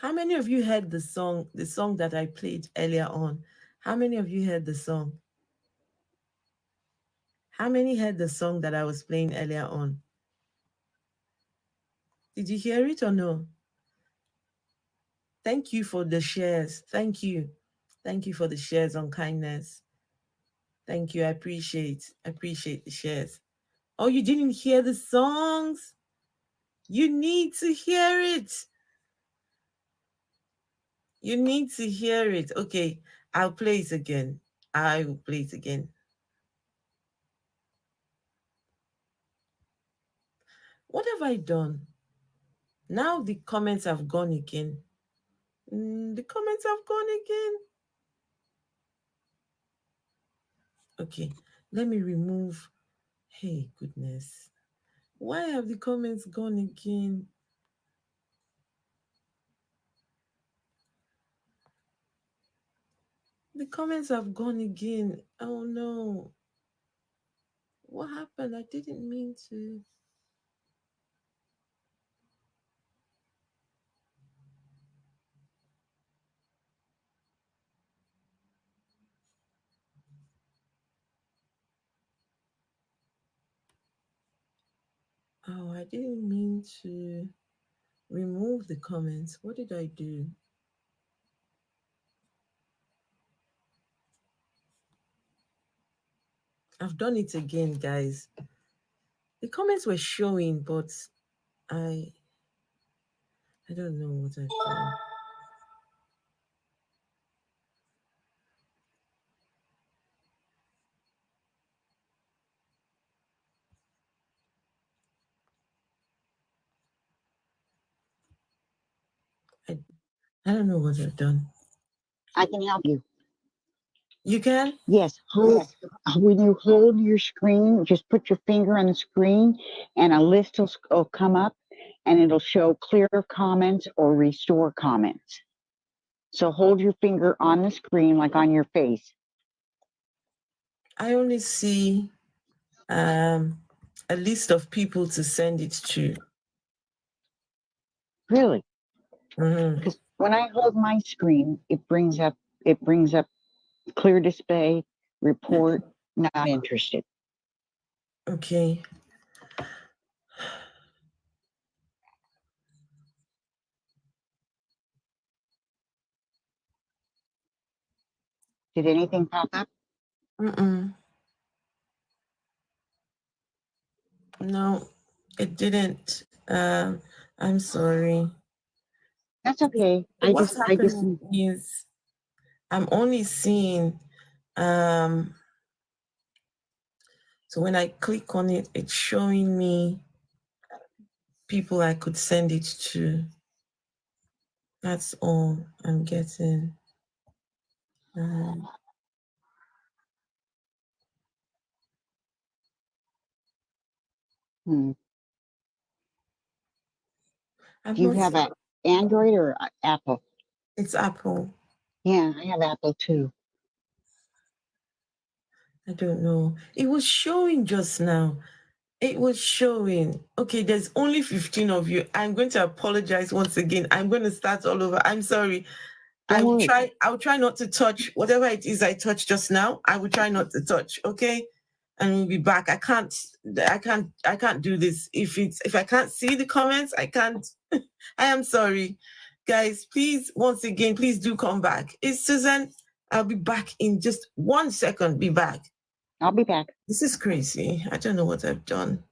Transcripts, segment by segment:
How many of you heard the song that I played earlier on? How many of you heard the song? How many heard the song that I was playing earlier on? Did you hear it or no? Thank you for the shares. Thank you. Thank you for the shares on kindness. Thank you. I appreciate the shares. Oh, you didn't hear the songs? You need to hear it. You need to hear it. Okay, I'll play it again. I will play it again. What have I done? Now the comments have gone again. The comments have gone again. Okay, let me remove. Hey, goodness. Why have the comments gone again? The comments have gone again. Oh no. What happened? I didn't mean to. Oh, I didn't mean to remove the comments. What did I do? I've done it again, guys. The comments were showing, but I I don't know what I've done. I, I don't know what I've done. I can help you. You can? Yes, when you hold your screen, just put your finger on the screen and a list will come up and it'll show clear comments or restore comments. So hold your finger on the screen like on your face. I only see a list of people to send it to. Really? Mm-hmm. Because when I hold my screen, it brings up clear display, report, not interested. Okay. Did anything pop up? Mm-mm. No, it didn't. I'm sorry. That's okay. What's I just happening is I'm only seeing so when I click on it, it's showing me people I could send it to. That's all I'm getting. Um, hmm. I'm Do you not. have an Android or Apple? It's Apple. Yeah, I have Apple too. I don't know. It was showing just now. It was showing. Okay, there's only 15 of you. I'm going to apologize once again. I'm going to start all over. I'm sorry. Don't worry. I'll try not to touch whatever it is I touched just now. I will try not to touch, okay? And we'll be back. I can't do this. If I can't see the comments, I can't. I am sorry. Guys, please, once again, please do come back. It's Susan. I'll be back in just 1 second. Be back. I'll be back. This is crazy. I don't know what I've done.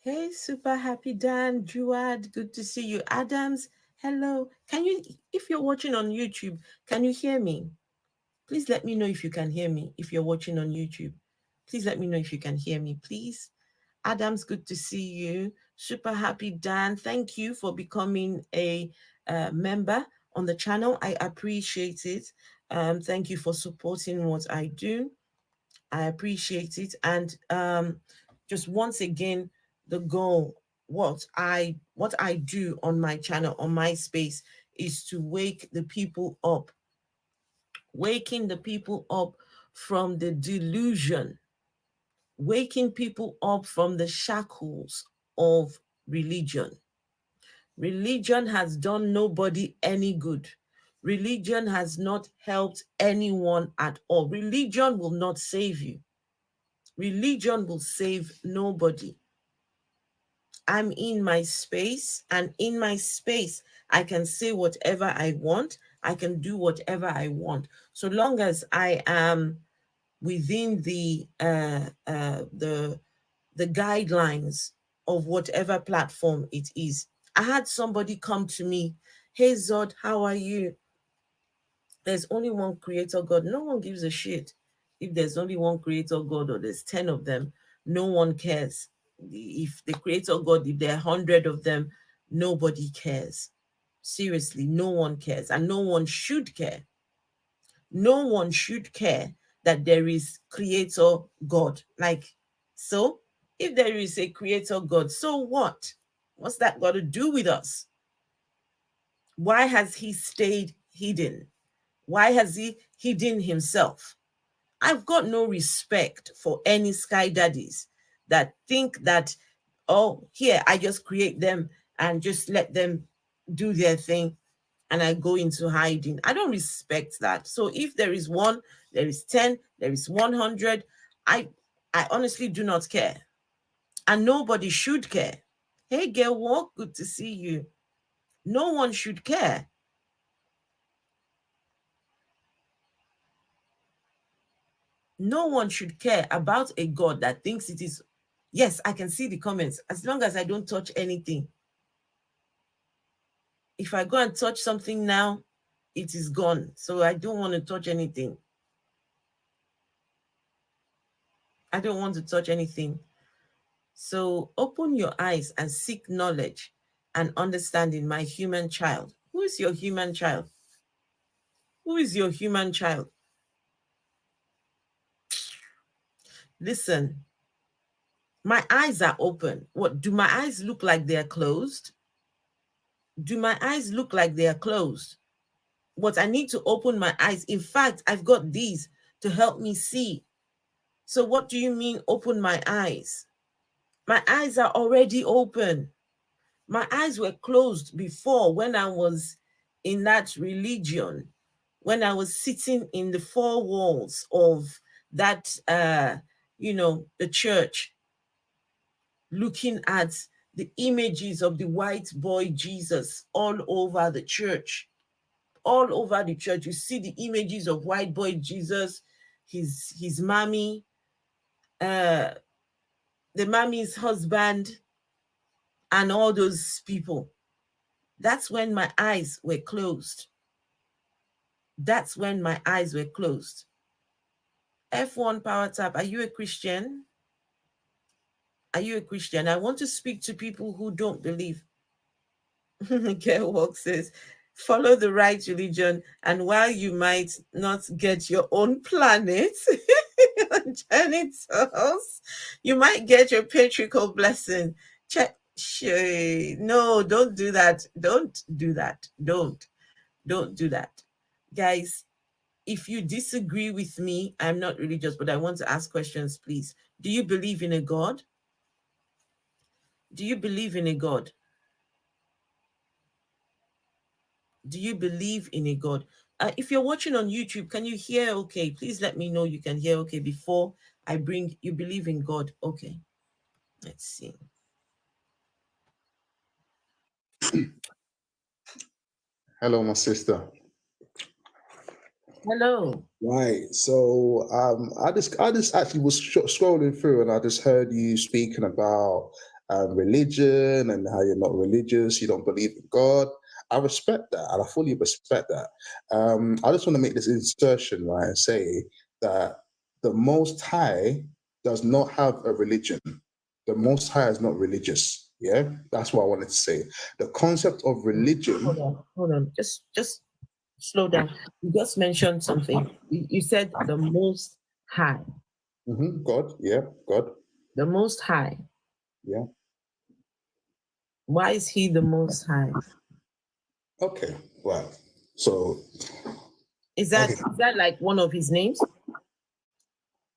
Hey, super happy Dan, Juad, good to see you. Adams, hello. Can you, if you're watching on YouTube, can you hear me? Please let me know if you can hear me if you're watching on YouTube. Please let me know if you can hear me, please. Adams, good to see you. Super happy, Dan. Thank you for becoming a member on the channel. I appreciate it. Thank you for supporting what I do. I appreciate it. And just once again, the goal, what I do on my channel, on my space, is to wake the people up, waking the people up from the delusion, waking people up from the shackles of religion. Religion has done nobody any good. Religion has not helped anyone at all. Religion will not save you. Religion will save nobody. I'm in my space, and in my space, I can say whatever I want. I can do whatever I want. So long as I am within the guidelines of whatever platform it is. I had somebody come to me, "Hey Zod, how are you? There's only one creator God." No one gives a shit if there's only one creator God or there's 10 of them. No one cares. If the creator God, if there are 100 of them, nobody cares. Seriously, no one cares, and no one should care. No one should care that there is creator God. Like, so if there is a creator God, so what? What's that got to do with us? Why has he stayed hidden? Why has he hidden himself? I've got no respect for any sky daddies that think that, oh, here, I just create them and just let them do their thing and I go into hiding. I don't respect that. So if there is one, there is 10, there is 100, I honestly do not care. And nobody should care. Hey, girl, walk, good to see you. No one should care. No one should care about a God that thinks it is. Yes, I can see the comments as long as I don't touch anything. If I go and touch something now, it is gone. So I don't want to touch anything. I don't want to touch anything. So open your eyes and seek knowledge and understanding, my human child. Who is your human child? Who is your human child? Listen, my eyes are open. What, do my eyes look like they are closed? Do my eyes look like they are closed? What, I need to open my eyes. In fact, I've got these to help me see. So what do you mean open my eyes? My eyes are already open. My eyes were closed before when I was in that religion, when I was sitting in the four walls of that, the church, looking at the images of the white boy Jesus all over the church. All over the church, you see the images of white boy Jesus, his mommy, the mommy's husband, and all those people. That's when my eyes were closed. That's when my eyes were closed. F1 Power Tap, are you a Christian? Are you a Christian? I want to speak to people who don't believe. Get Walk says, follow the right religion, and while you might not get your own planet, genitals, you might get your patriarchal blessing. No, don't do that. Don't do that. Don't do that. Guys, if you disagree with me, I'm not religious, but I want to ask questions, please. Do you believe in a God? Do you believe in a God? Do you believe in a God? If you're watching on YouTube, can you hear okay? Please let me know you can hear okay before I bring you believe in God. Okay. Let's see. Hello, my sister. Hello. Right. So I just actually was scrolling through and I just heard you speaking about religion and how you're not religious, you don't believe in God. I respect that and I fully respect that. I just want to make this insertion, right, and say that the Most High does not have a religion. The Most High is not religious. Yeah, that's what I wanted to say. The concept of religion. Hold on. Just slow down. You just mentioned something. You said the Most High. God, yeah, God. The Most High. Yeah. Why is he the Most High? Okay, right. So is that like one of his names?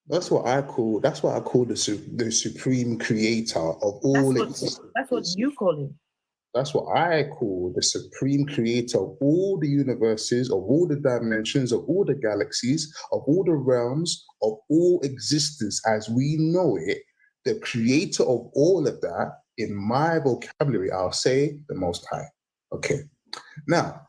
That's what I call the supreme creator of all existence. That's what you call him. That's what I call the supreme creator of all the universes, of all the dimensions, of all the galaxies, of all the realms, of all existence as we know it. The creator of all of that, in my vocabulary, I'll say the Most High. Okay. Now,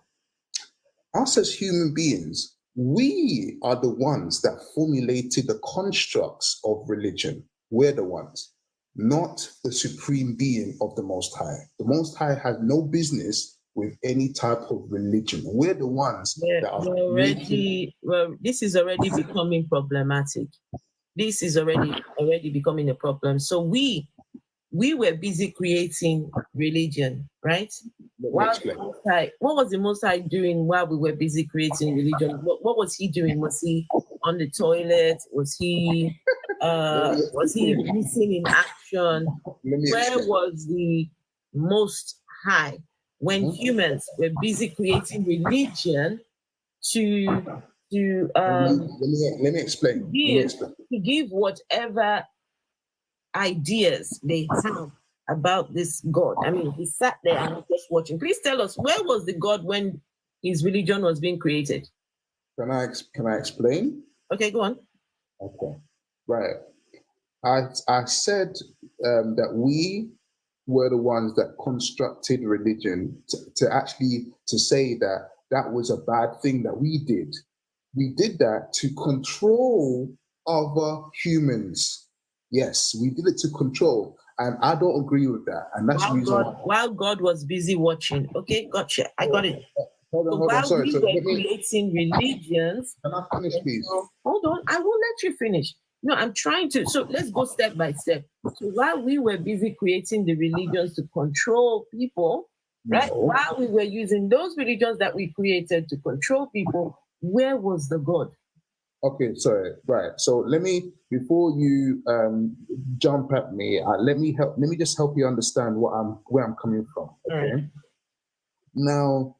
us as human beings, we are the ones that formulated the constructs of religion. We're the ones, not the supreme being of the Most High. The Most High has no business with any type of religion. We're the ones that are this is already becoming problematic. This is already becoming a problem. So we were busy creating religion, right? What was the Most High doing while we were busy creating religion? What was he doing? Was he on the toilet? Was he missing in action? Where was the Most High when humans were busy creating religion to let me explain. To give whatever ideas they have about this God. I mean, he sat there and was just watching. Please tell us, where was the God when his religion was being created? Can I explain? Okay, go on. Okay, right. I said that we were the ones that constructed religion to say that was a bad thing that we did. We did that to control other humans. Yes, we did it to control, and I don't agree with that. And that's the reason while God was busy watching. Okay, gotcha. I got it. Hold on. Sorry. We were creating religions. Can I finish, please? Hold on. I will let you finish. No, I'm trying to. So let's go step by step. So while we were busy creating the religions to control people, right? While we were using those religions that we created to control people, where was the God? Okay, sorry. Right. So let me, before you jump at me, let me just help you understand where I'm coming from. Okay. Now,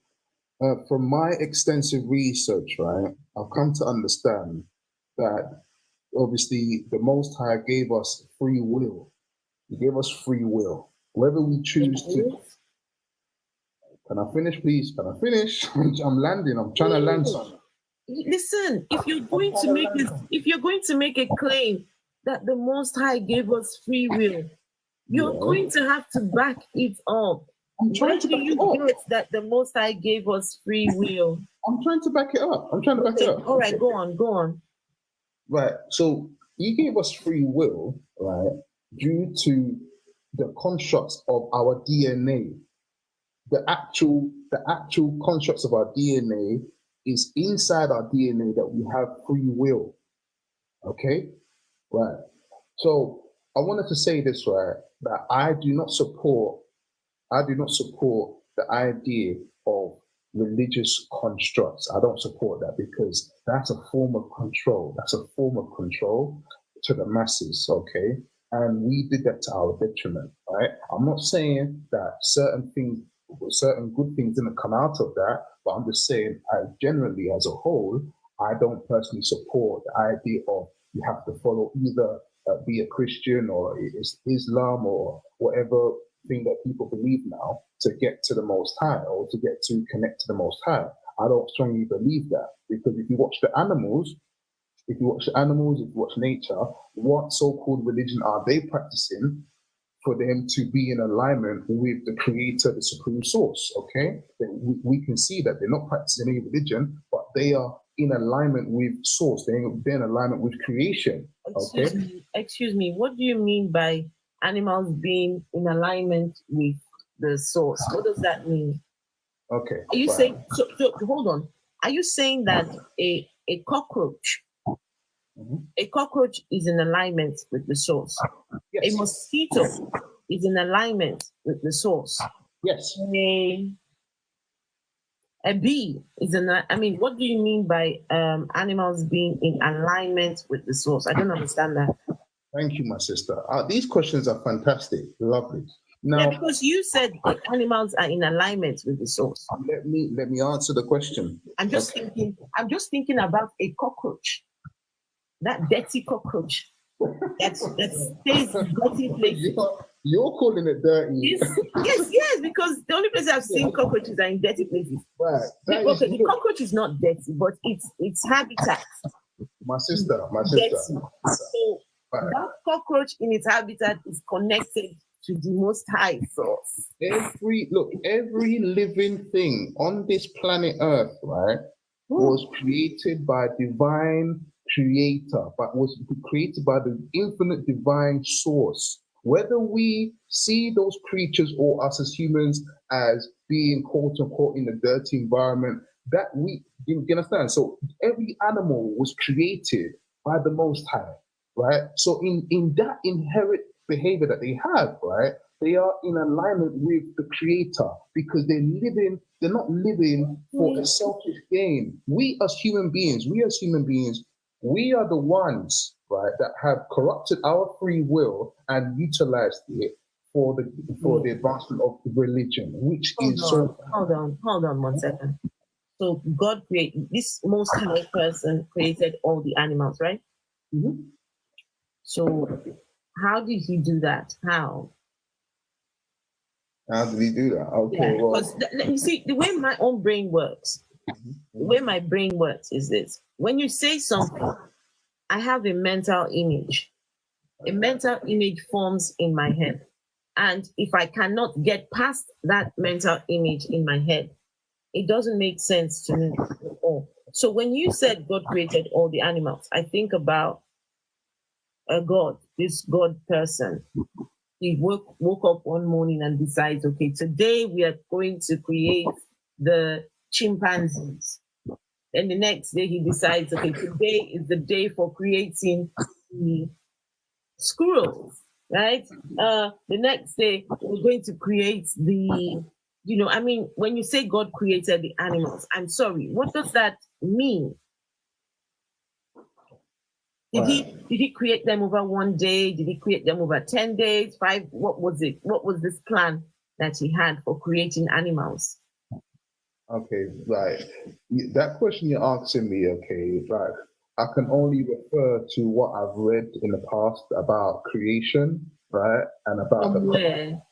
from my extensive research, right, I've come to understand that obviously the Most High gave us free will. He gave us free will. Whether we choose to. Can I finish, please? Can I finish? I'm landing. I'm trying to land something. Listen, if you're going to make a claim that the Most High gave us free will, you're going to have to back it up. Where do you get that the Most High gave us free will? I'm trying to back it up. All right, go on. Right. So he gave us free will, right, due to the constructs of our DNA. The actual constructs of our DNA is inside our DNA that we have free will. Okay? Right. So I wanted to say this, right, that I do not support the idea of religious constructs. I don't support that because that's a form of control. That's a form of control to the masses, okay? And we did that to our detriment, right? I'm not saying that certain good things didn't come out of that, but I'm just saying, generally as a whole, I don't personally support the idea of you have to follow either be a Christian or Islam or whatever thing that people believe now to get to the Most High or to get to connect to the Most High. I don't strongly believe that, because if you watch the animals, if you watch nature, what so-called religion are they practicing for them to be in alignment with the creator, the supreme source, okay? We can see that they're not practicing any religion, but they are in alignment with source. They're in alignment with creation, okay? Excuse me, what do you mean by animals being in alignment with the source? What does that mean? Okay. Are you saying, so hold on. Are you saying that a cockroach Mhm. A cockroach is in alignment with the source. Yes. A mosquito is in alignment with the source. Yes. A bee is in. I mean, what do you mean by animals being in alignment with the source? I don't understand that. Thank you, my sister. These questions are fantastic. Lovely. Yeah, Now, because you said animals are in alignment with the source. let me answer the question. I'm just thinking about a cockroach, that dirty cockroach that stays in dirty places. You're calling it dirty. Yes, because the only place I've seen cockroaches are in dirty places. Right. Okay, the cockroach is not dirty, but its habitat. My sister. Dirty. So that cockroach in its habitat is connected to the Most High source. Every living thing on this planet Earth, right, was created by divine creator, but was created by the infinite divine source. Whether we see those creatures or us as humans as being quote unquote in a dirty environment, that you understand? So every animal was created by the Most High, right? So in that inherent behavior that they have, right, they are in alignment with the creator because they're not living for a selfish gain. We as human beings, we are the ones, right, that have corrupted our free will and utilized it for the advancement of religion, which Hold on 1 second. So God created this Most High person created all the animals, right? Mm-hmm. So how did he do that? How did he do that? Okay, because let me see the way my own brain works. Mm-hmm. The way my brain works is this: when you say something, I have a mental image. A mental image forms in my head, and if I cannot get past that mental image in my head, it doesn't make sense to me at all. So when you said God created all the animals, I think about a God, this God person. He woke up one morning and decides, okay, today we are going to create the chimpanzees. And the next day he decides, okay, today is the day for creating the squirrels, right? The next day we're going to create the, when you say God created the animals, I'm sorry, what does that mean? Did he create them over one day? Did he create them over 10 days, 5? What was it? What was this plan that he had for creating animals? Okay, right. That question you're asking me, okay, right, I can only refer to what I've read in the past about creation, right? And about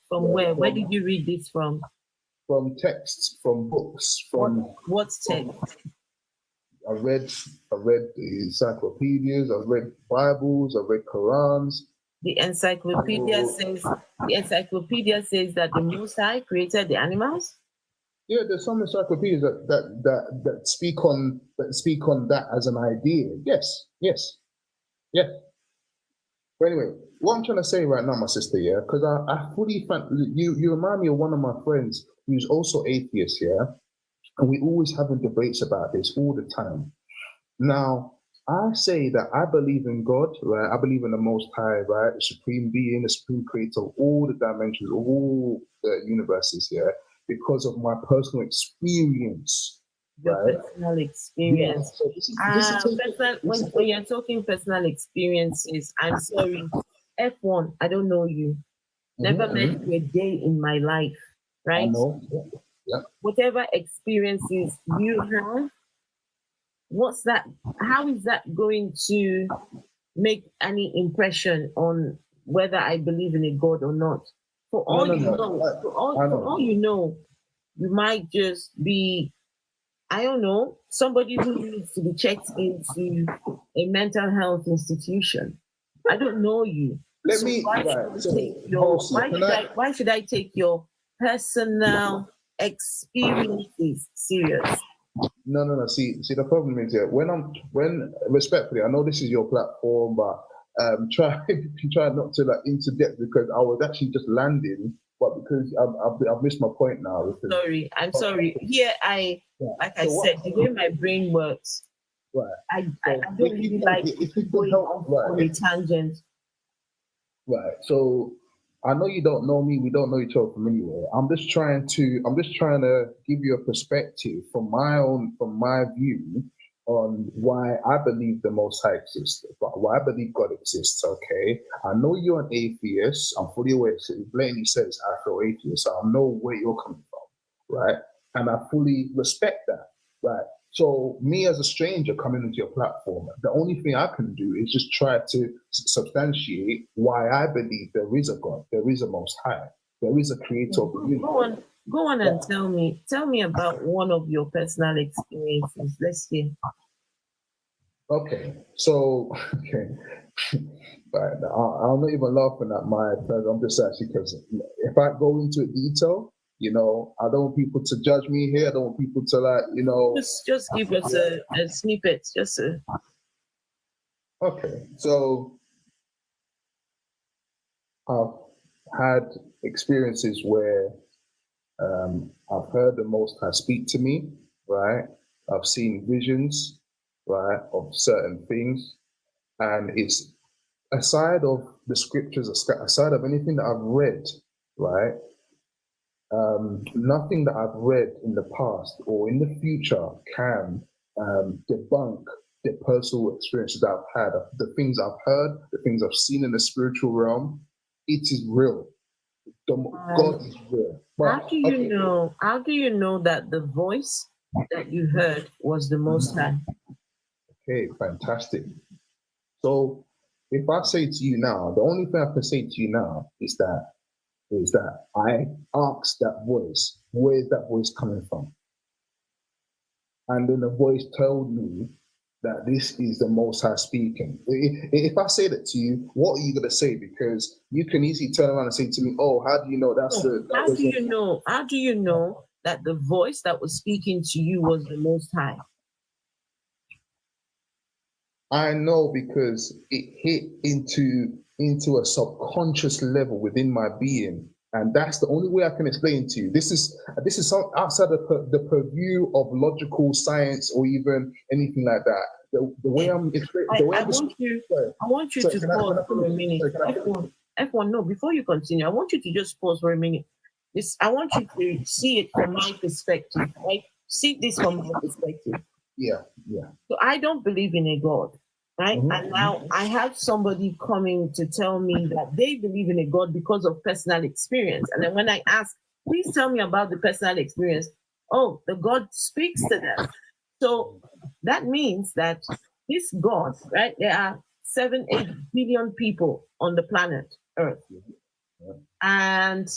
From where? Where did you read this from? From texts, from books, from what text? I read the encyclopedias, I read Bibles, I read Qurans. The encyclopedia says that the Most High created the animals. Yeah, there's some encyclopedias that speak on that as an idea. Yes. But anyway, what I'm trying to say right now, my sister, yeah, because I fully you remind me of one of my friends who's also atheist, yeah. And we always having debates about this all the time. Now, I say that I believe in God, right? I believe in the Most High, right? The supreme being, the supreme creator of all the dimensions, of all the universes, yeah, because of my personal experience. Your personal experience. Yeah. So when you're talking personal experiences, I'm sorry, F1, I don't know you. Never met you a day in my life, right? I know. Yeah. Whatever experiences you have, what's that? How is that going to make any impression on whether I believe in a God or not? For all you know, you might just be, I don't know, somebody who needs to be checked into a mental health institution. I don't know you. Why should I take your personal experiences serious? No. See, the problem is when respectfully, I know this is your platform, but try not to interdepth because I was actually just landing, but because I've missed my point now. I'm sorry. Here, like I said, the way my brain works, Right. I So don't if really you like if you could going help, off right. on a tangent. Right. So I know you don't know me. We don't know each other from anywhere. I'm just trying to give you a perspective from my view on why I believe the Most High exists, but why I believe God exists. Okay. I know you're an atheist. I'm fully aware. So it blatantly says Afro-atheist. So I know where you're coming from. Right. And I fully respect that. Right. So me as a stranger coming into your platform, the only thing I can do is just try to substantiate why I believe there is a God, there is a Most High, there is a Creator of the universe. Go on and tell me about one of your personal experiences. Let's hear. Okay, so right, I'm not even laughing at my. I'm just actually because if I go into detail, I don't want people to judge me here. I don't want people to Just give us a snippet. Okay, so I've had experiences where I've heard the Most High speak to me, right? I've seen visions, right, of certain things, and it's aside of the scriptures, aside of anything that I've read, right? Nothing that I've read in the past or in the future can debunk the personal experiences that I've had, the things I've heard, the things I've seen in the spiritual realm. It is real. God is real. But, how do you know that the voice that you heard was the Most High? Okay, fantastic. So if I say to you now, the only thing I can say to you now is that I asked that voice, where is that voice coming from? And then the voice told me that this is the Most High speaking. If I say that to you, what are you going to say? Because you can easily turn around and say to me, oh, how do you know that's the... How do you know that the voice that was speaking to you was the Most High? I know because it hit into a subconscious level within my being, and that's the only way I can explain to you. This is some outside of the purview of logical science or even anything like that. The way I'm explaining, I want you to pause for a minute. F1, no, before you continue, I want you to just pause for a minute. I want you to see it from my perspective, right? See this from my perspective. Yeah. So I don't believe in a God, right? Mm-hmm. And now I have somebody coming to tell me that they believe in a God because of personal experience. And then when I ask, please tell me about the personal experience, oh, the God speaks to them. So that means that this God, right? There are 7-8 billion people on the planet Earth. And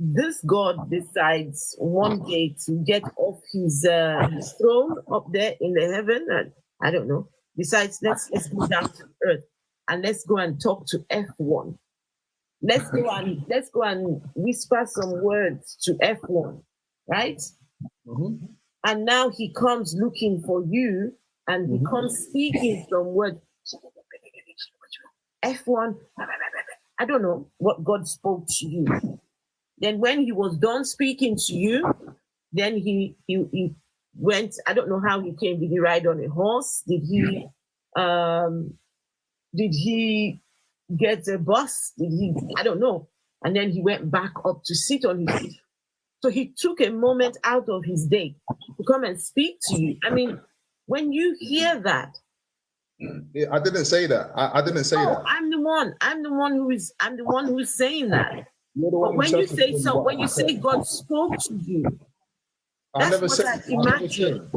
this God decides one day to get off his throne up there in the heaven, and I don't know, decides let's go down to earth and let's go and talk to F1. Let's go and whisper some words to F1, right? Mm-hmm. And now he comes looking for you, and he comes speaking some words. F1, I don't know what God spoke to you. Then when he was done speaking to you, then he went, I don't know how he came. Did he ride on a horse? Did he get a bus? I don't know. And then he went back up to sit on his seat. So he took a moment out of his day to come and speak to you. I mean, when you hear that, I didn't say that. I didn't say that. I'm the one who is saying that. But when you say God spoke to you, that's what I imagine.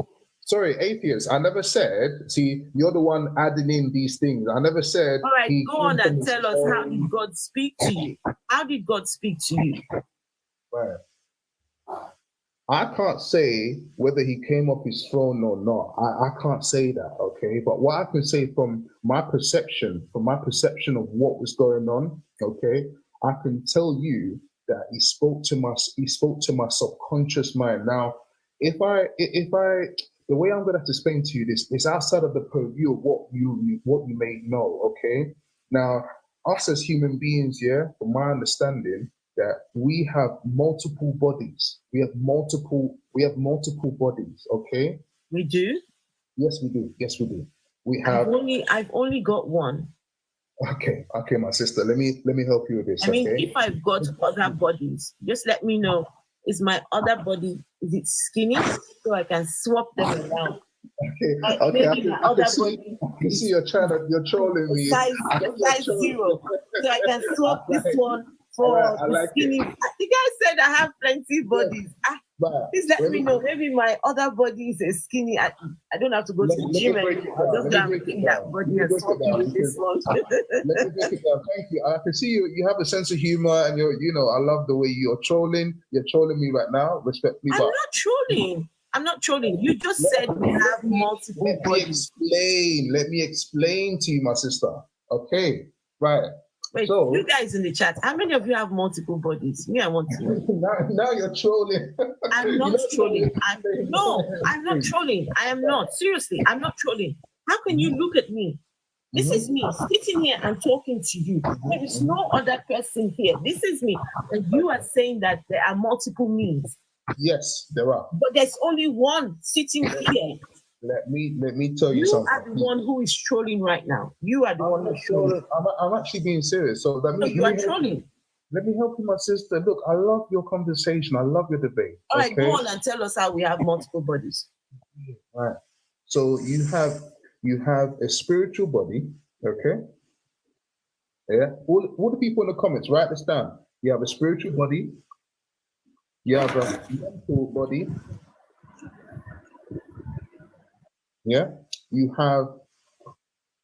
Sorry, atheist. I never said. See, you're the one adding in these things. I never said. All right, go on and tell us, how did God speak to you? How did God speak to you? Right. I can't say whether he came off his throne or not. I can't say that, okay? But what I can say from my perception of what was going on, okay, I can tell you that he spoke to my subconscious mind. Now, if I the way I'm gonna have to explain to you this is outside of the purview of what you may know, okay? Now, us as human beings, yeah, from my understanding, that we have multiple bodies. We have multiple bodies, okay? We do? Yes, we do. Yes, we do. We I've have. only got one. Okay, my sister. Let me help you with this. I mean, Okay. if I've got other bodies, just let me know. Is my other body, is it skinny? So I can swap them around. Okay. Like maybe my other I can see you're trolling me. size zero. So I can swap this one for I the like skinny. it. The guy said I have plenty bodies. But Please let me know. Maybe my other body is a skinny. I don't have to go to Let the me gym break it anymore. down. Just Let me go and break it bring that down. body Let me and break swap it down it with this one. Let me break it down. Thank you. I can see you have a sense of humor, and I love the way you're trolling. You're trolling me right now, respectfully. I'm not trolling. I'm not trolling. You just said we have multiple bodies. Let me explain to you, my sister. Okay, right. Wait, So- you guys in the chat, how many of you have multiple bodies? Me, I want to know. now you're trolling. I'm not trolling. I'm not trolling. I am not. Seriously, I'm not trolling. How can you look at me? This is me sitting here and talking to you. There is no other person here. This is me. And you are saying that there are multiple me's. Yes, there are. But there's only one sitting here. Let me tell you You something. are the one who is trolling right now. You are the one who's trolling. I'm actually being serious. So that No, means you are trolling. Let me help you, my sister. Look, I love your conversation. I love your debate. All right, okay? go on and tell us how we have multiple bodies. Right. So you have a spiritual body, okay? Yeah. All the people in the comments, write this down. You have a spiritual body. You have a mental body. Yeah. You have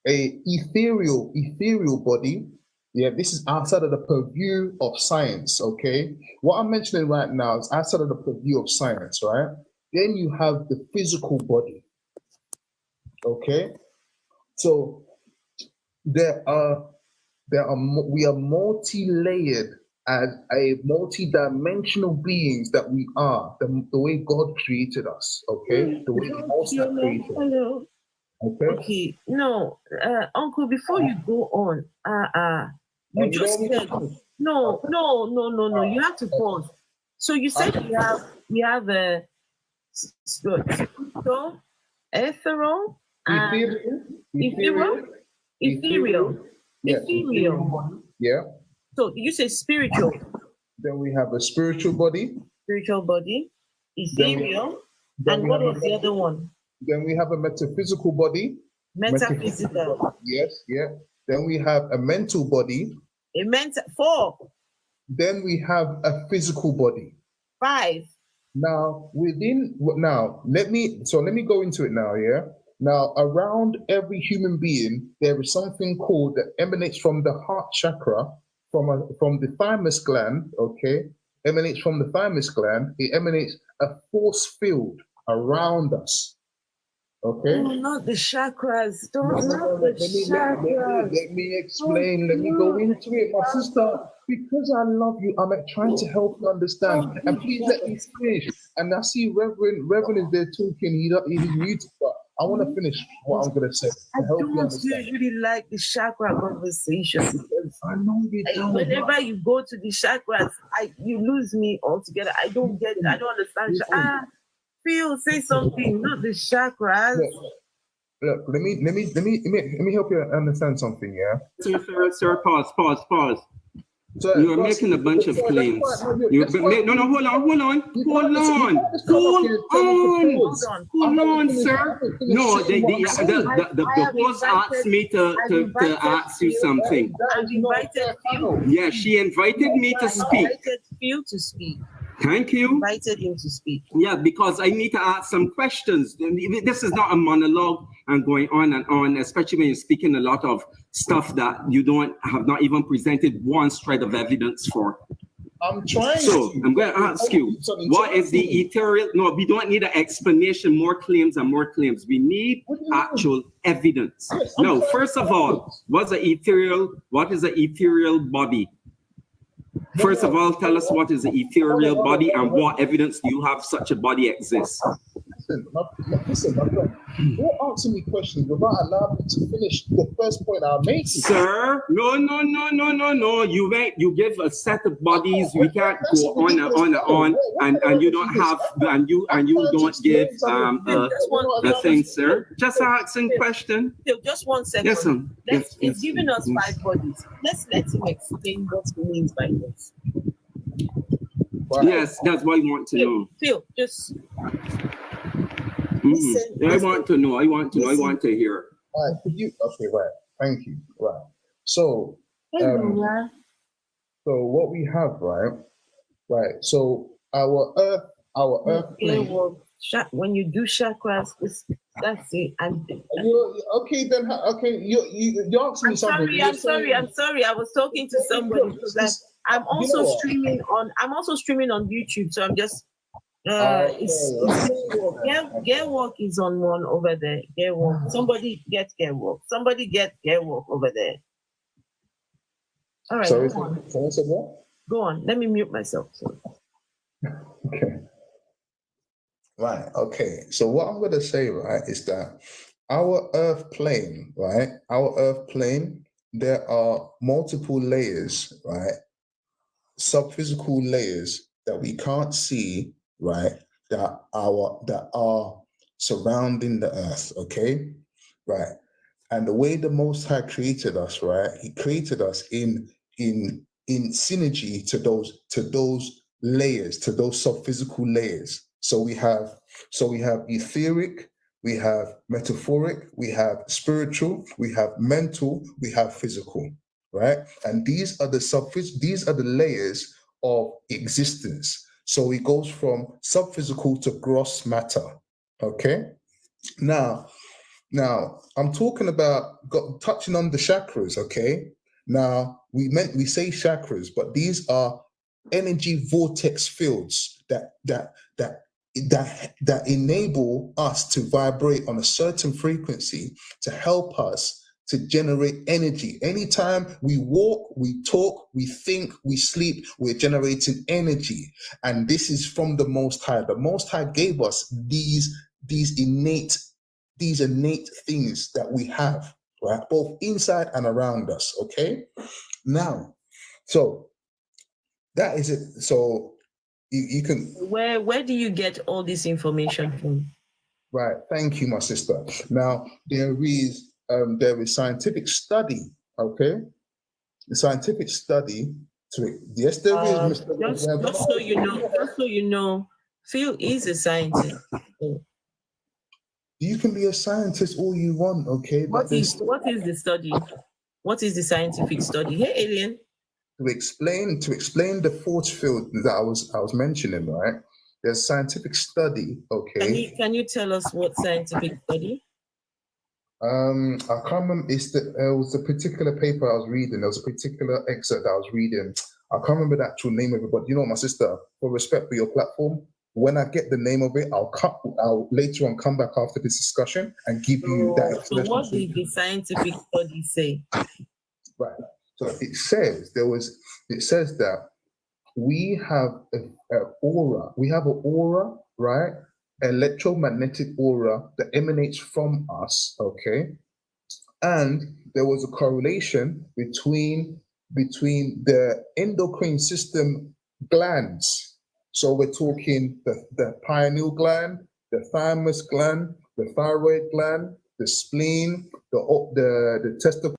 a ethereal body. Yeah, this is outside of the purview of science, okay? What I'm mentioning right now is outside of the purview of science, right? Then you have the physical body, okay? So we are multi-layered as a multi-dimensional beings that we are, the way God created us, okay? The way the Most High created us. Hello. Okay. Okay. No, Uncle, before you go on, you you just don't need said to- no. You have to pause. So you said we have a spiritual, ethereal, and ethereal. Yes, Ethereal. Yeah. So you say spiritual Then we have a spiritual body. body, ethereal, Then and we what have was the other one? Then we have a metaphysical body. Metaphysical. Yes, yeah. Then we have a mental body. It meant 4, Then we have a physical body. 5. Now, let me go into it now, yeah? Now, around every human being, there is something called that emanates from the heart chakra, from the thymus gland, okay? Emanates from the thymus gland. It emanates a force field around us, okay? Oh, not the chakras. Let me explain. Let me go into it, my sister. Because I love you, I'm trying to help you understand. And please let me finish. And I see Reverend is there talking. He's muted, but I want to finish what I'm going to say I to help you don't understand. usually like the chakra conversation because I know you don't. whenever you go to the chakras, you lose me altogether. I don't get it. I don't understand. Phil, say something, not the chakras. Look, let me help you understand something, yeah? Sir, pause. So, You are making a bunch of claims. Hold on, sir. No, the host asked me to ask you something. I've invited Phil. Yeah, she invited me to speak. Invited Phil to speak. Thank you. Invited him to speak. Yeah, because I need to ask some questions. This is not a monologue and going on and on, especially when you're speaking a lot of stuff that you have not even presented one shred of evidence for. I'm trying. So I'm going to ask you, what is the ethereal? No, we don't need an explanation, more claims and more claims. We need actual evidence. Now, first of all, what is an ethereal body? First of all, tell us what is the ethereal body and what evidence do you have such a body exists? listen, my friend. Don't answer me questions without allowing me to finish the first point I'm making. Sir, no. You give a set of bodies. We can't go on and on, and you don't have, and you don't give a thing, sir. Just asking question. Just 1 second. Yes, sir. He's giving us 5 bodies. Let's let him explain what he means by this. Yes, that's what I want to know. Phil, just listen. I want to know. I want to hear. Right, could you? Okay, right. Thank you. Right. So, so what we have, right? So our Earth plane. When you do chakras, that's it. Okay, then. Okay, you asked me something. I'm sorry. I was talking to somebody. I'm also streaming on YouTube, so I'm just Gearwalk is on one over there. Gearwalk. Somebody get Gearwalk. Somebody get Gearwalk over there. All right. Sorry, go on. someone said what? Go on. Let me mute myself. Okay. Right. Okay. So what I'm going to say, right, is that our Earth plane, right? Our Earth plane, there are multiple layers, right? Sub-physical layers that we can't see, right? That are surrounding the Earth. Okay. Right. And the way the Most High created us, right? He created us in synergy to those layers, to those sub-physical layers. So we have etheric, we have metaphoric, we have spiritual, we have mental, we have physical, right? And these are the layers of existence. So it goes from sub-physical to gross matter. Okay. Now I'm talking about touching on the chakras. Okay. Now we say chakras, but these are energy vortex fields that enable us to vibrate on a certain frequency to help us to generate energy. Anytime we walk, we talk, we think, we sleep, we're generating energy. And this is from the Most High. The Most High gave us these innate things that we have, right? Both inside and around us, okay? Now, so that is it. So you can... Where do you get all this information from? Right, thank you, my sister. Now, there is scientific study, okay? The scientific study to it. Yes, there is. Just so you know, Phil is a scientist. You can be a scientist all you want, okay? What is the study? What is the scientific study? Hey, Alien. To explain the force field that I was mentioning, right? There's scientific study, okay? Can you tell us what scientific study? I can't remember. It was a particular paper I was reading. There was a particular excerpt that I was reading. I can't remember the actual name of it, but you know, my sister, for respect for your platform, when I get the name of it, I'll later on come back after this discussion and give you that explanation. So what did the scientific study say? Right. So it says that we have an aura. We have an aura, right? Electromagnetic aura that emanates from us, okay? And there was a correlation between the endocrine system glands. So we're talking the pineal gland, the thymus gland, the thyroid gland, the spleen, the testicle.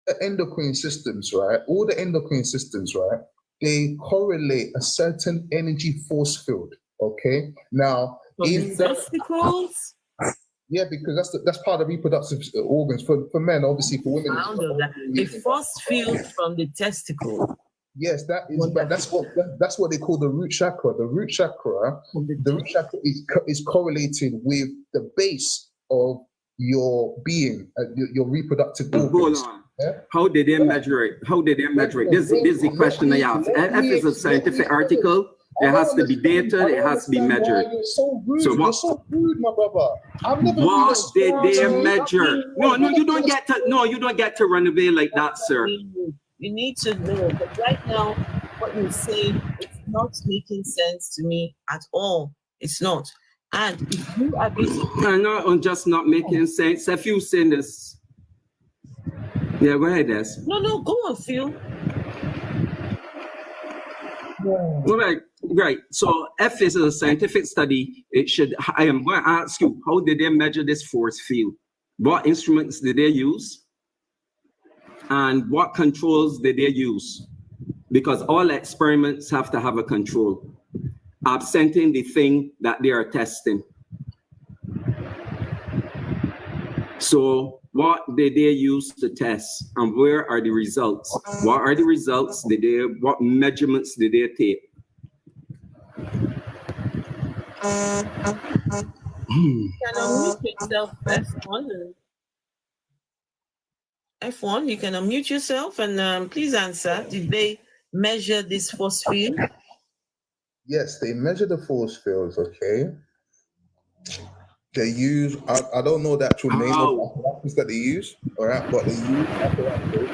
The endocrine systems, right? All the endocrine systems, right? They correlate a certain energy force field. Okay. Now, in the testicles. Yeah, because that's part of reproductive organs for men. Obviously, for women, a force field from the testicle. Yes, that's what they call the root chakra. The root chakra is correlated with the base of your being, your reproductive organs. Hold on. Yeah? How did they measure it? This is the question I have. If it's a scientific article, there has to be data, it has to be measured. You're so rude, my brother. What did they measure? No, you don't get to run away like that, sir. You need to know, but right now, what you're saying, it's not making sense to me at all. It's not. And if you are busy, I'm just not making sense. If you saying this, yeah, go ahead, Des. no, go on, Phil. All right, great. So if this is a scientific study, I am going to ask you, how did they measure this force field? What instruments did they use? And what controls did they use? Because all experiments have to have a control, absenting the thing that they are testing. So what did they use to test, and where are the results? What are the results? What measurements did they take? You can unmute yourself, F1. F1, you can unmute yourself and please answer. Did they measure this force field? Yes, they measure the force fields, okay? They use, I don't know the actual name of the apparatus that they use, all right? But they use apparatus,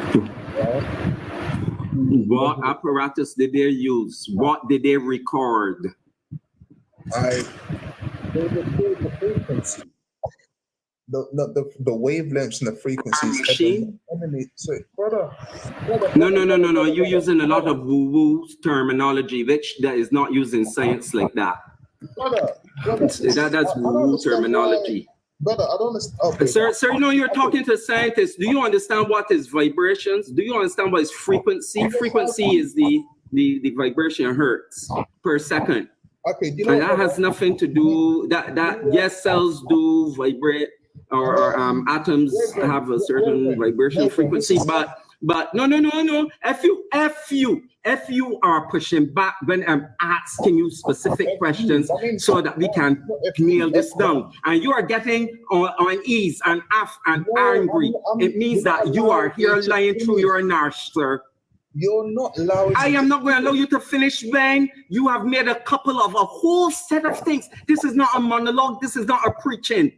right? What apparatus did they use? What did they record? They record the frequency. The wavelengths and the frequencies. Machine? So, brother. No. You're using a lot of woo-woo terminology, which that is not used in science like that. Brother, that's woo-woo terminology. Brother, I don't understand. Okay. Sir, you're talking to scientists. Do you understand what is vibrations? Do you understand what is frequency? Frequency is the vibration hertz per second. Okay, and that has nothing to do that yes, cells do vibrate, or atoms have a certain vibration frequency, but no. If you are pushing back when I'm asking you specific questions so that we can nail this down, and you are getting on ease and off and angry, it means that you are here lying through your nash, sir. You're not allowed. I am not going to allow you to finish, Ben. You have made a whole set of things. This is not a monologue. This is not a preaching.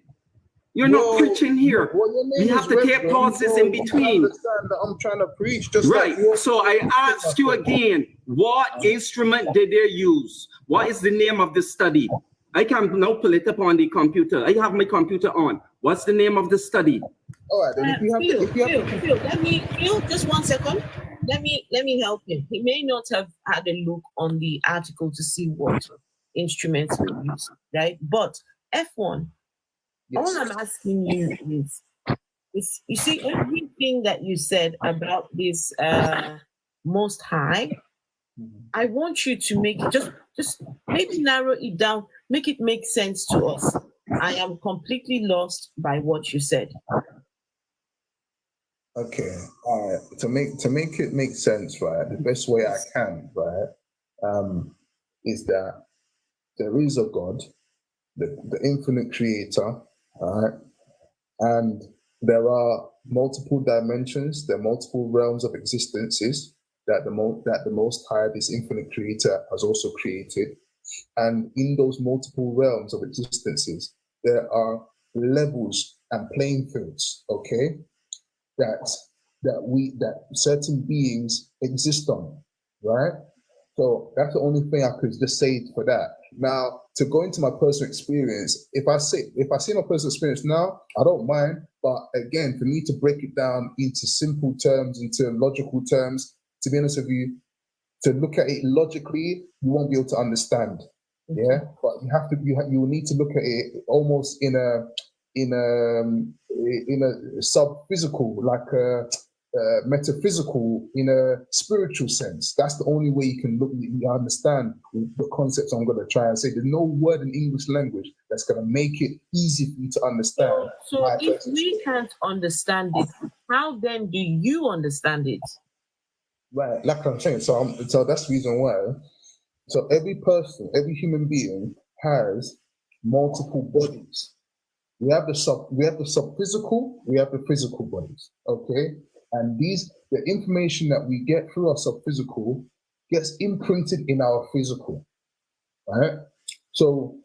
You're not preaching here. We have to take pauses in between. Understand that I'm trying to preach, just right. Like so I asked you again, what instrument did they use? What is the name of the study? I can now pull it up on the computer. I have my computer on. What's the name of the study? All right, then Phil, just 1 second. Let me help him. He may not have had a look on the article to see what instruments were used, right? But F1, all I'm asking you is you see everything that you said about this Most High. I want you to make it just maybe narrow it down, make it make sense to us. I am completely lost by what you said. Okay, all right. To make it make sense, right? The best way I can, right, is that there is a God, the infinite creator, all right, and there are multiple dimensions, there are multiple realms of existences that the Most High, this infinite creator, has also created, and in those multiple realms of existences, there are levels and playing fields. Okay. That certain beings exist on, right? So that's the only thing I could just say for that. Now, to go into my personal experience, if I see my personal experience now, I don't mind. But again, for me to break it down into simple terms, into logical terms, to be honest with you, to look at it logically, you won't be able to understand. Yeah, but you will need to look at it almost in a sub-physical, like a metaphysical, in a spiritual sense. That's the only way you can understand the concepts I'm going to try and say. There's no word in English language that's going to make it easy for you to understand. So if we can't understand it, how then do you understand it? Right, like I'm saying, so that's the reason why. So every person, every human being has multiple bodies. We have the sub-physical, we have the physical bodies, okay? And the information that we get through our sub-physical gets imprinted in our physical, right? So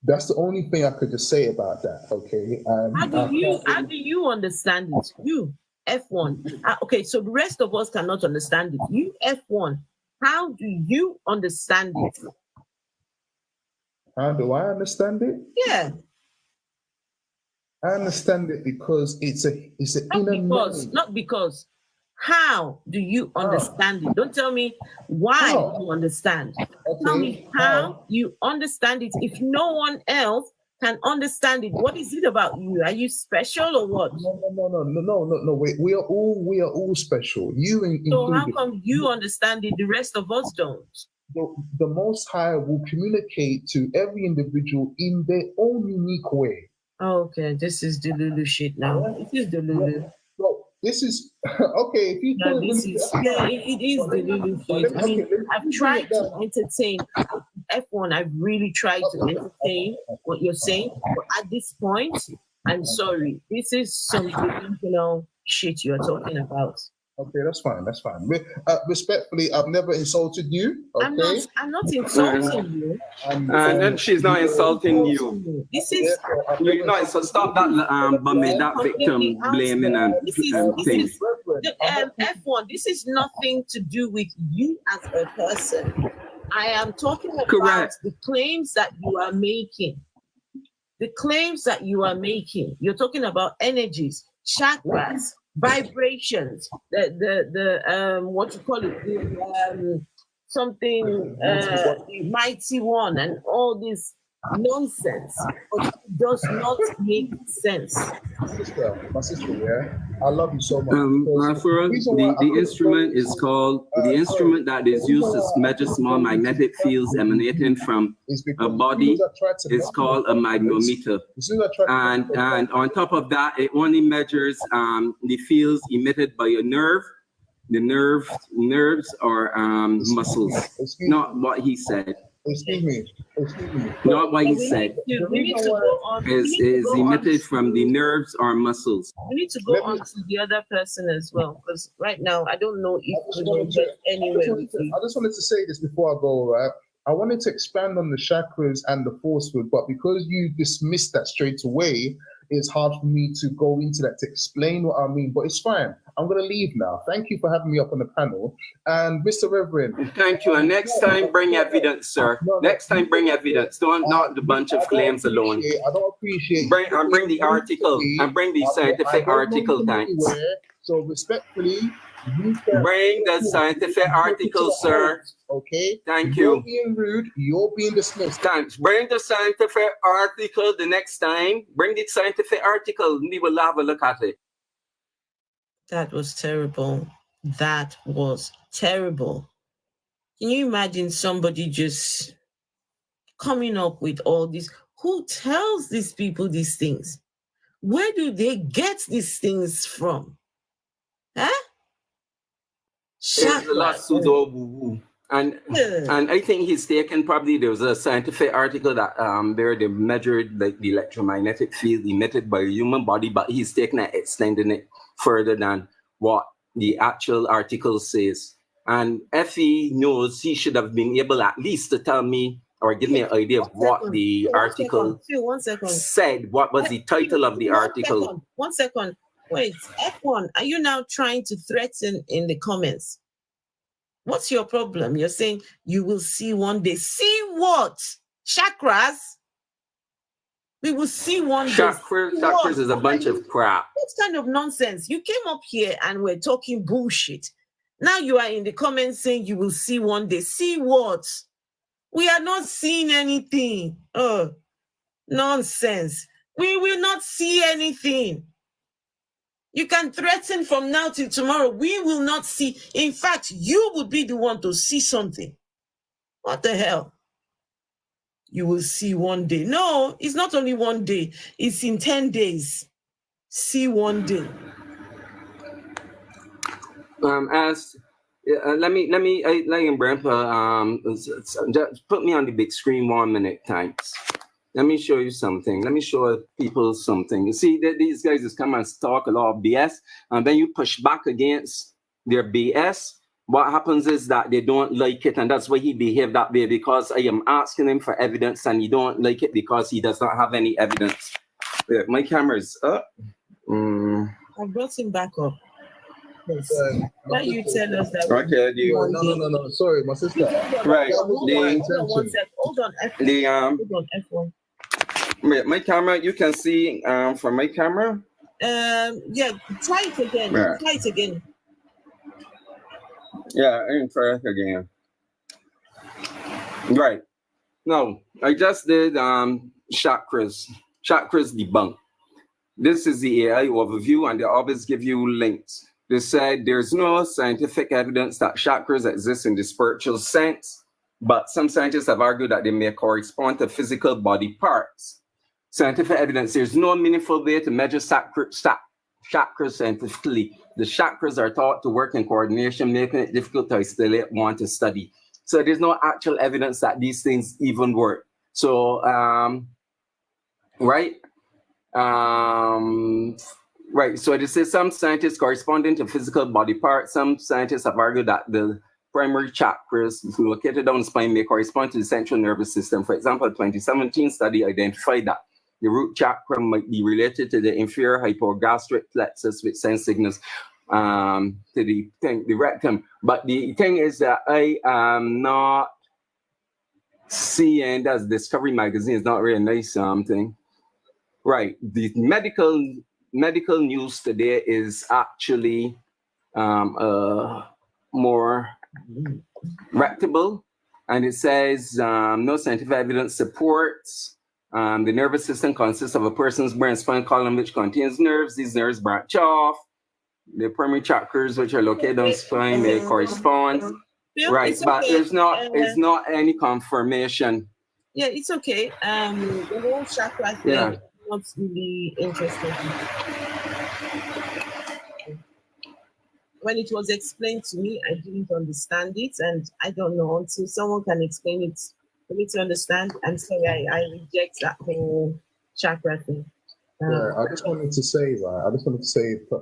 that's the only thing I could just say about that, okay? How do you understand it? You, F1. Okay, so the rest of us cannot understand it. You, F1, how do you understand it? How do I understand it? Yeah. I understand it because it's an inner knowing. Not because. How do you understand it? Don't tell me why you understand. Tell me how you understand it. If no one else can understand it, what is it about you? Are you special or what? No. We are all special. You included. So how come you understand it, the rest of us don't? The Most High will communicate to every individual in their own unique way. Okay, this is the Lulu shit now. This is the Lulu. No, this is okay. If you No, this is it is the Lulu shit. I mean, I've tried to entertain F1. I've really tried to entertain what you're saying, but at this point, I'm sorry. This is some delusional shit you're talking about. Okay, that's fine. That's fine. Respectfully, I've never insulted you. Okay? I'm not insulting you. And then she's not insulting you. This is you're not. So stop that that victim blaming and things. F1. This is nothing to do with you as a person. I am talking about the claims that you are making. The claims that you are making. You're talking about energies, chakras, vibrations, the what you call it, the mighty one, and all this nonsense, but it does not make sense. My sister, yeah, I love you so much. The instrument is called the instrument that is used to measure small magnetic fields emanating from a body is called a magnetometer, and on top of that, it only measures the fields emitted by a nerve. The nerves or muscles. Not what he said. Excuse me. Not what he said. Is emitted from the nerves or muscles. We need to go on to the other person as well, because right now I don't know if we will get anywhere with you. I just wanted to say this before I go, right? I wanted to expand on the chakras and the force field, but because you dismissed that straight away, it's hard for me to go into that to explain what I mean, but it's fine. I'm going to leave now. Thank you for having me up on the panel. And Mr. Reverend. Thank you. And next time, bring evidence, sir. Next time, bring evidence. Don't not the bunch of claims alone. I don't appreciate bring the article and bring the scientific article, thanks. So respectfully, bring the scientific article, sir. Okay. Thank you. You're being rude. You're being dismissed. Thanks. Bring the scientific article the next time. Bring the scientific article. We will have a look at it. That was terrible. That was terrible. Can you imagine somebody just coming up with all this? Who tells these people these things? Where do they get these things from? Huh? And I think he's taken probably there was a scientific article that they measured like the electromagnetic field emitted by the human body, but he's taken it, extending it further than what the actual article says. And if he knows, he should have been able at least to tell me or give me an idea of what the article said. What was the title of the article? 1 second. Wait, F1, are you now trying to threaten in the comments? What's your problem? You're saying you will see one day. See what? Chakras? We will see one day. Chakras is a bunch of crap. What kind of nonsense? You came up here and we're talking bullshit. Now you are in the comments saying you will see one day. See what? We are not seeing anything. Oh, nonsense. We will not see anything. You can threaten from now till tomorrow. We will not see. In fact, you would be the one to see something. What the hell? You will see one day. No, it's not only one day. It's in 10 days. See one day. Let me Grandpa, just put me on the big screen 1 minute, thanks. Let me show you something. Let me show people something. You see that these guys just come and talk a lot of BS, and then you push back against their BS. What happens is that they don't like it, and that's why he behaved that way, because I am asking him for evidence, and he don't like it because he does not have any evidence. Yeah, my camera's up. I brought him back up. Yes. Why you tell us that? Okay, No. Sorry, my sister. Right. Hold on one sec. Hold on, F1. The Hold on, F1. my camera, you can see from my camera. Yeah, try it again. Yeah. Try it again. Yeah, I can try it again. Right. No, I just did chakras debunk. This is the AI overview, and they always give you links. They said there's no scientific evidence that chakras exist in the spiritual sense, but some scientists have argued that they may correspond to physical body parts. Scientific evidence, there's no meaningful way to measure chakras scientifically. The chakras are thought to work in coordination, making it difficult to isolate one to study. So there's no actual evidence that these things even work. So, right? Right. So this is some scientists corresponding to physical body parts. Some scientists have argued that the primary chakras located down the spine may correspond to the central nervous system. For example, a 2017 study identified that the root chakra might be related to the inferior hypogastric plexus, which sends signals to the rectum. But the thing is that I am not seeing that Discovery Magazine is not really nice something. Right. The medical news today is actually more reputable, and it says no scientific evidence supports the nervous system consists of a person's brain spinal column which contains nerves. These nerves branch off. The primary chakras, which are located on spine, may correspond. Right, but okay. it's not any confirmation. Yeah, it's okay. The whole chakra thing. Yeah. Not really interesting. When it was explained to me, I didn't understand it, and I don't know until someone can explain it for me to understand. I'm sorry, I reject that whole chakra thing. I just wanted to say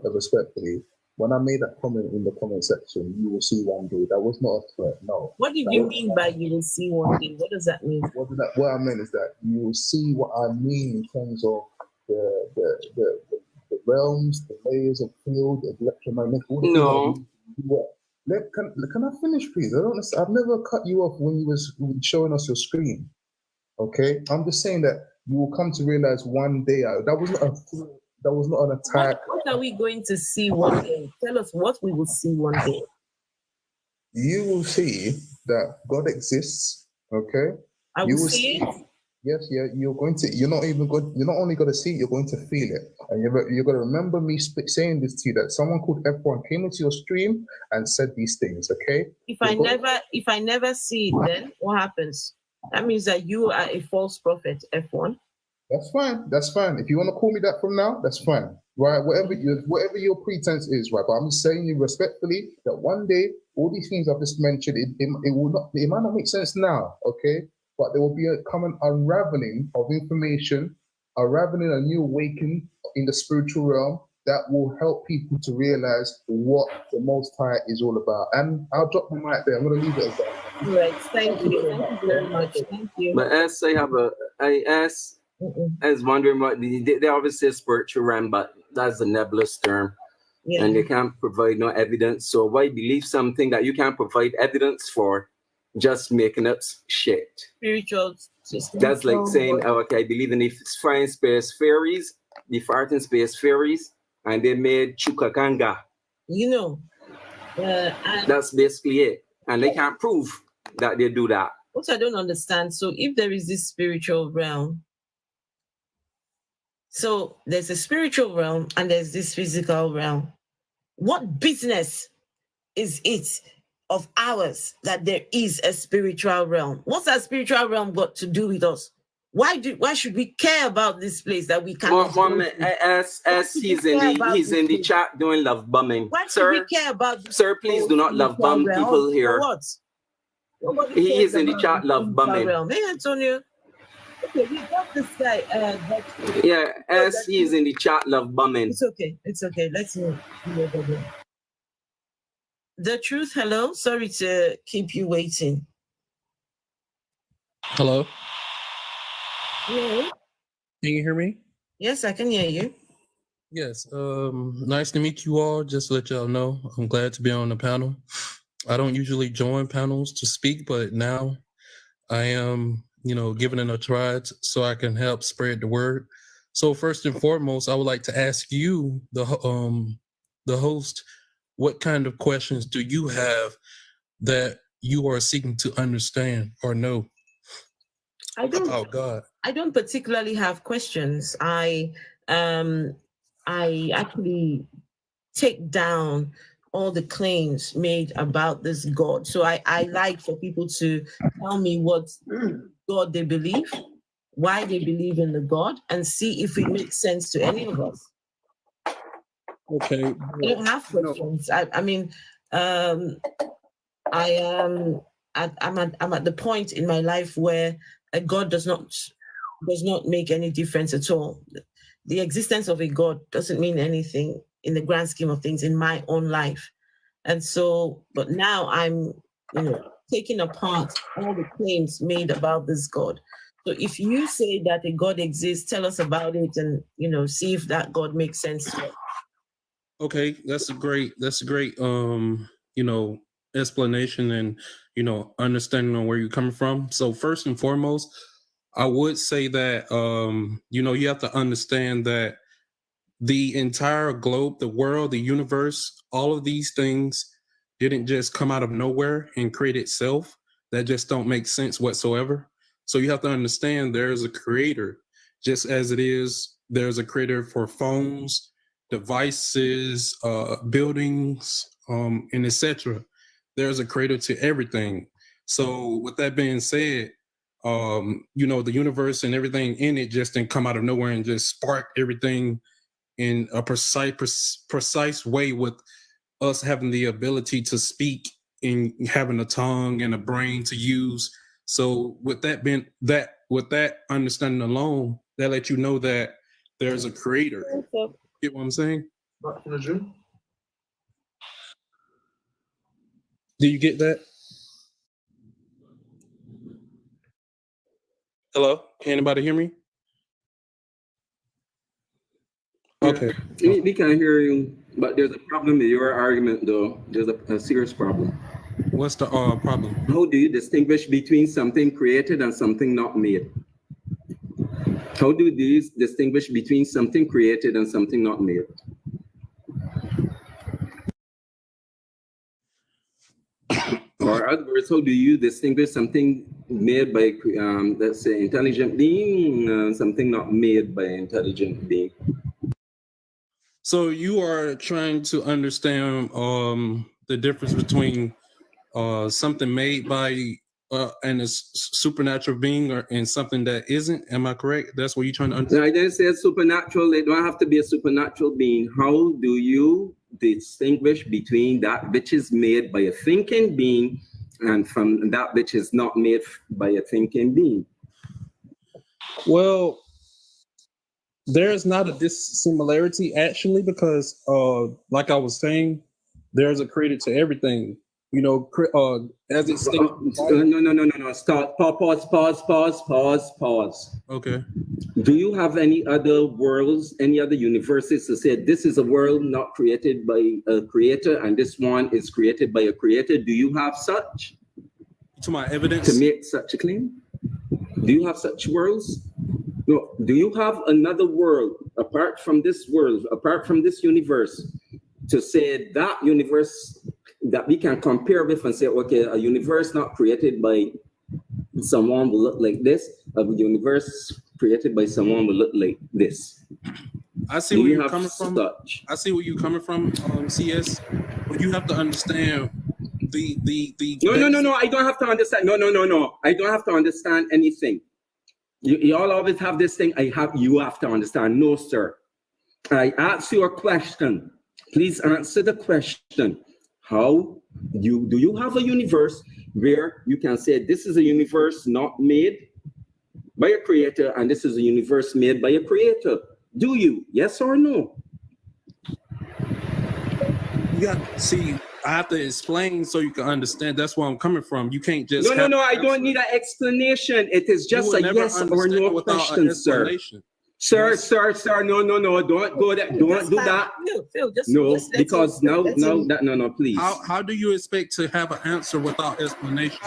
respectfully, when I made that comment in the comment section, you will see one day, that was not a threat. No. What did you mean by you will see one day? What does that mean? What I meant is that you will see what I mean in terms of the realms, the layers of field, the electromagnetic. No. Can I finish, please? I've never cut you off when you was showing us your screen. Okay, I'm just saying that you will come to realize one day that was not an attack. What are we going to see one day? Tell us what we will see one day. You will see that God exists. Okay. I will see it. Yes, yeah. You're not only going to see it, you're going to feel it, and you're going to remember me saying this to you, that someone called F1 came into your stream and said these things. Okay. If I never see it, then what happens? That means that you are a false prophet, F1. That's fine. If you want to call me that from now, that's fine. Right? Whatever your pretense is, right? But I'm just saying you respectfully that one day all these things I've just mentioned, it might not make sense now, okay? But there will be a common unraveling of information, unraveling a new awakening in the spiritual realm that will help people to realize what the Most High is all about. And I'll drop my mic there. I'm going to leave it as that. All right. Thank you. Thank you very much. Thank you. But as I was wondering what they always say spiritual realm, but that's a nebulous term. Yeah. And they can't provide no evidence. So why believe something that you can't provide evidence for? Just making up shit. Spiritual system. That's like saying, okay, I believe in the flying space fairies, the farting space fairies, and they made Chukakanga. You know. That's basically it. And they can't prove that they do that. What I don't understand, so if there is this spiritual realm, so there's a spiritual realm and there's this physical realm. What business is it of ours that there is a spiritual realm? What's that spiritual realm got to do with us? Why should we care about this place that we can't? As he's in the chat doing love bombing. Why should we care about this? Sir, please do not love bomb people here. What? He is in the chat love bombing. Hey, Antonio. Okay, we got this guy. As he is in the chat love bombing. It's okay. Let's move. The Truth, hello. Sorry to keep you waiting. Hello. Hello. Can you hear me? Yes, I can hear you. Yes. Nice to meet you all. Just to let y'all know, I'm glad to be on the panel. I don't usually join panels to speak, but now I am, giving it a try so I can help spread the word. So first and foremost, I would like to ask you, the host, what kind of questions do you have that you are seeking to understand or know about God? I don't particularly have questions. I actually take down all the claims made about this God. So I like for people to tell me what God they believe, why they believe in the God, and see if it makes sense to any of us. Okay. I don't have questions. I'm at the point in my life where God does not make any difference at all. The existence of a God doesn't mean anything in the grand scheme of things in my own life. And so, but now I'm, taking apart all the claims made about this God. So if you say that a God exists, tell us about it and, see if that God makes sense to us. Okay, that's a great explanation and understanding on where you're coming from. So first and foremost, I would say that you have to understand that the entire globe, the world, the universe, all of these things didn't just come out of nowhere and create itself. That just don't make sense whatsoever. So you have to understand there's a creator, just as it is there's a creator for phones, devices, buildings, and etc. There's a creator to everything. So with that being said, the universe and everything in it just didn't come out of nowhere and just spark everything in a precise way, with us having the ability to speak and having a tongue and a brain to use. So with that understanding alone, that lets you know that there's a creator. Get what I'm saying? Do you get that? Hello? Can anybody hear me? Okay. We can hear you, but there's a problem with your argument, though. There's a serious problem. What's the problem? How do you distinguish between something created and something not made? How do these distinguish between something created and something not made? Or other words, how do you distinguish something made by, let's say, intelligent being, and something not made by intelligent being? So you are trying to understand the difference between something made by and a supernatural being and something that isn't. Am I correct? That's what you're trying to understand? I didn't say supernatural. They don't have to be a supernatural being. How do you distinguish between that which is made by a thinking being and from that which is not made by a thinking being? Well, there's not a dissimilarity actually, because like I was saying, there's a creator to everything. As it states. No. Stop. Pause. Okay. Do you have any other worlds, any other universes to say this is a world not created by a creator and this one is created by a creator? Do you have such? To my evidence? To make such a claim? Do you have such worlds? No. Do you have another world apart from this world, apart from this universe, to say that universe that we can compare with and say, okay, a universe not created by someone will look like this, a universe created by someone will look like this? I see where you're coming from. I see where you're coming from, CS. But you have to understand the. No. I don't have to understand. No. I don't have to understand anything. You all always have this thing. You have to understand. No, sir. I ask you a question. Please answer the question. How do you have a universe where you can say this is a universe not made by a creator and this is a universe made by a creator? Do you? Yes or no? See, I have to explain so you can understand. That's where I'm coming from. You can't just. No. I don't need an explanation. It is just a yes or no question, sir. Sir, Yes. sir, no, don't go there, don't do that. Phil, just No, just let because him- let him- no, please. How do you expect to have an answer without explanation?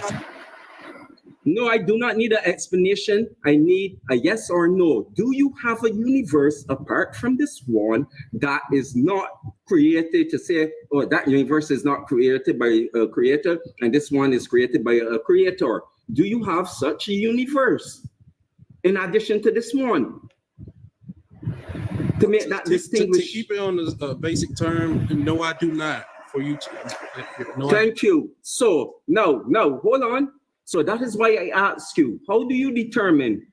No, I do not need an explanation. I need a yes or no. Do you have a universe apart from this one that is not created to say, oh, that universe is not created by a creator and this one is created by a creator? Do you have such a universe in addition to this one? To make that To distinguish. keep it on the basic term, no, I do not. For you to, no, Thank you. So, no, hold on. So that is why I ask you, how do you determine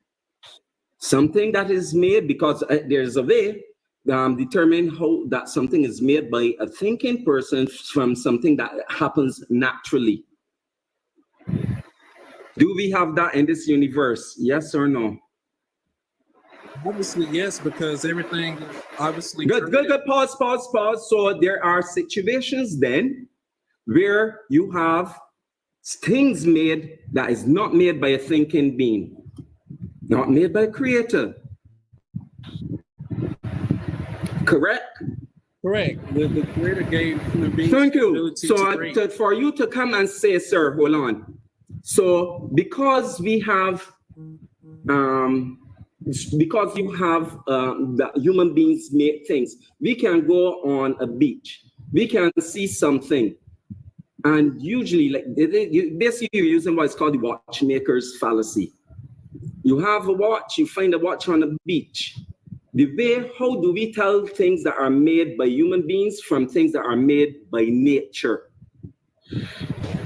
something that is made, because there's a way, determine how that something is made by a thinking person from something that happens naturally. Do we have that in this universe? Yes or no? Obviously, yes, because everything obviously. Good. Pause. So there are situations then where you have things made that is not made by a thinking being, not made by a creator. Correct? Correct. The creator gave human beings Thank the you. ability So to create. for you to come and say, sir, hold on. So because we have, because you have the human beings make things, we can go on a beach, we can see something. And usually, like basically, you're using what's called the watchmaker's fallacy. You have a watch, you find a watch on the beach. The way, how do we tell things that are made by human beings from things that are made by nature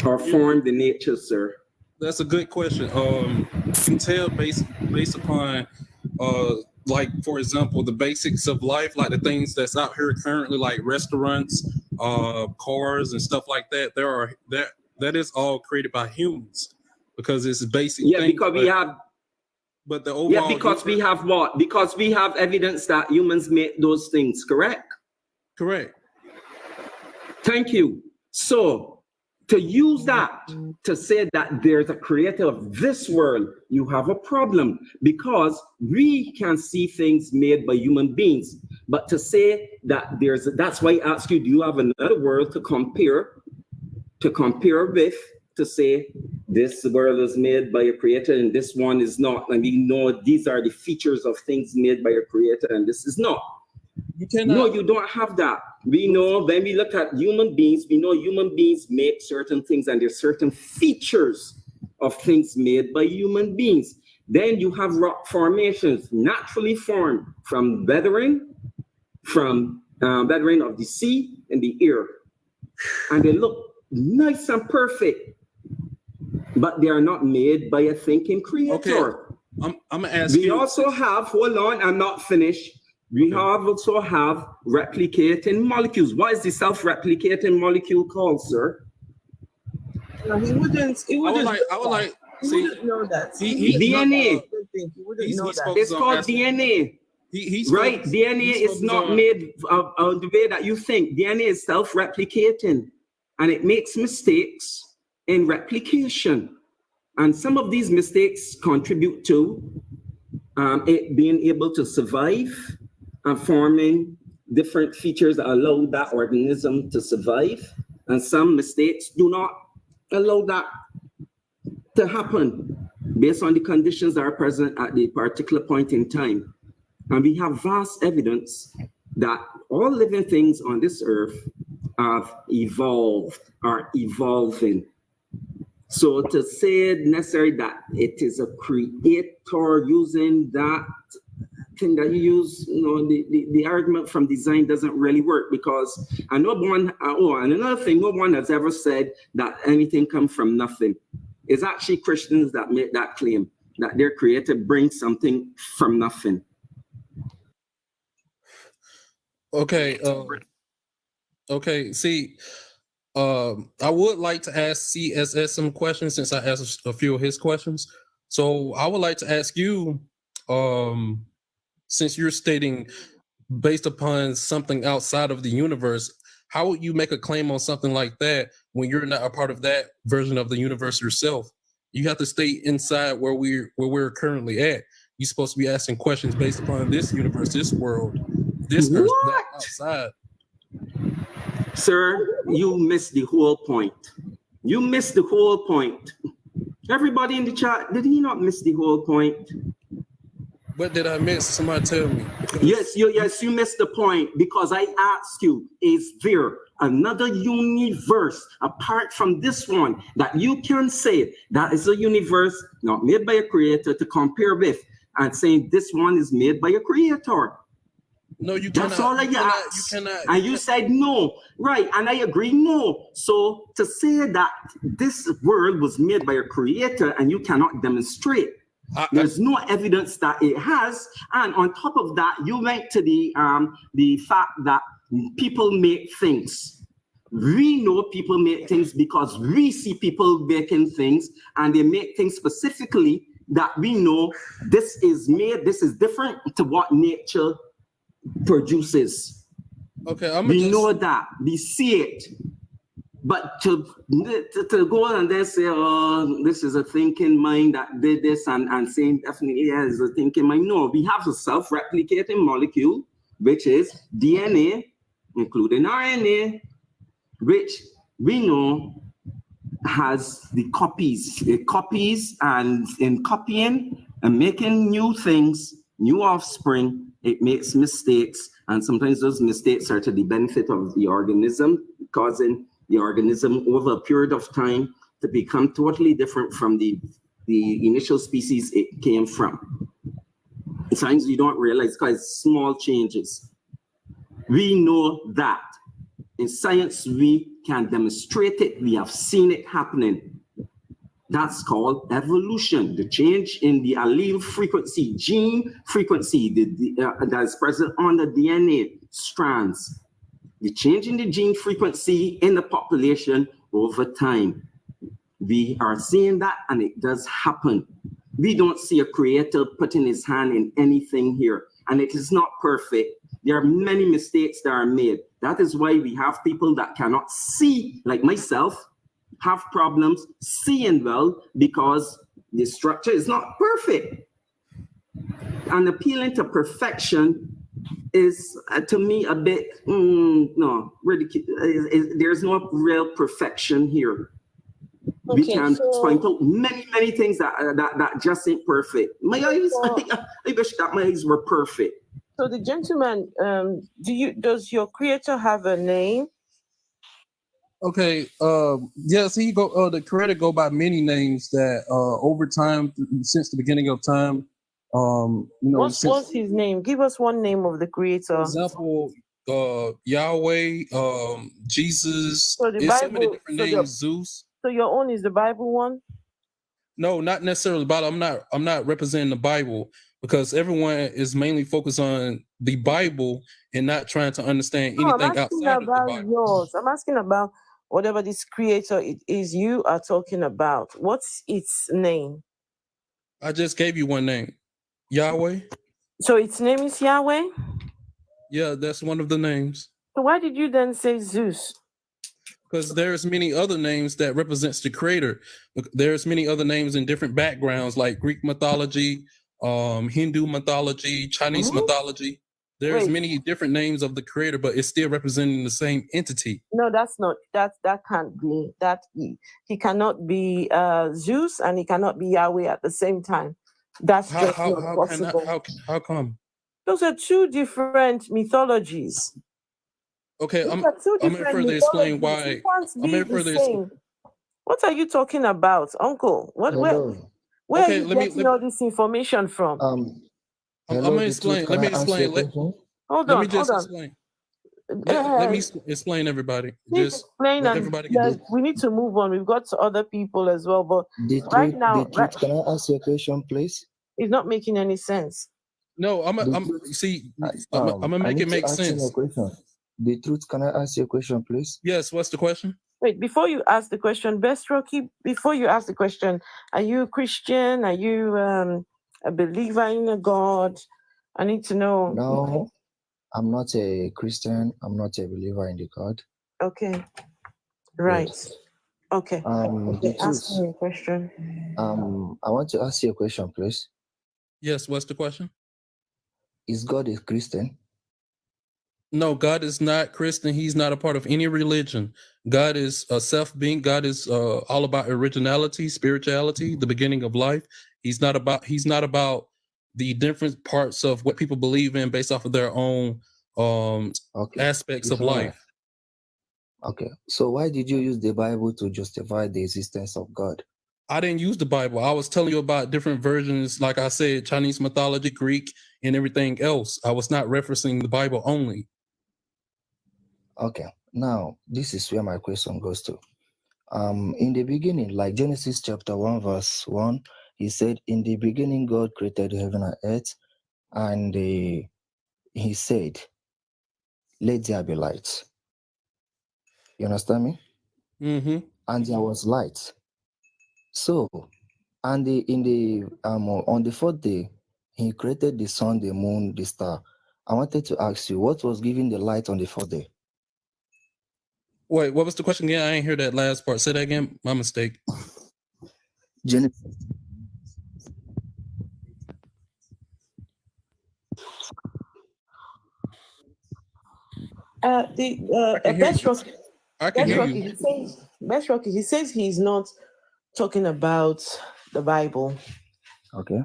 or formed in nature, sir? That's a good question. You can tell based upon, like, for example, the basics of life, like the things that's out here currently, like restaurants, cars, and stuff like that. That is all created by humans because it's basic. Yeah, things, because we have. But the overall. Yeah, because we have what? Because we have evidence that humans make those things. Correct. Correct. Thank you. So to use that to say that there's a creator of this world, you have a problem because we can see things made by human beings. But to say that that's why I ask you, do you have another world to compare with, to say this world is made by a creator and this one is not? And we know these are the features of things made by a creator and this is not. You cannot. No, you don't have that. We know when we look at human beings, we know human beings make certain things and there's certain features of things made by human beings. Then you have rock formations naturally formed from weathering of the sea and the air. And they look nice and perfect, but they are not made by a thinking creator. Okay. I'm gonna ask We you. also have, hold on, I'm not finished. We also have replicating molecules. What is the self-replicating molecule called, sir? No, he wouldn't. He I wouldn't. would like. He See, wouldn't know that. he- DNA. I don't think he wouldn't He's- know he's that. supposed- It's called asking- DNA, he's right? focused- DNA he's is focused not on- made of the way that you think. DNA is self-replicating, and it makes mistakes in replication. And some of these mistakes contribute to it being able to survive and forming different features that allow that organism to survive. And some mistakes do not allow that to happen based on the conditions that are present at the particular point in time. And we have vast evidence that all living things on this earth have evolved, are evolving. So to say necessarily that it is a creator using that thing that you use, the argument from design doesn't really work because and another thing, no one has ever said that anything comes from nothing. It's actually Christians that make that claim, that their creator brings something from nothing. Okay. Okay. See, I would like to ask CSS some questions since I asked a few of his questions. So I would like to ask you, since you're stating based upon something outside of the universe, how would you make a claim on something like that when you're not a part of that version of the universe yourself? You have to stay inside where we're currently at. you're supposed to be asking questions based upon this universe, this world, this earth, not outside. Sir, you missed the whole point. You missed the whole point. Everybody in the chat, did he not miss the whole point? What did I miss? Somebody tell me. Yes, you missed the point because I asked you, is there another universe apart from this one that you can say that is a universe not made by a creator to compare with and saying this one is made by a creator? No, you That's cannot. all I asked. You cannot. And you said no. Right. And I agree, no. So to say that this world was made by a creator and you cannot demonstrate, there's no evidence that it has. And on top of that, you went to the fact that people make things. We know people make things because we see people making things, and they make things specifically that we know this is made, this is different to what nature produces. Okay, we know that, we see it. But to go and then say, oh, this is a thinking mind that did this, and saying definitely yeah, it's a thinking mind. No, we have a self-replicating molecule, which is DNA, including RNA, which we know has the copies. It copies, and in copying and making new things, new offspring, it makes mistakes. And sometimes those mistakes are to the benefit of the organism, causing the organism over a period of time to become totally different from the initial species it came from. Sometimes you don't realize because small changes. We know that. In science, we can demonstrate it. We have seen it happening. That's called evolution, the change in the allele frequency, gene frequency that is present on the DNA strands. The change in the gene frequency in the population over time. We are seeing that, and it does happen. We don't see a creator putting his hand in anything here, and it is not perfect. There are many mistakes that are made. That is why we have people that cannot see, like myself, have problems seeing well because the structure is not perfect. And appealing to perfection is, to me, a bit, no, really, there's no real perfection here. Okay, we can point out many things that just ain't perfect. My eyes, I wish that my eyes were perfect. So the gentleman, does your creator have a name? Okay, yes, the creator go by many names that over time, since the beginning of time, what's his name? Give us one name of the creator. For example, Yahweh, Jesus. So the Bible, so many different names. Zeus. So your own is the Bible one? No, not necessarily the Bible. I'm not representing the Bible because everyone is mainly focused on the Bible and not trying to understand anything outside of the Bible. Yours. I'm asking about whatever this creator it is you are talking about. What's its name? I just gave you one name. Yahweh. So its name is Yahweh? Yeah, that's one of the names. So why did you then say Zeus? Because there's many other names that represents the creator. There's many other names in different backgrounds, like Greek mythology, Hindu mythology, Chinese mythology. There's many different names of the creator, but it's still representing the same entity. No, that's not. That can't be. He cannot be Zeus and he cannot be Yahweh at the same time. That's just not possible. How come? Those are two different mythologies. Okay, I'm going to further explain why. What are you talking about, Uncle? Where are you getting all this information from? I'm going to explain. Let me explain. Hold on. Explain. Let me explain, everybody. Just explain, everybody. We need to move on. We've got other people as well, but right now, can I ask you a question, please? It's not making any sense. No, I'm gonna make it make sense. The truth, can I ask you a question, please? Yes, what's the question? Wait, before you ask the question, Best Rocky, before you ask the question, are you Christian? Are you a believer in a God? I need to know. No, I'm not a Christian. I'm not a believer in the God. Okay. Right. Yes. Okay. The ask me a question. I want to ask you a question, please. Yes, what's the question? Is God a Christian? No, God is not Christian. He's not a part of any religion. God is a self-being. God is all about originality, spirituality, the beginning of life. He's not about the different parts of what people believe in based off of their own Okay. aspects It's of all right. life. Okay. So why did you use the Bible to justify the existence of God? I didn't use the Bible. I was telling you about different versions, like I said, Chinese mythology, Greek, and everything else. I was not referencing the Bible only. Okay. Now, this is where my question goes to. In the beginning, like Genesis chapter 1, verse 1, he said, in the beginning, God created heaven and earth, and he said, let there be light. You understand me? Mm-hmm. And there was light. So, and on the fourth day, he created the sun, the moon, the star. I wanted to ask you, what was giving the light on the fourth day? Wait, what was the question again? I didn't hear that last part. Say that again. My mistake. Genesis. The I can hear Best you. Rocky, I can hear you. Best Rocky, he says he's not talking about the Bible. Okay.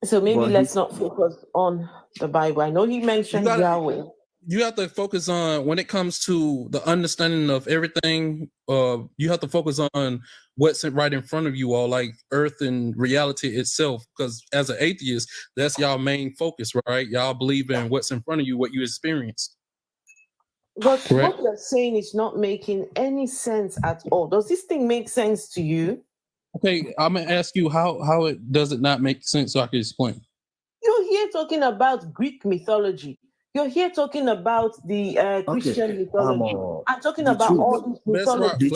So maybe But let's not focus on the Bible. I know he mentioned Yahweh. You have to focus on, when it comes to the understanding of everything, you have to focus on what's right in front of you all, like earth and reality itself. Because as an atheist, that's y'all main focus, right? Y'all believe in what's in front of you, what you experienced. But Correct. what you're saying is not making any sense at all. Does this thing make sense to you? Okay, I'm gonna ask you how it does it not make sense so I can explain. You're here talking about Greek mythology. You're here talking about the Christian mythology. I'm talking the about truth. all these mythology.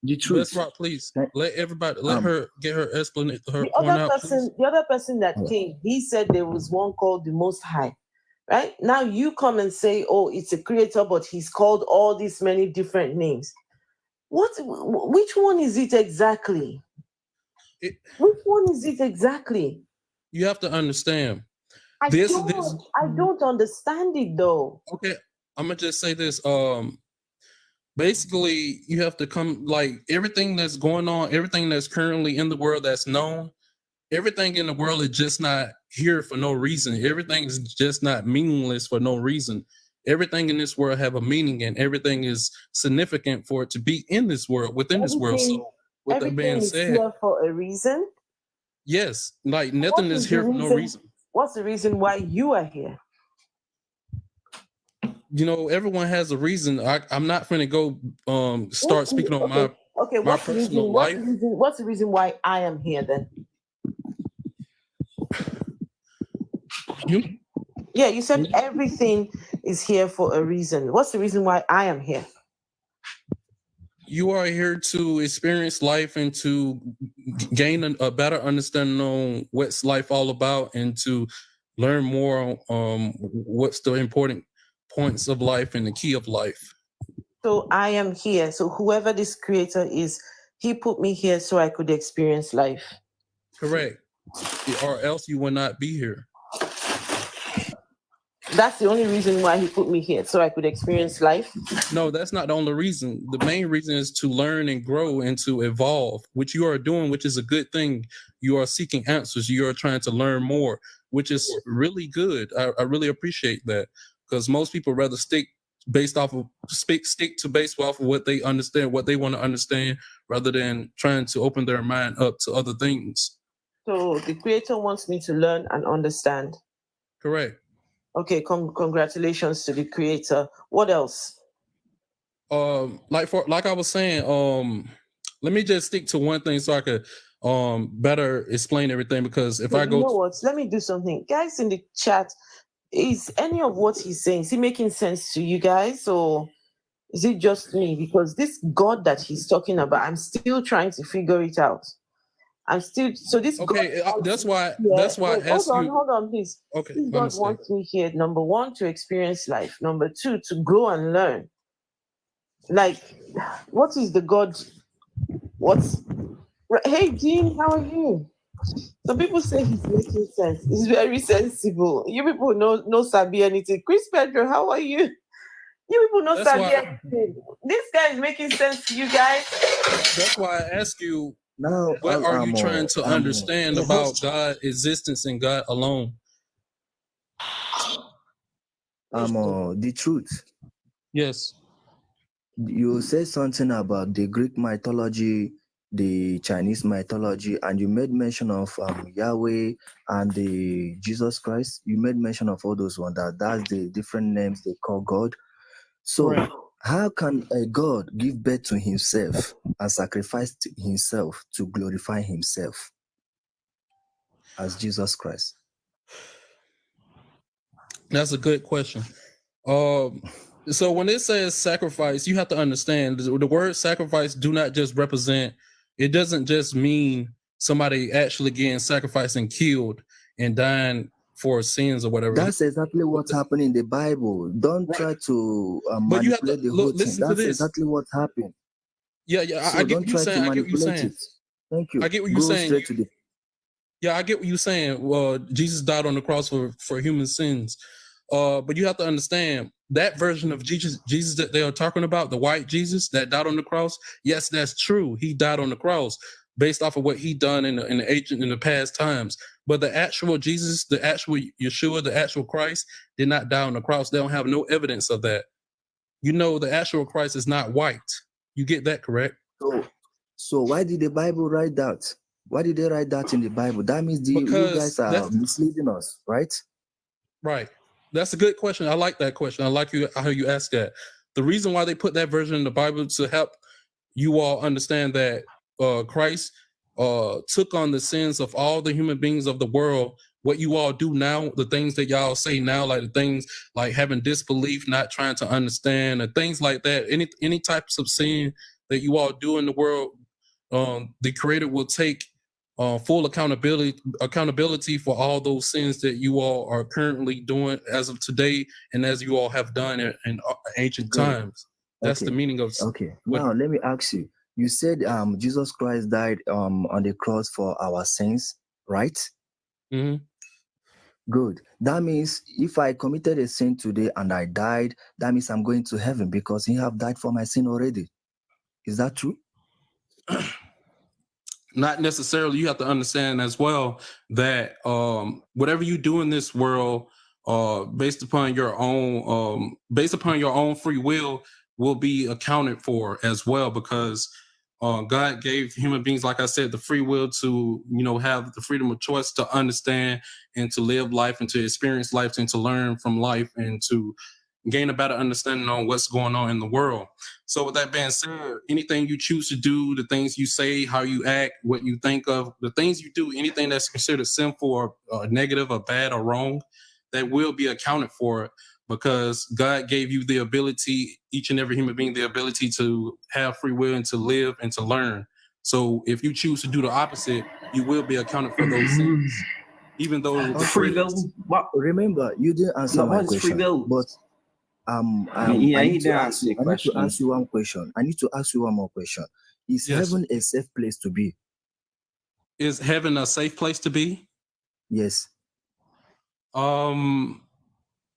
The truth. Best Rock, please Right. let everybody her get her explanation, her The point other out. person, Please. the other person that came, he said there was one called the Most High. Right now, you come and say, "Oh, it's a creator, but he's called all these many different names." Which one is it exactly? Which one is it exactly? You have to understand. I don't understand it though. Okay, I'm gonna just say this. Basically, you have to come, like, everything that's going on, everything that's currently in the world that's known, everything in the world is just not here for no reason. Everything is just not meaningless for no reason. Everything in this world have a meaning, and everything is significant for it to be in this world, within this world. So, with that being Everything is said, here for a reason. yes, like nothing is here for no reason. What's the reason why you are here? You know, everyone has a reason. I'm not going to go start speaking on my personal life. What's the reason why I am here then? You said everything is here for a reason. What's the reason why I am here? You are here to experience life and to gain a better understanding on what's life all about, and to learn more on what's the important points of life and the key of life. So I am here. So whoever this creator is, he put me here so I could experience life. Correct. Or else you would not be here. That's the only reason why he put me here, so I could experience life? No, that's not the only reason. The main reason is to learn and grow and to evolve, which you are doing, which is a good thing. You are seeking answers. You are trying to learn more, which is really good. I really appreciate that, because most people rather stick to based off of what they understand, what they want to understand, rather than trying to open their mind up to other things. So the creator wants me to learn and understand. Correct. Okay, congratulations to the creator. What else? Like I was saying, let me just stick to one thing so I could better explain everything, because if I go, you know what? Let me do something. Guys in the chat, is any of what he's saying, is he making sense to you guys, or is it just me? Because this God that he's talking about, I'm still trying to figure it out. Okay, that's why I asked you. Hold on, please. Okay, this God wants me here, number one, to experience life. Number two, to grow and learn. Like, what is the God? Hey, Dean, how are you? Some people say he's making sense. He's very sensible. You people no sabi anything. Chris Pedro, how are you? You people no That's sabi why- anything. This guy is making sense to you guys. That's why I ask you, Now, what are you trying to understand the about host- God's existence and God alone? the truth. Yes. You said something about the Greek mythology, the Chinese mythology, and you made mention of Yahweh and the Jesus Christ. You made mention of all those ones. That's the different names they call God. So Right. how can a God give birth to himself and sacrifice to himself to glorify himself as Jesus Christ? That's a good question. So when it says sacrifice, you have to understand the word sacrifice do not just represent, it doesn't just mean somebody actually getting sacrificed and killed and dying for sins or whatever. That's exactly what happened in the Bible. Don't try to But you have to manipulate the whole thing. listen to That's this. exactly what happened. Yeah, So I get don't what you're try to saying. I get what you're manipulate saying. it. Thank you. I get what you're Go saying. straight to the Yeah, I get what you're saying. Well, Jesus died on the cross for human sins. But you have to understand that version of Jesus that they are talking about, the white Jesus that died on the cross. Yes, that's true. He died on the cross based off of what he done in the past times. But the actual Jesus, the actual Yeshua, the actual Christ did not die on the cross. They don't have no evidence of that. You know, the actual Christ is not white. You get that correct? So why did the Bible write that? Why did they write that in the Bible? That means you Because guys are that's- misleading us, right? Right. That's a good question. I like that question. I like how you ask that. The reason why they put that version in the Bible to help you all understand that Christ took on the sins of all the human beings of the world. What you all do now, the things that y'all say now, like the things like having disbelief, not trying to understand, and things like that. Any types of sin that you all do in the world, the Creator will take full accountability for all those sins that you all are currently doing as of today, and as you all have done in ancient Good. times. That's Okay. the meaning of Okay. what- Now let me ask you. You said Jesus Christ died on the cross for our sins, right? Mhm. Good. That means if I committed a sin today and I died, that means I'm going to heaven because he have died for my sin already. Is that true? Not necessarily. You have to understand as well that whatever you do in this world, based upon your own free will be accounted for as well, because God gave human beings, like I said, the free will to have the freedom of choice to understand and to live life and to experience life and to learn from life and to gain a better understanding on what's going on in the world. So with that being said, anything you choose to do, the things you say, how you act, what you think of, the things you do, anything that's considered sinful or negative or bad or wrong, that will be accounted for, because God gave you the ability, each and every human being, the ability to have free will and to live and to learn. So if you choose to do the opposite, you will be accounted for those sins, even though the Free Creator- will. What? Remember, you didn't answer No, my what is free question. will? But I Yeah, need he to didn't ask answer you. the I need to question. ask you one question. I need to ask you one more question. Is Yes. heaven a safe place to be? Is heaven a safe place to be? Yes.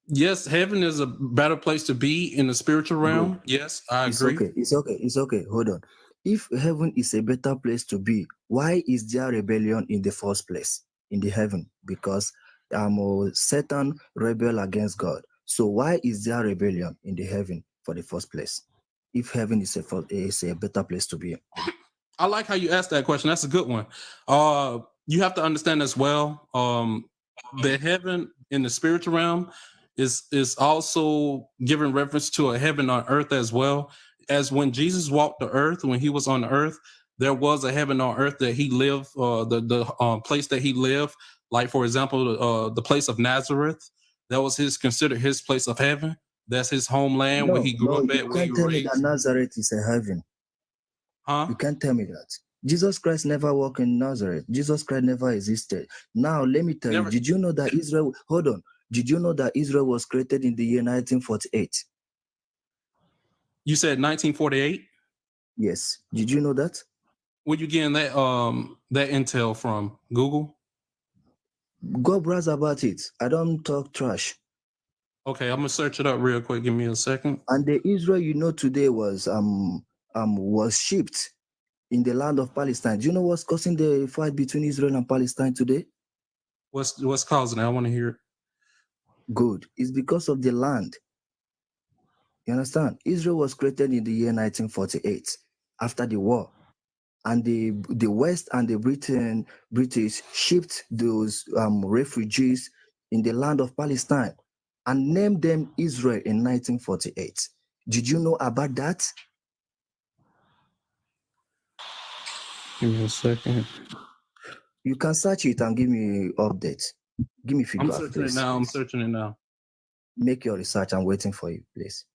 Yes, heaven is a better place to be in the spiritual realm. Yes, I It's agree. okay. It's okay. It's okay. Hold on. If heaven is a better place to be, why is there rebellion in the first place in the heaven? Because Satan rebel against God. So why is there rebellion in the heaven for the first place? If heaven is a better place to be. I like how you asked that question. That's a good one. You have to understand as well, the heaven in the spiritual realm is also giving reference to a heaven on earth as well. As when Jesus walked the earth, when he was on the earth, there was a heaven on earth that he lived, the place that he lived. Like, for example, the place of Nazareth, that was considered his place of heaven. That's his homeland where he grew up at, You where he can't tell me raised. that Nazareth is a heaven. Huh? You can't tell me that. Jesus Christ never walked in Nazareth. Jesus Christ never existed. Now, let me tell Never- you, did you know that Israel, hold on, did you know that Israel was created in the year 1948? You said 1948? Yes. Did you know that? Where you getting that that intel from? Google? Go browse about it. I don't talk trash. Okay, I'm gonna search it up real quick. Give me a second. And the Israel you know today was shipped in the land of Palestine. Do you know what's causing the fight between Israel and Palestine today? What's causing it? I want to hear it. Good. It's because of the land. You understand? Israel was created in the year 1948 after the war. And the West and the British shipped those refugees in the land of Palestine and named them Israel in 1948. Did you know about that? Give me a second. You can search it and give me updates. Give me I'm feedback, searching please. it now. I'm searching it now. Make your research. I'm waiting for you, please.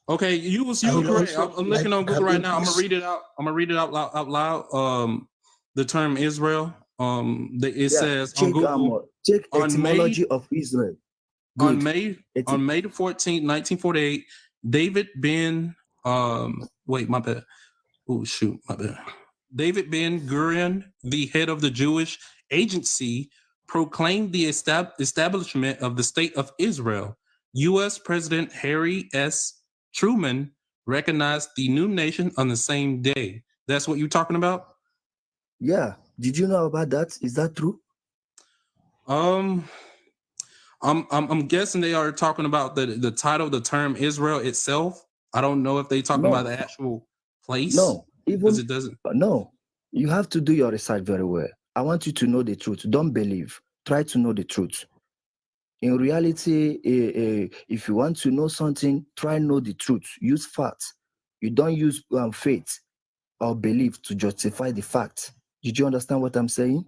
Okay, you were And correct. also, I'm looking on Google have right now. I'm you- gonna read it out. I'm gonna read it out loud. The term Israel. It says on Google Check on etymology of Israel. on Good. May the 14th, 1948, David Ben wait, my bad. Oh shoot, my bad. David Ben Gurion, the head of the Jewish agency, proclaimed the establishment of the state of Israel. U.S. President Harry S. Truman recognized the new nation on the same day. That's what you're talking about? Yeah. Did you know about that? Is that true? I'm guessing they are talking about the title, the term Israel itself. I don't know if they talking No. about the actual place. No. because it doesn't. No. You have to do your research very well. I want you to know the truth. Don't believe. Try to know the truth. In reality, if you want to know something, try know the truth. Use facts. You don't use faith or belief to justify the fact. Did you understand what I'm saying?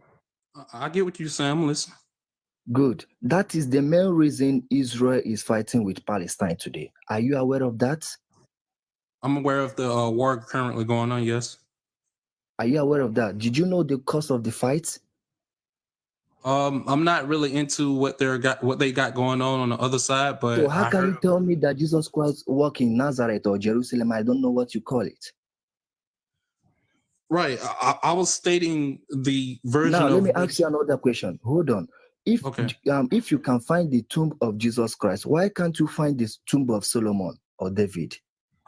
I get what you're saying. I'm listening. Good. That is the main reason Israel is fighting with Palestine today. Are you aware of that? I'm aware of the war currently going on. Yes. Are you aware of that? Did you know the cause of the fight? I'm not really into what they got going on the other side, but So how can you tell me that Jesus Christ walked in Nazareth or Jerusalem? I don't know what you call it. Right. I was stating the version Now, of let me ask you another question. Hold on. If you can find the tomb of Jesus Christ, why can't you find this tomb of Solomon or David?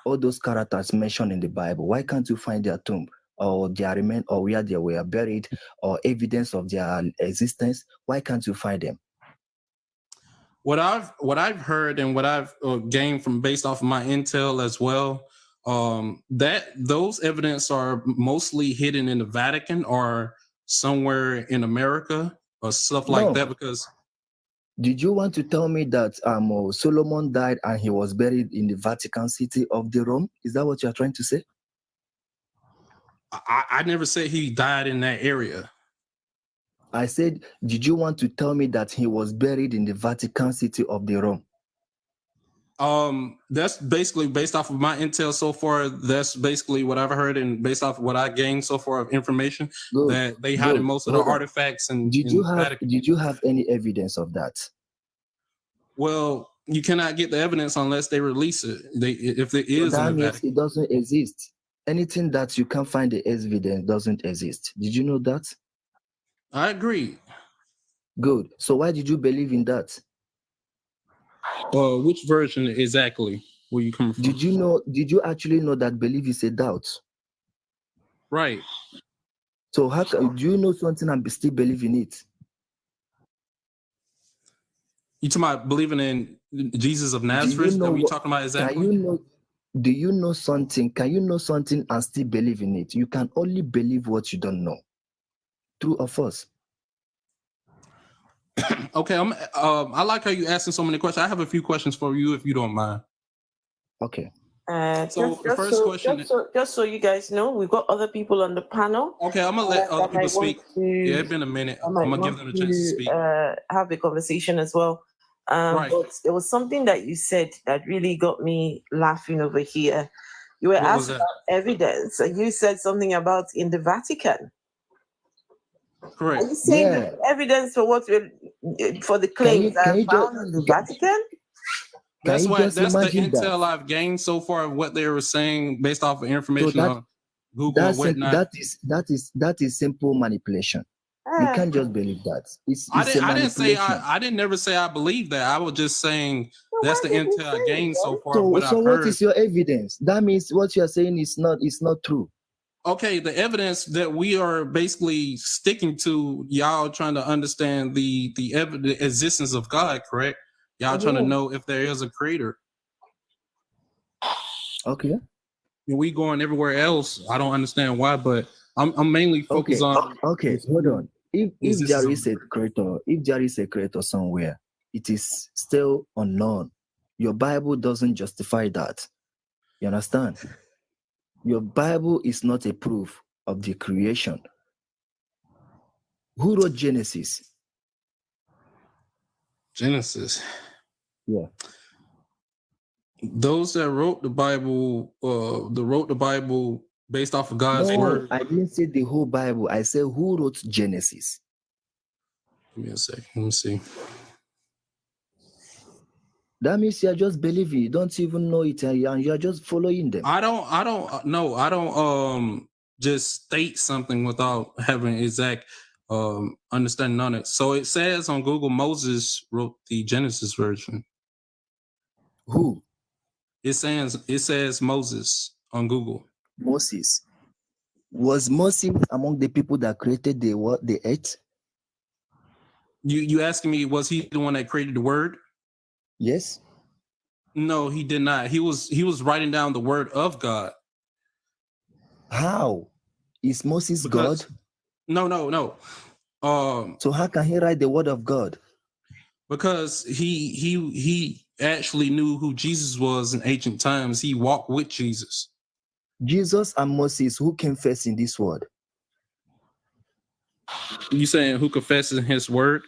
All those characters mentioned in the Bible, why can't you find their tomb or their remain or where they were buried or evidence of their existence? Why can't you find them? What I've heard and what I've gained from based off of my intel as well, that those evidence are mostly hidden in the Vatican or somewhere in America or stuff like that. Because did you want to tell me that Solomon died and he was buried in the Vatican City of the Rome? Is that what you're trying to say? I never said he died in that area. I said, did you want to tell me that he was buried in the Vatican City of the Rome? That's basically based off of my intel so far. That's basically what I've heard, and based off of what I gained so far of information, that they hide most of the artifacts. And did you have any evidence of that? Well, you cannot get the evidence unless they release it. If there is, that means it doesn't exist. Anything that you can't find the evidence doesn't exist. Did you know that? I agree. Good. So why did you believe in that? Which version exactly were you coming from? Did you actually know that belief is a doubt? Right. So how do you know something and still believe in it? You talking about believing in Jesus of Nazareth? That we talking about exactly? Do you know something? Can you know something and still believe in it? You can only believe what you don't know. True or false? Okay, I like how you asking so many questions. I have a few questions for you, if you don't mind. Okay. So the first question, just so you guys know, we've got other people on the panel. Okay, I'm gonna let other people speak. Yeah, it's been a minute. I'm gonna give them a chance to speak. Have a conversation as well. Right. But there was something that you said that really got me laughing over here. You were asked about evidence, and you said something about in the Vatican. Correct. Are you saying the evidence for for the claims that are found in the Vatican? That's the intel I've gained so far of what they were saying based off of information. Google and whatnot. That is simple manipulation. You can't just believe that. I didn't never say I believe that. I was just saying that's the intel I gained so far. So I've what heard. is your evidence? That means what you are saying is not true. Okay, the evidence that we are basically sticking to, y'all trying to understand the existence of God, correct? Y'all trying to know if there is a creator. Okay. We going everywhere else. I don't understand why, but I'm mainly focused on. Okay, hold on. If there is a creator somewhere, it is still unknown. Your Bible doesn't justify that. You understand? Your Bible is not a proof of the creation. Who wrote Genesis? Genesis. Yeah. Those that wrote the Bible, based off of God's word. I didn't say the whole Bible. I said who wrote Genesis. Give me a second. Let me see. That means you are just believing. You don't even know it, and you are just following them. I don't just state something without having exact understanding on it. So it says on Google, Moses wrote the Genesis version. Who? It says Moses on Google. Moses. Was Moses among the people that created the earth? You asking me, was he the one that created the word? Yes. No, he did not. He was writing down the word of God. How? Is Moses God? No. So how can he write the word of God? Because he actually knew who Jesus was in ancient times. He walked with Jesus. Jesus and Moses, who came first in this world? You saying who confesses his word?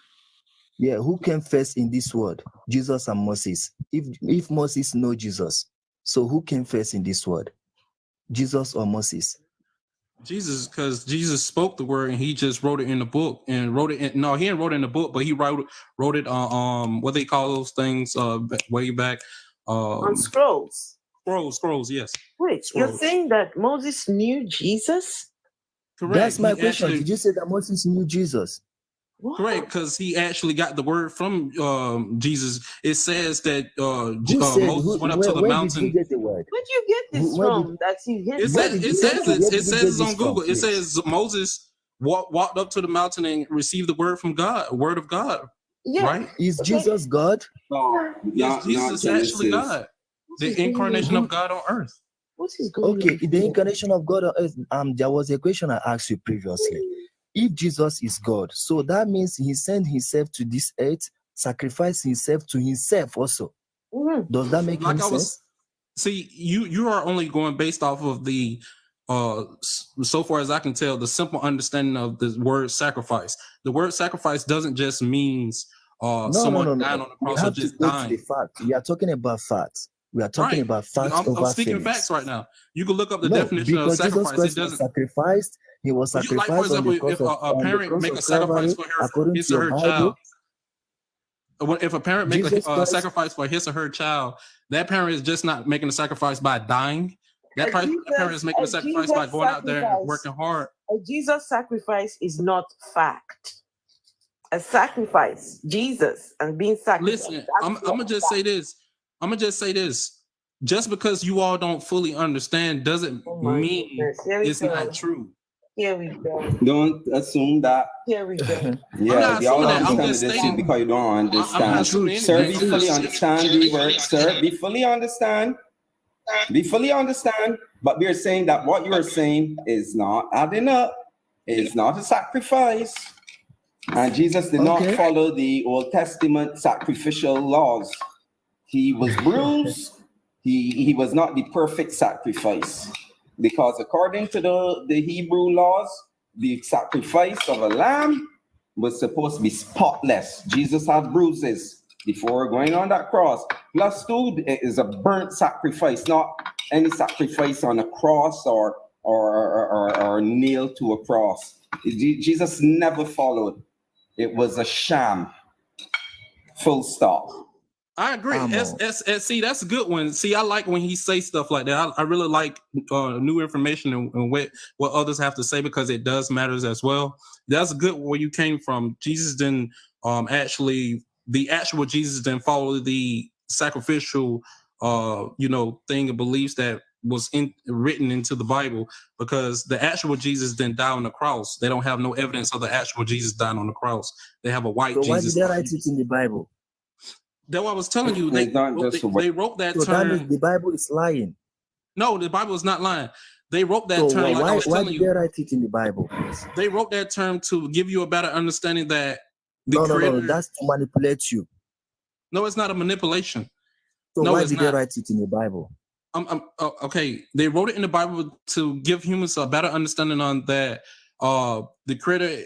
Yeah, who came first in this world? Jesus and Moses. If Moses know Jesus, so who came first in this world? Jesus or Moses? Jesus, because Jesus spoke the word and he just wrote it in the book and wrote it in, no, he didn't wrote it in the book, but he wrote it on what they call those things way back on scrolls. Scrolls, yes. Wait, scrolls. You're saying that Moses knew Jesus? Correct. That's my question. Did you say that Moses knew Jesus? What? Correct, because he actually got the word from Jesus. It says that Moses went up to the mountain. Where did you get the word? Where did you get this from? That's you get It says on Google. It says Moses walked up to the mountain and received the word from God, word of God. Yeah. Right? Is Jesus God? No, Yes, Jesus is actually God. The incarnation of God on earth. What is going on? Okay, the incarnation of God on earth. There was a question I asked you previously. If Jesus is God, so that means he sent himself to this earth, sacrificed himself to himself also. Mm-hmm. Does that make any sense? See, you are only going based off of the so far as I can tell, the simple understanding of the word sacrifice. The word sacrifice doesn't just means someone dying on the cross or just dying. To the fact. We are talking about facts. We are talking about facts. I'm speaking facts right now. You can look up the definition of sacrifice. Jesus Christ was sacrificed. He was sacrificed. Like, for example, if a parent make a sacrifice for his or her child, if a parent make a sacrifice for his or her child, that parent is just not making a sacrifice by dying. That parent is making a sacrifice by going out there and working hard. A Jesus sacrifice is not fact. A sacrifice, Jesus and being sacrificed. Listen, I'm gonna just say this. Just because you all don't fully understand doesn't mean it's not true. Here we go. Don't assume that. Here we go. Yeah, y'all I'm understand just this stating, because you don't understand. Sir, be fully understand. Sir, be fully understand. Be fully understand. But we're saying that what you are saying is not adding up. It's not a sacrifice. And Jesus did not follow the Old Testament sacrificial laws. He was bruised. He was not the perfect sacrifice. Because according to the Hebrew laws, the sacrifice of a lamb was supposed to be spotless. Jesus had bruises before going on that cross. Plus, two, it is a burnt sacrifice, not any sacrifice on a cross or nailed to a cross. Jesus never followed. It was a sham. Full stop. I agree. See, that's a good one. See, I like when he say stuff like that. I really like new information and what others have to say, because it does matters as well. That's good where you came from. Jesus didn't the actual Jesus didn't follow the sacrificial thing of beliefs that was written into the Bible, because the actual Jesus didn't die on the cross. They don't have no evidence of the actual Jesus dying on the cross. They have a white So Jesus. Why did they write it in the Bible? That's what I was telling you. They wrote that So that term. means the Bible is lying. No, the Bible is not lying. They wrote that So term. why did they write it in the Bible? They wrote that term to give you a better understanding that the No, creator. that's to manipulate you. No, it's not a manipulation. So No, why it's did not. they write it in the Bible? Okay. They wrote it in the Bible to give humans a better understanding on that the creator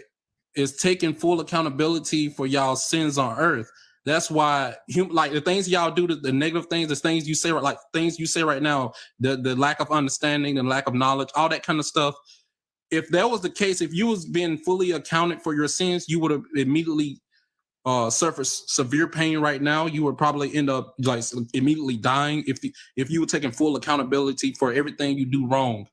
is taking full accountability for y'all's sins on earth. That's why like the things y'all do, the negative things, the things you say, like things you say right now, the lack of understanding and lack of knowledge, all that kind of stuff. If that was the case, if you was being fully accounted for your sins, you would have immediately suffer severe pain right now. You would probably end up like immediately dying if you were taking full accountability for everything you do wrong,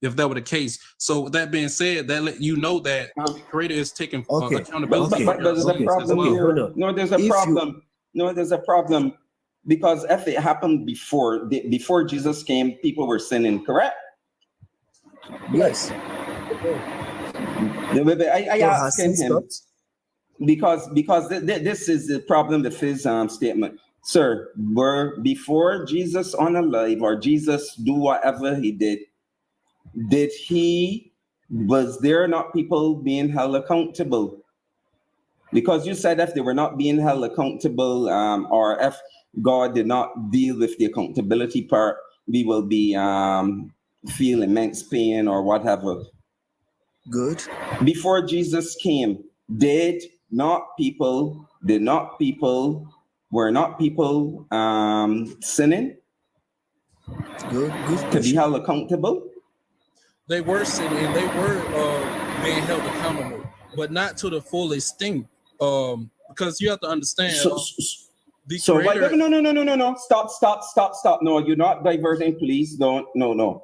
if that were the case. So with that being said, that let you know that the creator is taking accountability. But there's a problem here. No, there's a problem. No, there's a problem, because if it happened before Jesus came, people were sinning, correct? Yes. I asking him. Because this is the problem with his statement. Sir, were before Jesus on alive, or Jesus do whatever he did was there not people being held accountable? Because you said if they were not being held accountable, or if God did not deal with the accountability part, we will be feel immense pain or whatever. Good. Before Jesus came, were not people sinning? Good. To be held accountable? They were sinning and they were being held accountable, but not to the full extent. Because you have to understand. No. Stop. No, you're not diverting. Please don't. No.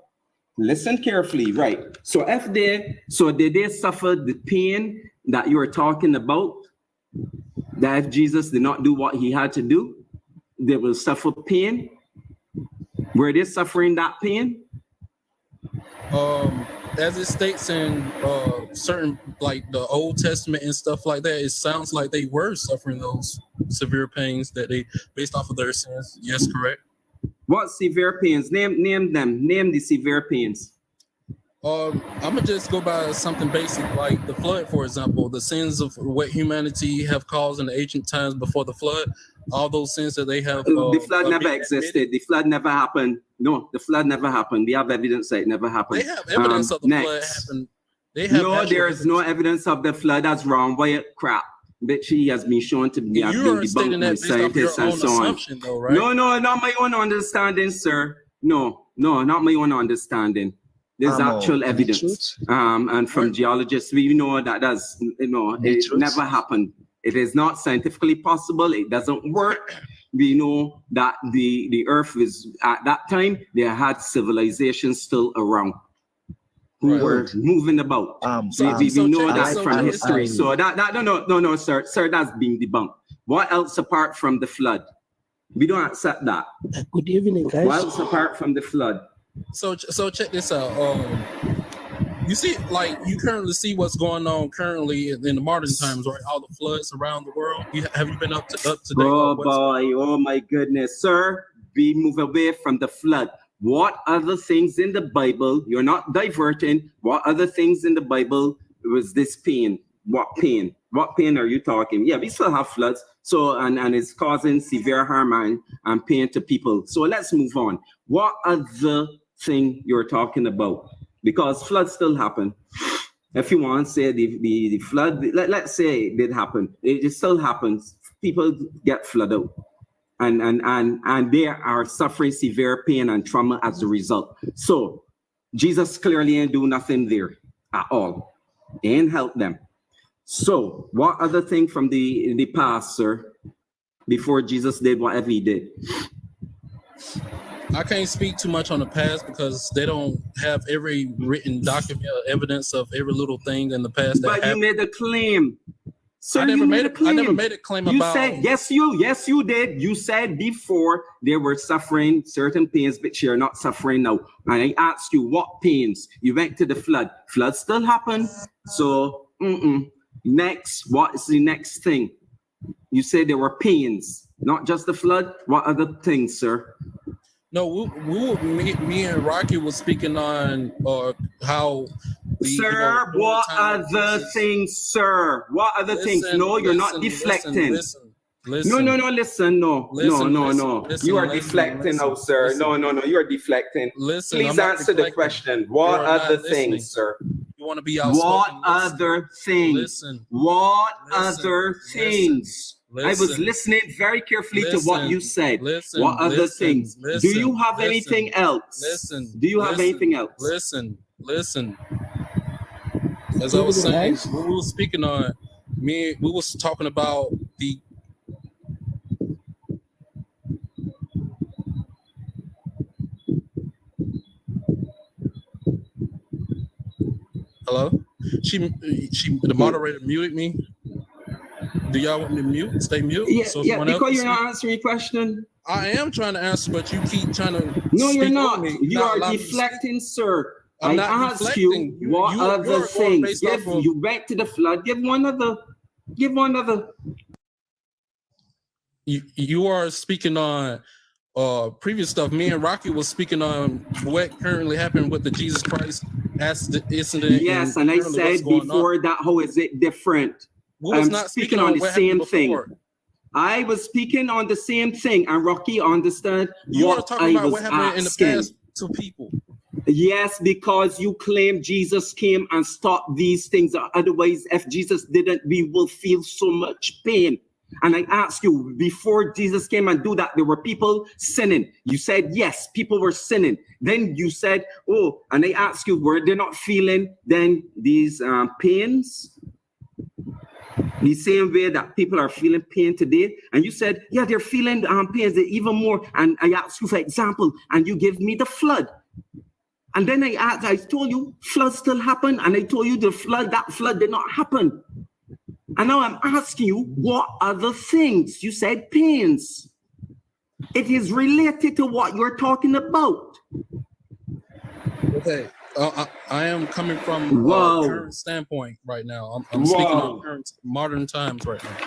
Listen carefully, right? So did they suffer the pain that you are talking about? That if Jesus did not do what he had to do, they will suffer pain. Were they suffering that pain? As it states in certain, like the Old Testament and stuff like that, it sounds like they were suffering those severe pains that they based off of their sins. Yes, correct. What severe pains? Name them. Name the severe pains. I'm gonna just go by something basic, like the flood, for example. The sins of what humanity have caused in the ancient times before the flood, all those sins that they have. The flood never existed. The flood never happened. No, the flood never happened. We have evidence that it never happened. They have evidence of the flood happened. There is no evidence of the flood. That's wrong. Why crap? But she has been shown to be debunked by scientists and so on. Though, right? No, not my own understanding, sir. No, not my own understanding. There's actual evidence. And from geologists, we know that it never happened. It is not scientifically possible. It doesn't work. We know that the earth was, at that time, they had civilizations still around who were moving about. We know that from history. So no, sir, that's being debunked. What else apart from the flood? We don't accept that. Good evening, guys. What else apart from the flood? So check this out. You see, like you currently see what's going on currently in the modern times, right? All the floods around the world. Have you been up to date? Oh boy! Oh my goodness, sir! We move away from the flood. What other things in the Bible? You're not diverting. What other things in the Bible was this pain? What pain? What pain are you talking? Yeah, we still have floods. So and it's causing severe harm and pain to people. So let's move on. What other thing you're talking about? Because floods still happen. If you want to say the flood, let's say it did happen. It still happens. People get flooded out. And they are suffering severe pain and trauma as a result. So Jesus clearly ain't do nothing there at all. He ain't help them. So what other thing from the past, sir? before Jesus did whatever he did. I can't speak too much on the past because they don't have every written document or evidence of every little thing in the past that But you happened. made a claim. Sir, I never you made a claim. I never made a claim You about. said yes, you did. You said before they were suffering certain pains, but you're not suffering now. And I asked you what pains. You went to the flood. Flood still happened. So next, what is the next thing? You said there were pains, not just the flood. What other things, sir? No, me and Rocky was speaking on how. Sir, what other things, sir? What other things? No, you're not deflecting. Listen. No, listen, no. You are deflecting now, sir. No, you are deflecting. Listen, please answer the question. What other things, sir? You want to be outspoken? What other things? Listen. What other things? I was listening very carefully to what you said. What other things? Do you have anything else? Do you have anything else? Listen. As I was saying, when we were speaking on, we was talking about the. Hello? The moderator muted me. Do y'all want me to mute? Stay mute? Yeah, because you're not answering your question. I am trying to answer, but you keep trying to. No, you're not. Me, you are deflecting, sir. I'm I not asked you what other things. You went to the flood. Give one other. You are speaking on previous stuff. Me and Rocky was speaking on what currently happened with the Jesus Christ incident. Yes, and I said before that, how is it different? I'm not speaking on the same thing. I was speaking on the same thing, and Rocky understood you what are talking I about was what happened asking. in the past to people. Yes, because you claim Jesus came and stopped these things. Otherwise, if Jesus didn't, we will feel so much pain. And I ask you, before Jesus came and do that, there were people sinning. You said, yes, people were sinning. Then you said, oh, and I ask you, were they not feeling then these pains? The same way that people are feeling pain today. And you said, yeah, they're feeling pains even more. And I asked you for example, and you gave me the flood. And then I told you flood still happened. And I told you that flood did not happen. And now I'm asking you, what other things? You said pains. It is related to what you're talking about. Okay. I am coming from a current standpoint right now. I'm speaking on current modern times right now.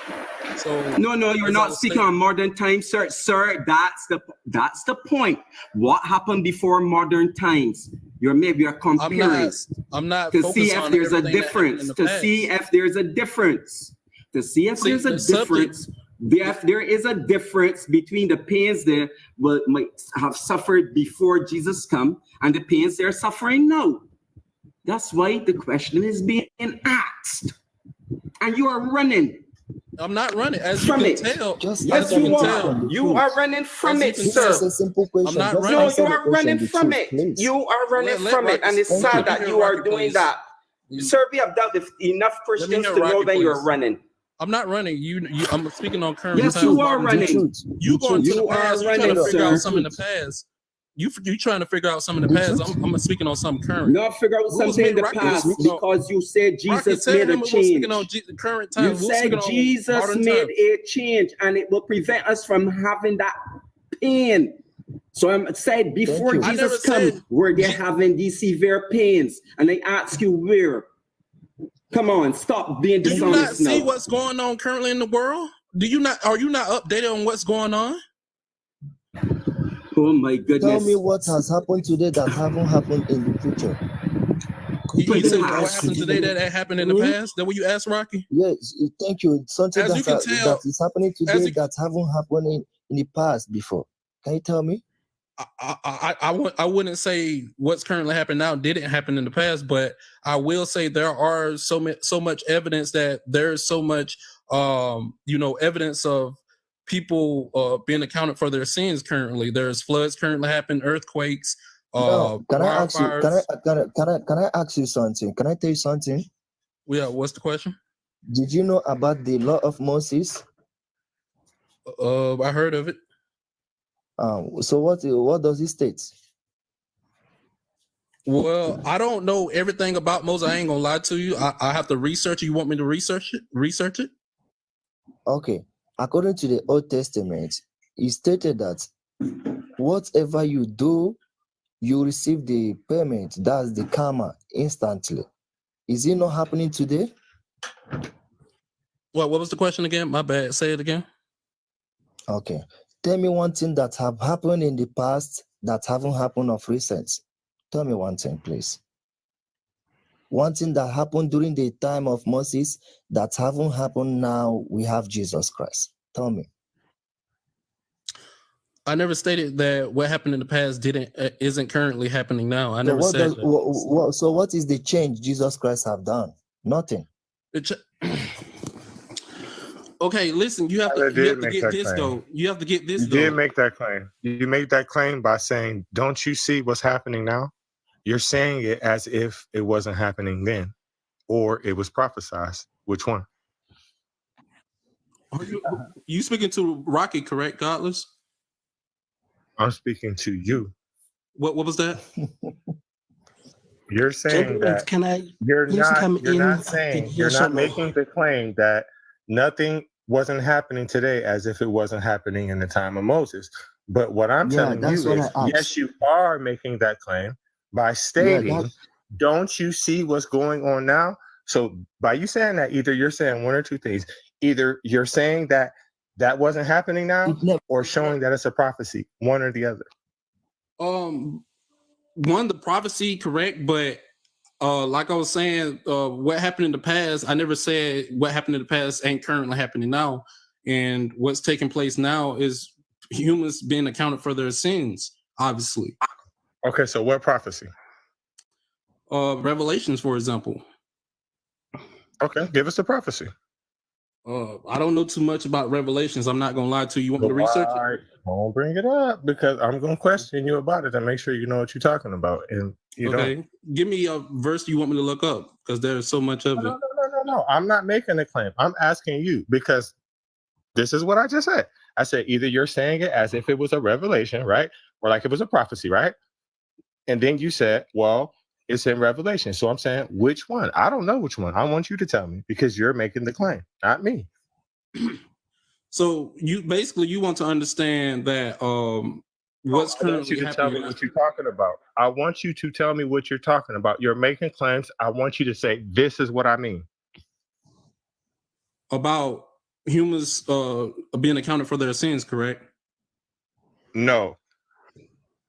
So no, you're not speaking on modern times, sir. Sir, that's the point. What happened before modern times? You're comparing. I'm not to see if there's a difference. To see if there's a difference. If there is a difference between the pains they might have suffered before Jesus come and the pains they're suffering now. That's why the question is being asked. And you are running. I'm not running. As you can tell. Yes, you are. You are running from it, sir. It's a simple question. I'm not running. No, you are running from it. You are running from it. And it's sad that you are doing that. Sir, we have dealt with enough Christians to know that you're running. I'm not running. I'm speaking on current times. Yes, you are running. You going to the past. You're trying to figure out something in the past. You trying to figure out something in the past. I'm speaking on something current. No, figure out something in the past because you said Jesus made a change. Current time. You said Jesus made a change and it will prevent us from having that pain. So I said before Jesus come, were they having these severe pains? And I ask you where. Come on, stop being dishonest now. Do you not see what's going on currently in the world? Are you not updated on what's going on? Oh my goodness. Tell me what has happened today that haven't happened in the future. You said what happened today that happened in the past? That what you asked, Rocky? Yes, thank you. Something that is happening today that haven't happened in the past before. Can you tell me? I wouldn't say what's currently happening now didn't happen in the past, but I will say there are so much evidence that there's so much evidence of people being accounted for their sins currently. There's floods currently happening, earthquakes. Can I ask you something? Can I tell you something? Yeah, what's the question? Did you know about the law of Moses? I heard of it. So what does it state? Well, I don't know everything about Moses. I ain't gonna lie to you. I have to research it. You want me to research it? Research it? Okay. According to the Old Testament, it stated that whatever you do, you receive the payment. That's the karma instantly. Is it not happening today? What was the question again? My bad. Say it again. Okay. Tell me one thing that have happened in the past that haven't happened of recent. Tell me one thing, please. One thing that happened during the time of Moses that haven't happened now, we have Jesus Christ. Tell me. I never stated that what happened in the past isn't currently happening now. I never said that. So what is the change Jesus Christ have done? Nothing. Okay, listen, you have to get this though. You have to get this though. You did make that claim. You made that claim by saying, don't you see what's happening now? You're saying it as if it wasn't happening then, or it was prophesied. Which one? Are you speaking to Rocky, correct, Godless? I'm speaking to you. What was that? You're saying that you're not making the claim that nothing wasn't happening today as if it wasn't happening in the time of Moses. But what I'm telling you is, yes, you are making that claim by stating, don't you see what's going on now? So by you saying that, either you're saying one or two things. Either you're saying that that wasn't happening now, or showing that it's a prophecy, one or the other. One, the prophecy, correct, but like I was saying, what happened in the past, I never said what happened in the past ain't currently happening now. And what's taking place now is humans being accounted for their sins, obviously. Okay, so what prophecy? Revelations, for example. Okay, give us the prophecy. I don't know too much about Revelations. I'm not gonna lie to you. You want me to research it? Don't bring it up, because I'm gonna question you about it and make sure you know what you're talking about. And you don't. Give me a verse you want me to look up, because there's so much of it. No. I'm not making a claim. I'm asking you, because this is what I just said. I said either you're saying it as if it was a revelation, right? Or like it was a prophecy, right? And then you said, well, it's in Revelation. So I'm saying, which one? I don't know which one. I want you to tell me, because you're making the claim, not me. So you want to understand that what's currently happening. Tell me what you're talking about. I want you to tell me what you're talking about. You're making claims. I want you to say, this is what I mean. About humans being accounted for their sins, correct? No.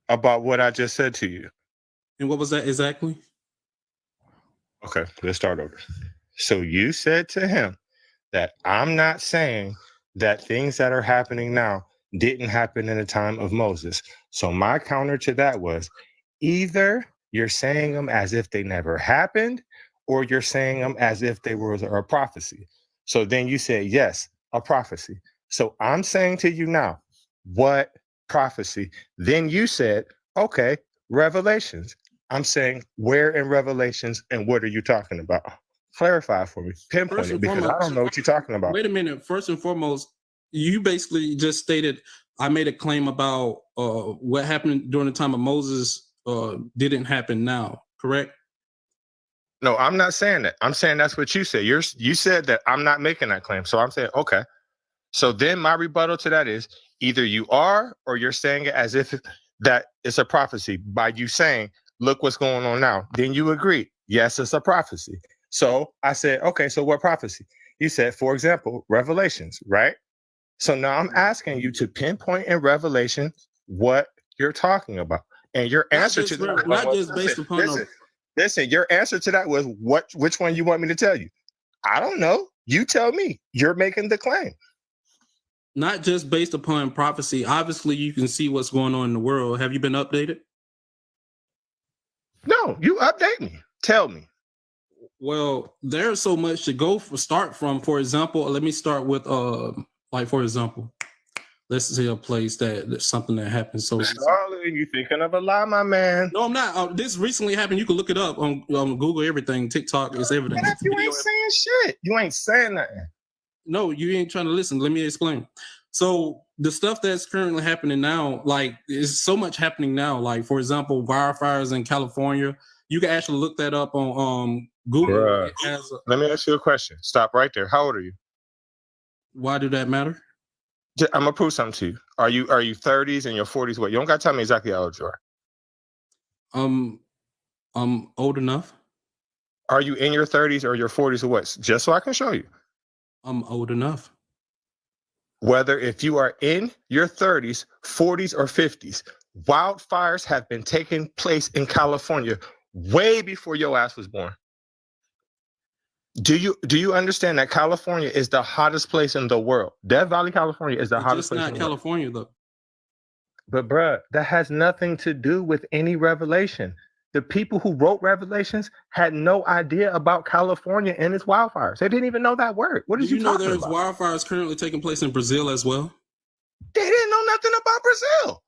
About what I just said to you. And what was that exactly? Okay, let's start over. So you said to him that I'm not saying that things that are happening now didn't happen in the time of Moses. So my counter to that was, either you're saying them as if they never happened, or you're saying them as if they were a prophecy. So then you said, yes, a prophecy. So I'm saying to you now, what prophecy? Then you said, okay, Revelations. I'm saying, where in Revelations, and what are you talking about? Clarify for me, pinpoint it, because I don't know what you're talking about. Wait a minute. First and foremost, you basically just stated I made a claim about what happened during the time of Moses didn't happen now, correct? No, I'm not saying that. I'm saying that's what you said. You said that I'm not making that claim. So I'm saying, okay. So then my rebuttal to that is, either you are, or you're saying it as if that it's a prophecy by you saying, look what's going on now. Then you agree, yes, it's a prophecy. So I said, okay, so what prophecy? You said, for example, Revelations, right? So now I'm asking you to pinpoint in Revelation what you're talking about. And your answer to that, not just based upon listen, your answer to that was which one you want me to tell you? I don't know. You tell me. You're making the claim. Not just based upon prophecy. Obviously, you can see what's going on in the world. Have you been updated? No, you update me. Tell me. Well, there's so much to start from. For example, let me start with for example, let's say a place that's something that happened. So you thinking of a lie, my man. No, I'm not. This recently happened. You can look it up on Google, everything, TikTok, it's everything. You ain't saying shit. You ain't saying nothing. No, you ain't trying to listen. Let me explain. So the stuff that's currently happening now, like, is so much happening now. Like, for example, wildfires in California. You can actually look that up on Google. Bruh. It has Let me ask you a question. Stop right there. How old are you? why do that matter? I'm gonna prove something to you. Are you 30s and your 40s? What? You don't gotta tell me exactly how old you are. I'm old enough. Are you in your 30s or your 40s or what? Just so I can show you. I'm old enough. Whether if you are in your 30s, 40s, or 50s, wildfires have been taking place in California way before your ass was born. Do you understand that California is the hottest place in the world? Death Valley, California is the It's hottest just place not in the world. California though. But bruh, that has nothing to do with any revelation. The people who wrote Revelations had no idea about California and its wildfires. They didn't even know that word. What Do did you you know talking there's about? wildfires currently taking place in Brazil as well? They didn't know nothing about Brazil.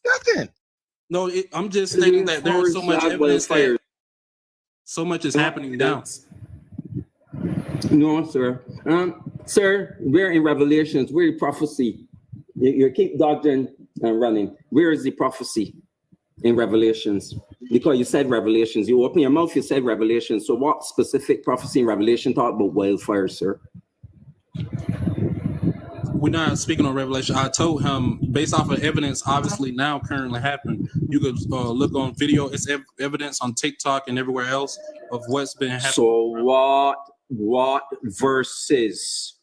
Nothing. No, I'm just stating that there's so much evidence that so much is happening now. No, sir. Sir, we're in Revelations. We're in prophecy. You keep dodging and running. Where is the prophecy in Revelations? Because you said Revelations. You open your mouth, you said Revelations. So what specific prophecy in Revelation talk about wildfire, sir? We're not speaking on Revelation. I told him, based off of evidence, obviously now currently happening. You could look on video. It's evidence on TikTok and everywhere else of what's been happening. So what verses?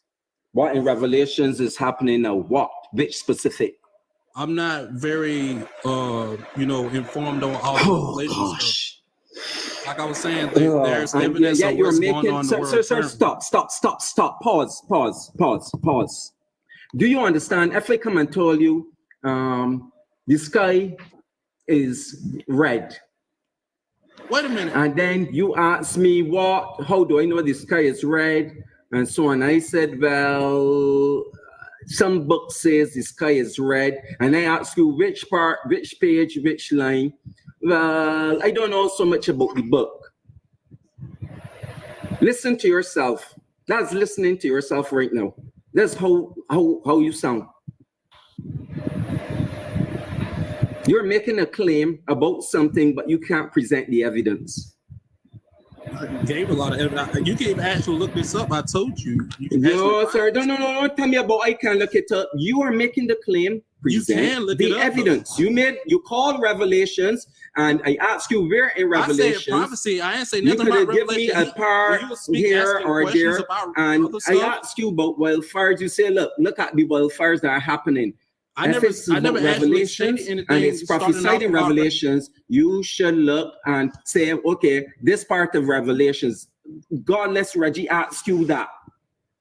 What in Revelations is happening now? What? Which specific? I'm not very, informed on all the Oh Revelation stuff. gosh. Like I was saying, there's And evidence yet of you're what's making, going on in the world. sir, currently. stop. Pause. Do you understand? If I come and tell you, the sky is red, Wait a minute. and then you ask me how do I know the sky is red, and so on. I said, well, some book says the sky is red, and I ask you which part, which page, which line. Well, I don't know so much about the book. Listen to yourself. That's listening to yourself right now. That's how you sound. You're making a claim about something, but you can't present the evidence. I gave a lot of evidence. You can actually look this up. I told you. You can No, actually- sir. No. Tell me about I can look it up. You are making the claim. You Present can look the it up, evidence. though. You called Revelations, and I asked you where in I said Revelations. prophecy. I ain't say You nothing could about have given me Revelation. a part When you speak, here asking or questions there, about and other I stuff, asked you about wildfires. You say, look at the wildfires that are happening. I If never it's about actually Revelations stated anything. and it's starting prophesied off in about Revelations, you should look and say, okay, this part of Revelations, God lets Reggie ask you that.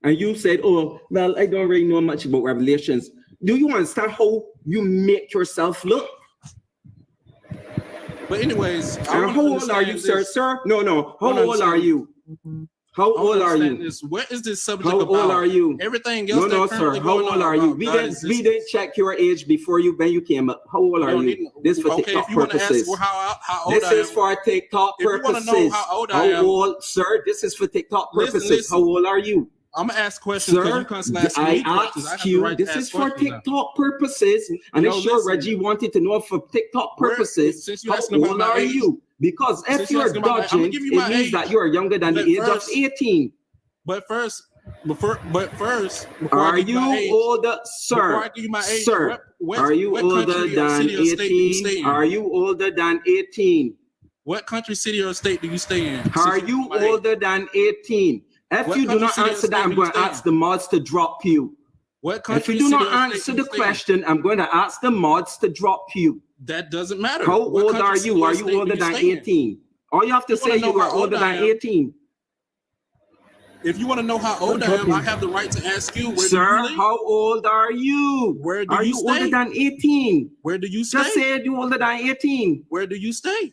And you said, oh, well, I don't really know much about Revelations. Do you understand how you make yourself look? But anyways, I And wanna how old are you, understand sir? this. Sir? No. How wanna old are understand- you? How I wanna old are understand you? this. What is this subject How about? old are you? Everything else No, that sir. currently How going old on are you? about We God didn't existence. check your age before you came up. How old are don't you? need- This for okay, TikTok if you want to ask purposes. how old This I am, is for TikTok If you wanna purposes. know how old I am- old, sir? This is for TikTok Listen, purposes. listen. How old are you? I'm gonna ask questions because Sir, you constantly asking I me questions. I asked have the you, right to this ask is for questions now. TikTok purposes, and No, I'm sure listen. Reggie wanted to know for TikTok Where- purposes, since you're how asking about old my are age- you? Because if Since you're you're asking about my- I'ma dodging, give you it my means age. that you're younger than the But age of first- 18. But first, before Are I give you my age, older, before sir? I give you my age, Sir, are you what older country or than city or state do you stay 18? in? Are you older than 18? What country, city, or state do you stay in? Are Since you give my age. older than 18? If What you do country, not city, or answer state that, I'm do you going to stay in? ask the mods to drop you. What country, If you do city, not or state answer do the you stay in? question, I'm going to ask the mods to drop you. That doesn't matter. How What old country, are city, you? or Are state you do older than stay in? 18? All you have to You wanna say know you are how old older I than am? 18. If you want to know how old I am, I have the right to ask you. Where Sir, do you live? how old are you? Where do Are you you older stay? than 18? Where do you stay? Just say you're older than 18. Where do you stay?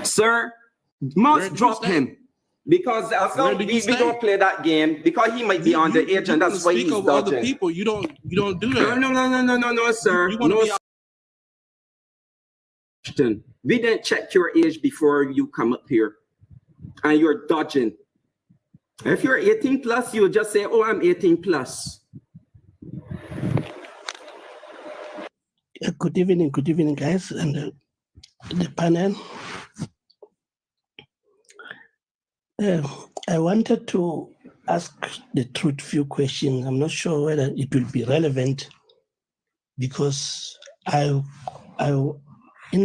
Sir, Where must do you drop stay? him. Because as Where long do you we stay? don't play that game, because he might be You underage and wanna that's why speak he's over other dodging. people. You don't do that. No, sir. You want to No, be question. We didn't check your age before you come up here, and you're dodging. If you're 18 plus, you'll just say, "Oh, I'm 18 plus." Good evening, guys, and the panel. I wanted to ask the truth few questions. I'm not sure whether it will be relevant because in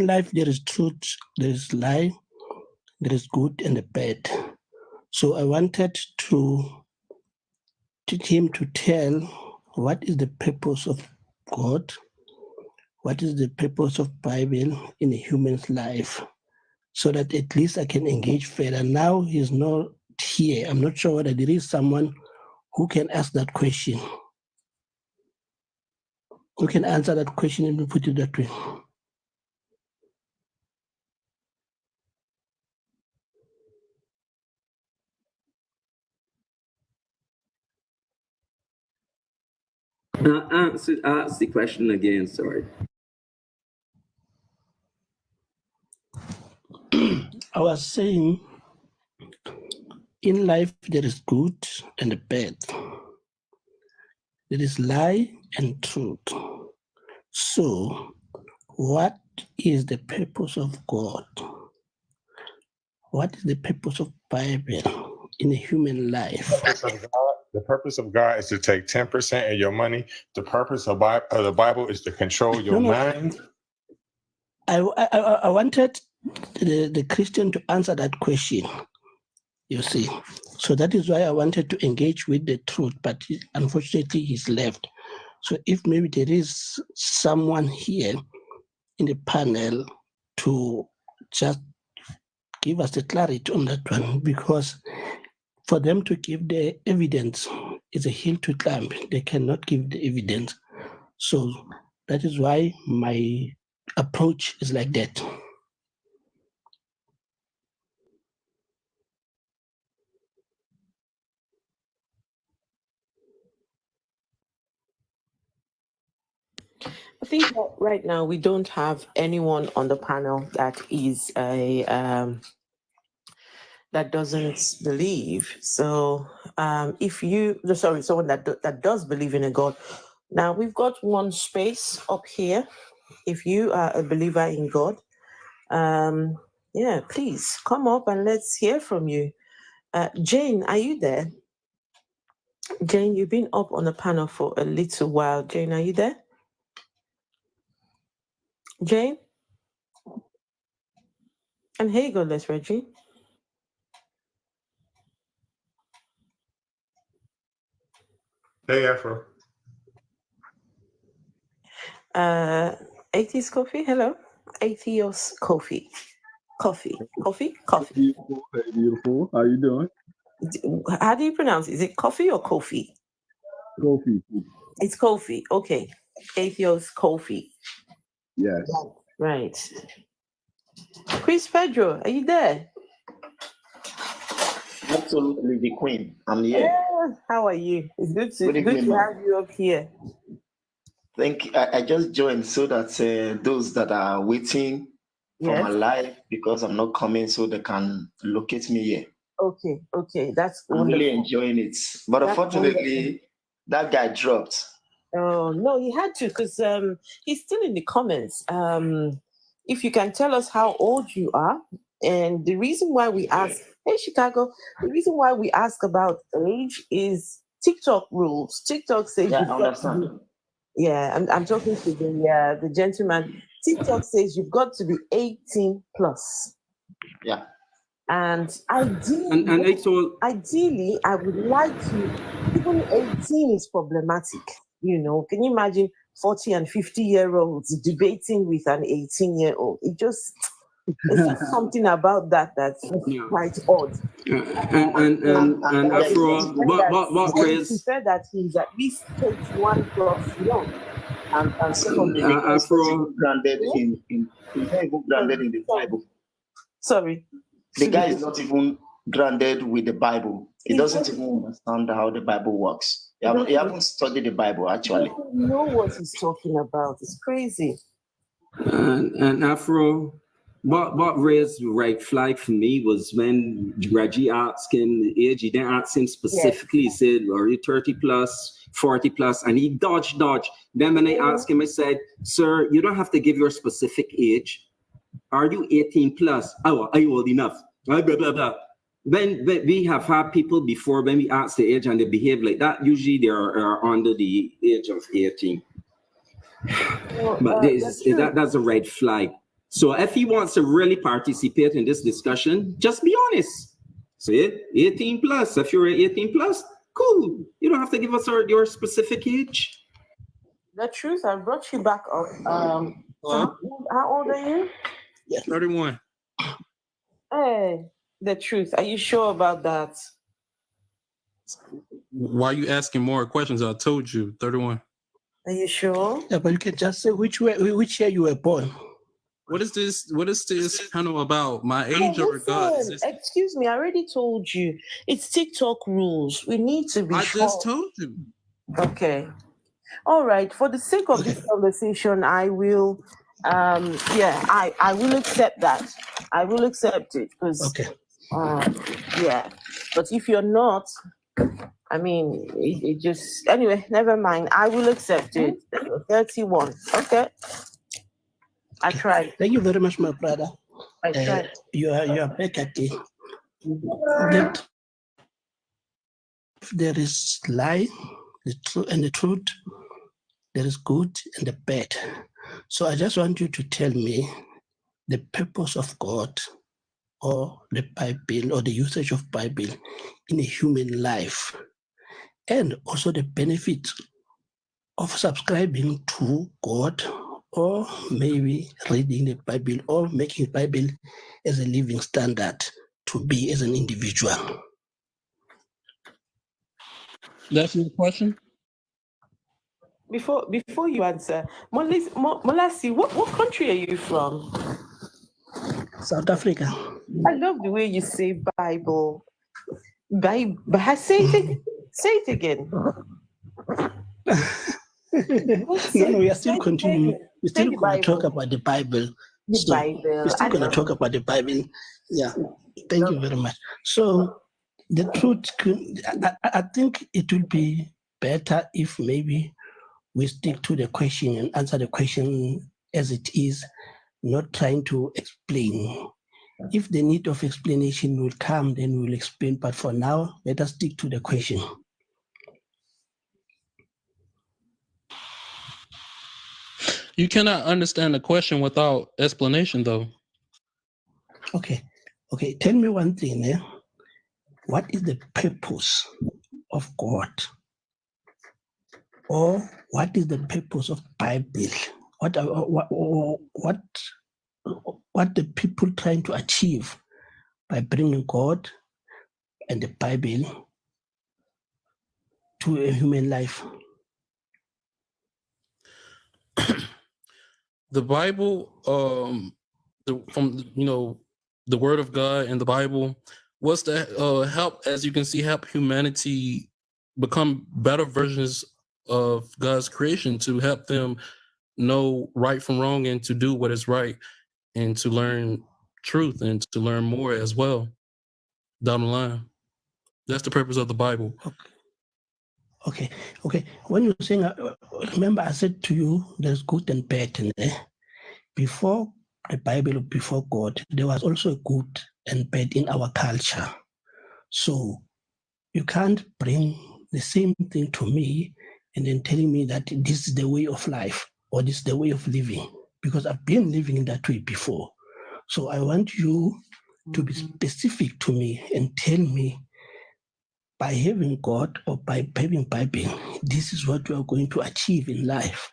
life there is truth, there is lie, there is good and the bad. So I wanted him to tell what is the purpose of God, what is the purpose of Bible in a human's life, so that at least I can engage further. Now he's not here. I'm not sure whether there is someone who can ask that question, who can answer that question and put it that way. Ask the question again, sorry. I was saying, in life there is good and bad. There is lie and truth. So, what is the purpose of God? What is the purpose of Bible in a human life? The purpose of God is to take 10% of your money. The purpose of the Bible is to control your mind. I wanted the Christian to answer that question, you see. So that is why I wanted to engage with the truth, but unfortunately he's left. So if maybe there is someone here in the panel to just give us the clarity on that one, because for them to give the evidence is a hill to climb. They cannot give the evidence. So that is why my approach is like that. I think that right now we don't have anyone on the panel that is a that doesn't believe. So if you, sorry, someone that does believe in a God. Now we've got one space up here. If you are a believer in God, yeah, please come up and let's hear from you. Jane, are you there? Jane, you've been up on the panel for a little while. Jane, are you there? Jane? And here you go, Les Reggie. Hey, Afro. Atheist Coffee, hello. Atheist Coffee. Coffee. Beautiful. Hey, beautiful. How you doing? How do you pronounce it? Is it coffee or Kofi? Kofi. It's Kofi. Okay. Atheist Kofi. Yes. Right. Chris Pedro, are you there? Absolutely, the queen. I'm here. Yeah. How are you? It's good to have you up here. I just joined so that those that are waiting for my life because I'm not coming, so they can locate me here. Okay. That's I'm wonderful. really enjoying it. But unfortunately, that guy dropped. Oh no, he had to because he's still in the comments. If you can tell us how old you are, and the reason why we ask, hey Chicago, the reason why we ask about age is TikTok rules. TikTok says I understand. I'm talking to the gentleman. TikTok says you've got to be 18 plus. Yeah. And ideally, I would like to, even 18 is problematic. You know, can you imagine 40 and 50-year-olds debating with an 18-year-old? It's just something about that's quite odd. And Afro, what Chris? He said that he's at least 21 plus young. And secondly, Afro grounded in the Bible. Sorry. The guy is not even grounded with the Bible. He doesn't even understand how the Bible works. He haven't studied the Bible, actually. He doesn't know what he's talking about. It's crazy. And Afro, What raised the red flag for me was when Reggie asked him the age. He didn't ask him specifically. He said, "Are you 30 plus, 40 plus?" And he dodged. Then when I asked him, I said, "Sir, you don't have to give your specific age. Are you 18 plus? Oh, are you old enough?" Blah, blah, blah, blah. When we have had people before, when we ask the age and they behave like that, usually they are under the age of 18. But that's a red flag. So if he wants to really participate in this discussion, just be honest. Say 18 plus. If you're 18 plus, cool. You don't have to give us your specific age. The truth, I brought you back up. How old are you? Yeah, 31. Hey, the truth. Are you sure about that? Why are you asking more questions? I told you, 31. Are you sure? Yeah, but you can just say which year you were born. What is this kind of about? My age or God? Listen, excuse me, I already told you. It's TikTok rules. We need to be sure. Just told you. Okay. All right. For the sake of this conversation, I will I will accept that. I will accept it because yeah. But if you're not, I mean, it just anyway. Never mind. I will accept it. 31. Okay. I tried. Thank you very much, my brother. I tried. You are back at the. There is lie, the truth, and the truth. There is good and the bad. So I just want you to tell me the purpose of God or the Bible or the usage of Bible in a human life, and also the benefit of subscribing to God or maybe reading the Bible or making the Bible as a living standard to be as an individual. That's your question? Before you answer, Molasi, what country are you from? South Africa. I love the way you say Bible. Bible. Say it again. No, we are still continuing. We're still going to talk about the Bible. We're still going to talk about the Bible. Yeah. Thank you very much. So the truth, I think it will be better if maybe we stick to the question and answer the question as it is, not trying to explain. If the need of explanation will come, then we'll explain. But for now, let us stick to the question. You cannot understand the question without explanation, though. Okay. Tell me one thing. What is the purpose of God? Or what is the purpose of Bible? What the people trying to achieve by bringing God and the Bible to a human life? The Bible, the Word of God and the Bible was to help, as you can see, help humanity become better versions of God's creation, to help them know right from wrong and to do what is right and to learn truth and to learn more as well down the line. That's the purpose of the Bible. Okay. When you're saying, remember I said to you, there's good and bad in there. Before the Bible, before God, there was also good and bad in our culture. So you can't bring the same thing to me and then telling me that this is the way of life or this is the way of living, because I've been living in that way before. So I want you to be specific to me and tell me, by having God or by having Bible, this is what you are going to achieve in life.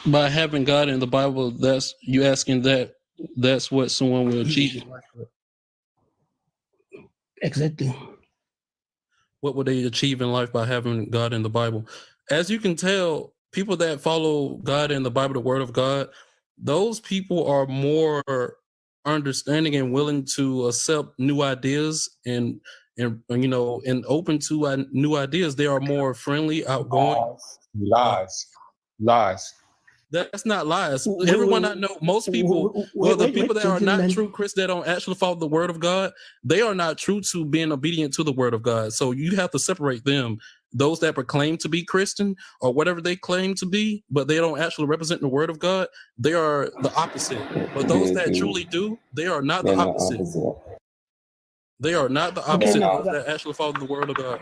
By having God in the Bible, that's you asking that's what someone will achieve. Exactly. What would they achieve in life by having God in the Bible? As you can tell, people that follow God in the Bible, the Word of God, those people are more understanding and willing to accept new ideas and open to new ideas. They are more friendly, outgoing. Lies. That's not lies. Wait, Everyone wait, I know, most people, well, the people that are not true, Chris, that don't actually follow the word of God, they are not true to being obedient to the word of God. So you have to separate them. Those that proclaim to be Christian or whatever they claim to be, but they don't actually represent the word of God, they are the opposite. But those that truly do, they are not the opposite. They are not the opposite. now- Those that actually follow the word of God.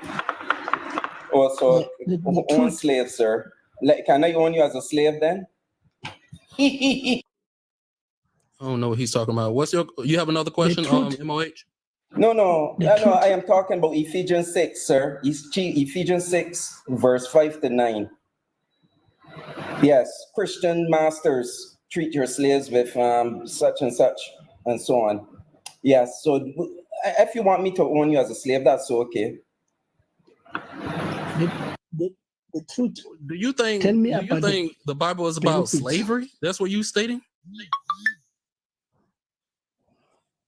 Oh, so The own truth- slave, sir. Like, can I own you as a slave then? I don't know what he's talking about. You have another question, truth- MOH? No, The no, truth- I am talking about Ephesians 6, sir. Ephesians 6, verse 5 to 9. Yes, Christian masters treat your slaves with such and such and so on. Yes, so if you want me to own you as a slave, that's okay. The truth. Do you think Tell me do you about the think the Bible is about benefits. slavery? That's what you stating?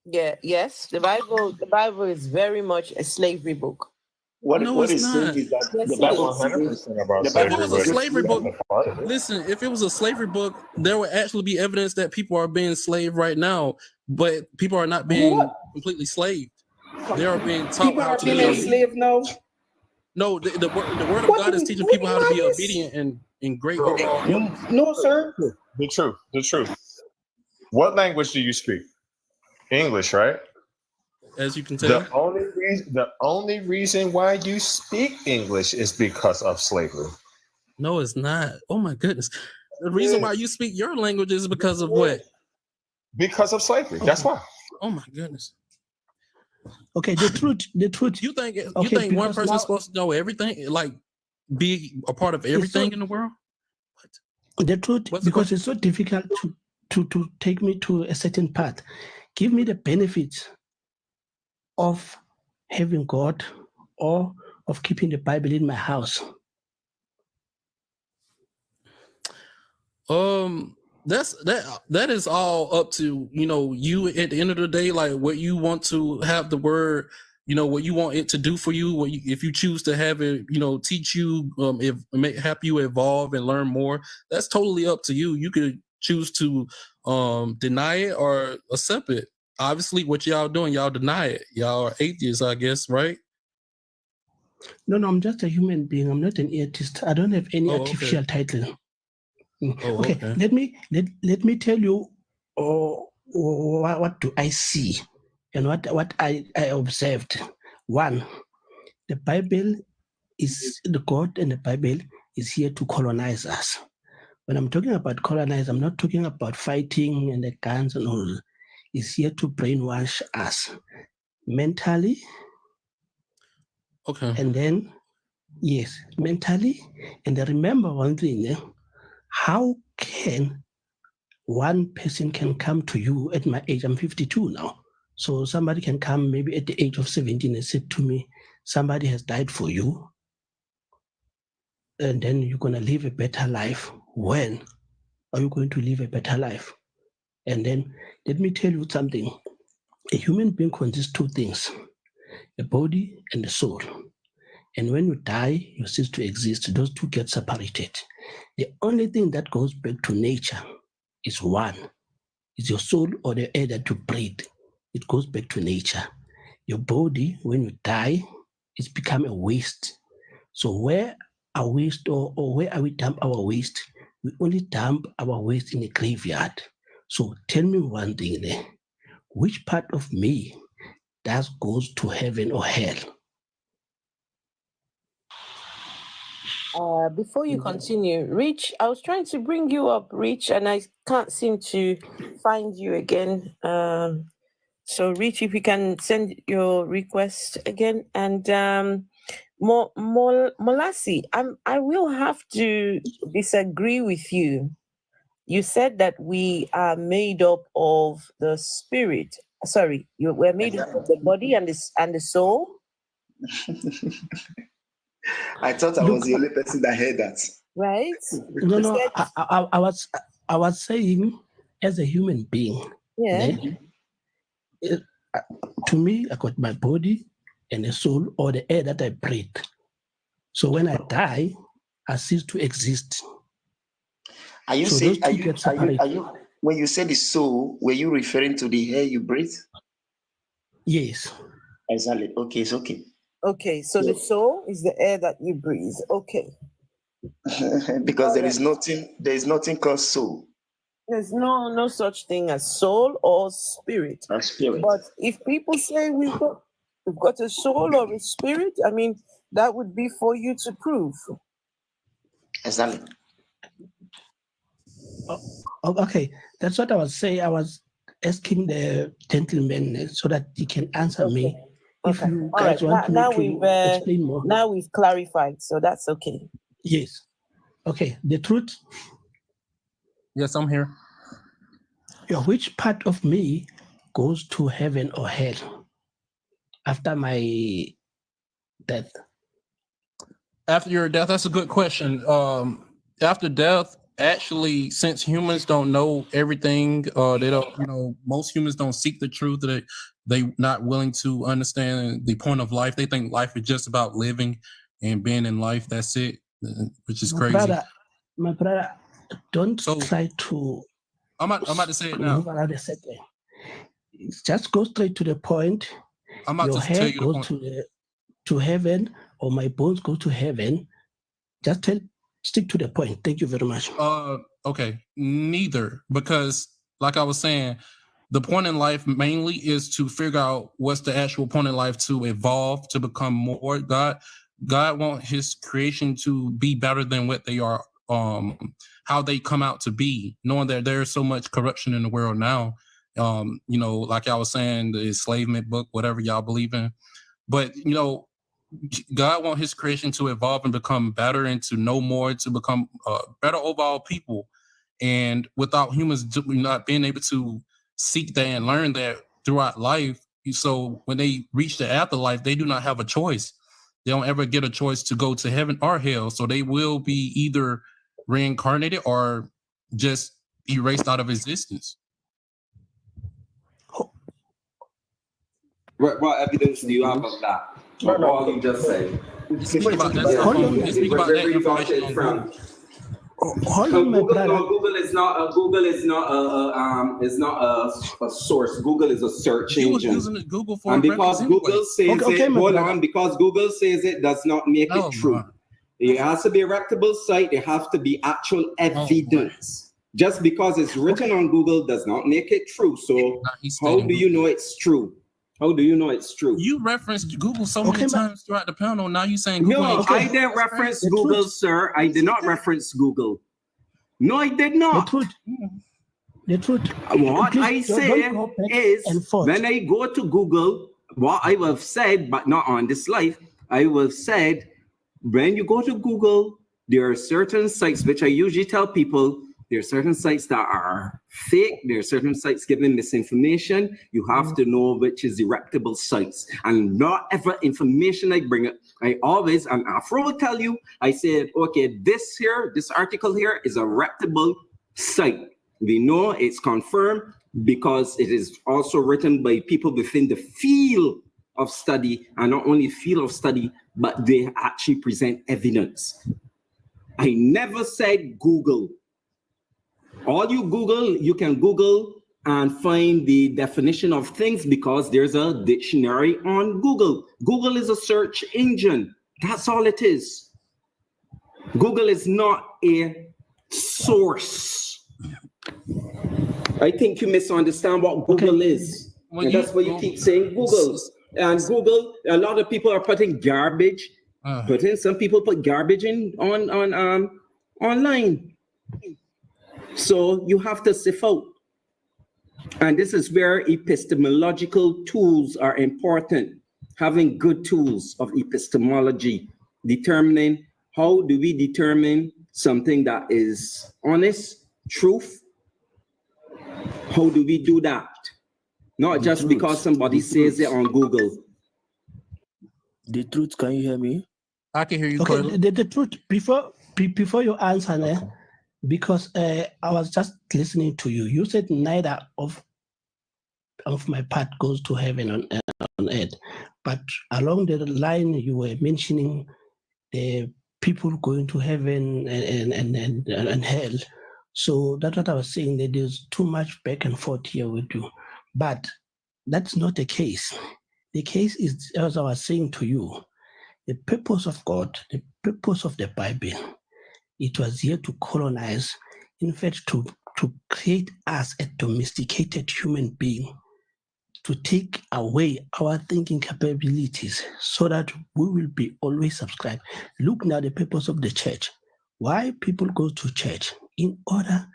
Yes, the Bible is very much a slavery book. What No, what it's is saying not. is that Yes, the it Bible is. says- 100% about the If slavery, it was but a slavery book, that's a part of it. listen, if it was a slavery book, there would actually be evidence that people are being enslaved right now, but people are not being completely slaved. They are being taught People how are to being be. enslaved now. No, the word of What God do is you- teaching what people do how to you be like this? obedient and great overall. No, sir. The truth. What language do you speak? English, right? As you can tell. The only reason why you speak English is because of slavery. No, it's not. Oh my goodness. The reason why you speak your language is because of what? Because of slavery. That's why. Oh my goodness. Okay, the truth. You think Okay, one because person's now- supposed to know everything, like be a part of everything in the world? The truth, What's the because it's so difficult to take me to a certain path. Give me the benefits of having God or of keeping the Bible in my house. That is all up to you at the end of the day, like what you want to have the word, what you want it to do for you. If you choose to have it, teach you, help you evolve and learn more. That's totally up to you. You could choose to deny it or accept it. Obviously, what y'all doing, y'all deny it. Y'all are atheists, I guess, right? No, I'm just a human being. I'm not an atheist. I don't have any Oh, okay. artificial title. Oh, Okay, okay. let me tell you what do I see and what I observed. One, the Bible is the God, and the Bible is here to colonize us. When I'm talking about colonize, I'm not talking about fighting and the guns and all. It's here to brainwash us mentally, Okay. and then yes, mentally. And then remember one thing: how can one person can come to you at my age? I'm 52 now. So somebody can come maybe at the age of 17 and say to me, somebody has died for you, and then you're going to live a better life. When are you going to live a better life? And then let me tell you something. A human being consists of two things, the body and the soul. And when you die, you cease to exist. Those two get separated. The only thing that goes back to nature is one. It's your soul or the air that you breathe. It goes back to nature. Your body, when you die, it's become a waste. So where are waste or where are we dump our waste? We only dump our waste in a graveyard. So tell me one thing there. Which part of me that goes to heaven or hell? Before you continue, Rich, I was trying to bring you up, Rich, and I can't seem to find you again. So, Rich, if you can send your request again, and Molasi, I will have to disagree with you. You said that we are made up of the spirit. Sorry, we're made up of the body and the soul. I thought I was the only person that heard that. Right? No. I was saying, as a human being, Yeah. To me, I got my body and a soul, or the air that I breathe. So when I die, I cease to exist. Are you So saying, those two get are separated. you, when you said the soul, were you referring to the air you breathe? Yes. Exactly. Okay, it's okay. Okay, so the soul is the air that you breathe. Okay. Because there Alright. is nothing called soul There's no such thing as soul or spirit. or spirit. But if people say we've got a soul or a spirit, I mean, that would be for you to prove. Exactly. Okay, that's what I was saying. I was asking the gentleman so that he can answer me. If Okay. you All guys right. want Now me we've to explain more. now we've clarified, so that's okay. Yes. Okay. The truth. Yes, I'm here. Yeah, which part of me goes to heaven or hell after my death? After your death, that's a good question. After death, actually, since humans don't know everything, they don't, most humans don't seek the truth. They not willing to understand the point of life. They think life is just about living and being in life. That's it, which is crazy. My brother, don't So, try to. I'm about to say it now. Move around a second. Just go straight to the point. I'm about Your to tell hair you the goes point. to heaven, or my bones go to heaven. Just stick to the point. Thank you very much. Okay, neither, because like I was saying, the point in life mainly is to figure out what's the actual point in life, to evolve, to become more. God wants his creation to be better than what they are, how they come out to be, knowing that there's so much corruption in the world now. Like I was saying, the enslavement book, whatever y'all believe in. But God wants his creation to evolve and become better and to know more, to become better overall people. And without humans not being able to seek that and learn that throughout life, so when they reach the afterlife, they do not have a choice. They don't ever get a choice to go to heaven or hell. So they will be either reincarnated or just erased out of existence. What evidence do you have of that? Or all you just said? Speak about that information on Hold on, my brother. Google is not a source. Google is a search You was engine. using Google for And because Google says because Google says it does not make it true. Man. It has to be a reputable site. There have to be actual evidence. Just because it's written on Google does not make it true. So how do you know it's true? How do you know it's true? You referenced Google so many times throughout the panel. Now you saying Google No, ain't true. I didn't reference Google, sir. I did not reference Google. No, I did not. The truth. What Please, I say is when I go to Google, what I have said, but not on this live, I will said when you go to Google, there are certain sites which I usually tell people, there are certain sites that are fake. There are certain sites giving misinformation. You have to know which is the reputable sites. And not ever information I bring it. I always, and Afro will tell you, I said, okay, this article here is a reputable site. We know it's confirmed because it is also written by people within the field of study, and not only field of study, but they actually present evidence. I never said Google. All you Google, you can Google and find the definition of things because there's a dictionary on Google. Google is a search engine. That's all it is. Google is not a source. I think you misunderstand what Google is. And that's why you keep saying Google. And Google, a lot of people are putting garbage. Some people put garbage in online. So you have to sift out. And this is where epistemological tools are important. Having good tools of epistemology, determining how do we determine something that is honest, truth? How do we do that? Not just because somebody says it on Google. The truth, can you hear me? I can hear you. Okay, the truth, before you answer, because I was just listening to you. You said neither of my part goes to heaven on earth, but along the line you were mentioning the people going to heaven and hell. So that's what I was saying, that there's too much back and forth here with you. But that's not the case. The case is, as I was saying to you, the purpose of God, the purpose of the Bible, it was here to colonize, in fact, to create us a domesticated human being, to take away our thinking capabilities so that we will be always subscribed. Look now, the purpose of the church. Why people go to church? In order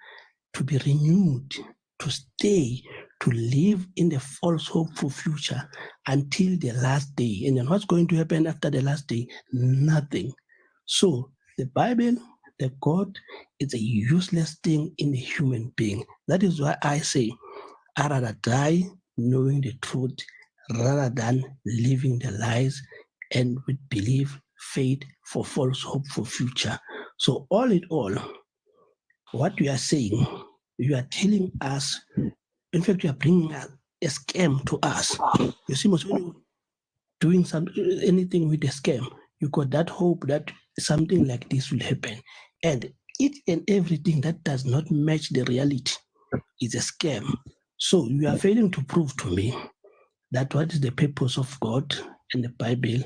to be renewed, to stay, to live in the false hope for future until the last day. And then what's going to happen after the last day? Nothing. So the Bible, the God, is a useless thing in the human being. That is why I say, I rather die knowing the truth rather than living the lies and with belief, faith for false hope for future. So all in all, what you are saying, you are telling us, in fact, you are bringing a scam to us. You see, most when you're doing anything with a scam, you got that hope that something like this will happen. And each and everything that does not match the reality is a scam. So you are failing to prove to me that what is the purpose of God and the Bible.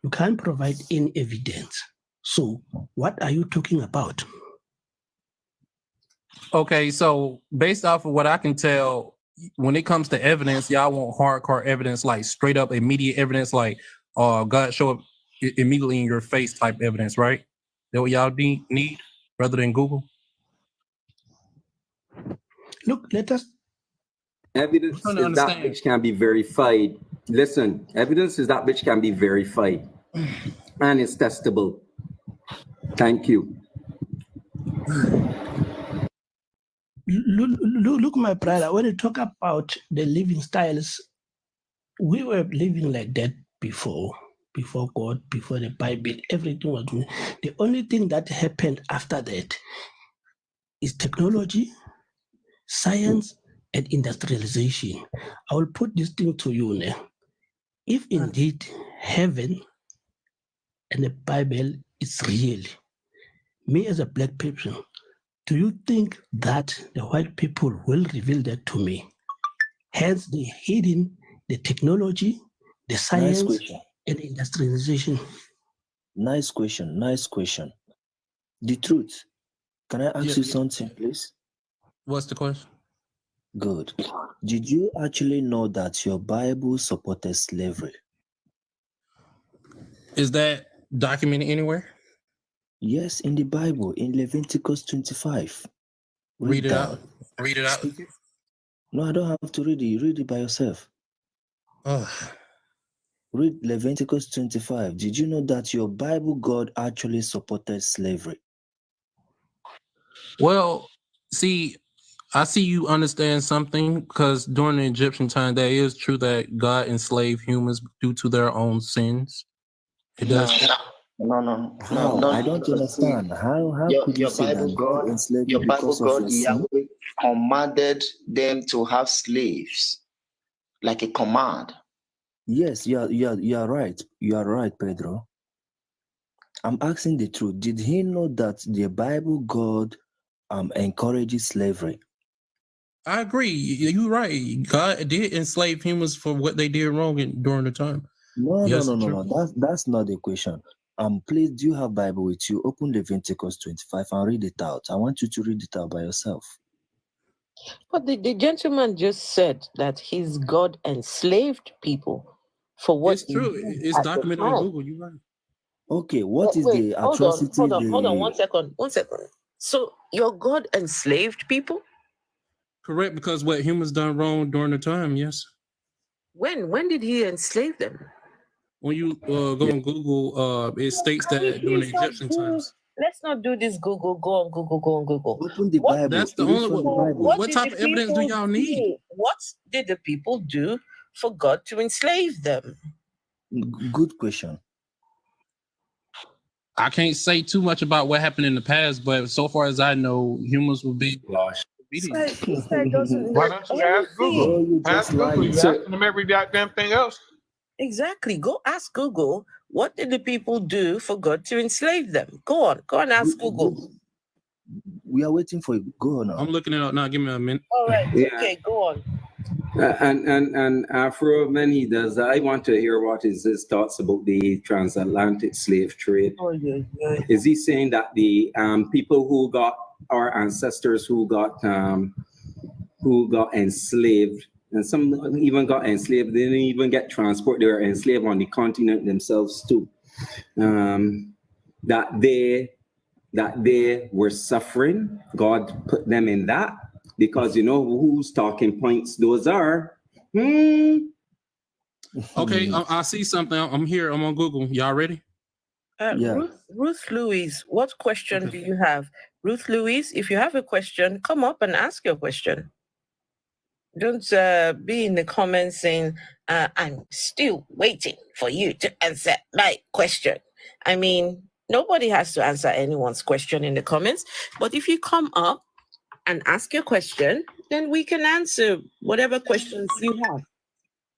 You can't provide any evidence. So what are you talking about? Okay, so based off of what I can tell, when it comes to evidence, y'all want hardcore evidence, like straight up immediate evidence, like God show up immediately in your face type evidence, right? That what y'all need rather than Google? Look, let us. Evidence is that which can be verified. Listen, evidence is that which can be verified and is testable. Thank you. Look, my brother, when you talk about the living styles, we were living like that before God, before the Bible, everything was doing. The only thing that happened after that is technology, science, and industrialization. I will put this thing to you now. If indeed heaven and the Bible is real, me as a black person, do you think that the white people will reveal that to me? Hence, they hidden the technology, the science, and the industrialization. Nice question. The truth. Can I ask you something, please? What's the question? Good. Did you actually know that your Bible supported slavery? Is that documented anywhere? Yes, in the Bible, in Leviticus 25. Read it out. Read it out. No, I don't have to read it. You read it by yourself. Read Leviticus 25. Did you know that your Bible God actually supported slavery? Well, see, I see you understand something, because during the Egyptian time, that is true that God enslaved humans due to their own sins. It does. No. I don't understand. How could you say that God enslaved you because of your sin? Yahweh commanded them to have slaves, like a command. Yes, you are right. You are right, Pedro. I'm asking the truth. Did he know that the Bible God encourages slavery? I agree. You're right. God did enslave humans for what they did wrong during the time. No. That's not the question. Please, do you have Bible with you? Open Leviticus 25 and read it out. I want you to read it out by yourself. But the gentleman just said that his God enslaved people for what? It's true. It's documented on Google. You're right. Okay, what is the atrocity? Hold on, 1 second. 1 second. So your God enslaved people? Correct, because what humans done wrong during the time, yes. When did he enslave them? When you go on Google, it states that during the Egyptian times. Let's not do this Google. Go on Google. Open the Bible. That's the only one. What type of evidence do y'all need? What did the people do for God to enslave them? Good question. I can't say too much about what happened in the past, but so far as I know, humans will be lost. Why don't you ask Google? Ask Google. You're asking them every goddamn thing else. Exactly. Go ask Google. What did the people do for God to enslave them? Go on, ask Google. We are waiting for you. Go on now. I'm looking it up now. Give me a minute. All right. Yeah. Okay, go on. And Afro, when he does that, I want to hear what is his thoughts about the transatlantic slave trade. Oh, yeah, yeah. Is he saying that the people who got our ancestors who got enslaved, and some even got enslaved, they didn't even get transport, they were enslaved on the continent themselves too. That they were suffering, God put them in that, because you know whose talking points those are. Okay, I see something. I'm here. I'm on Google. Y'all ready? Yeah. Ruth Louise, what question do you have? Ruth Louise, if you have a question, come up and ask your question. Don't be in the comments saying, I'm still waiting for you to answer my question. I mean, nobody has to answer anyone's question in the comments, but if you come up and ask your question, then we can answer whatever questions you have.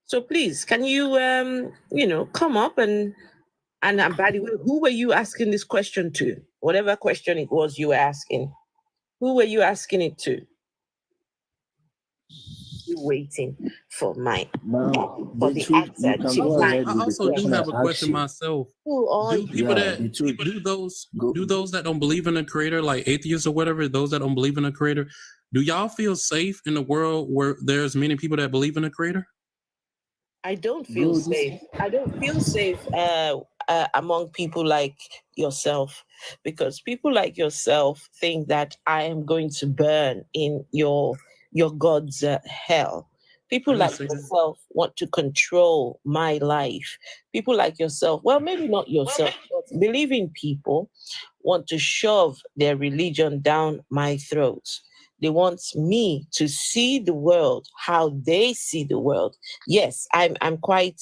So please, can you, come up and by the way, who were you asking this question to? Whatever question it was you were asking, who were you asking it to? Waiting for my for the answer to I also do have a question myself. Do people that don't believe in a creator, like atheists or whatever, those that don't believe in a creator, do y'all feel safe in a world where there's many people that believe in a creator? I don't feel safe. I don't feel safe among people like yourself, because people like yourself think that I am going to burn in your God's hell. People like yourself want to control my life. People like yourself, well, maybe not yourself, but believing people want to shove their religion down my throat. They want me to see the world how they see the world. Yes, I'm quite,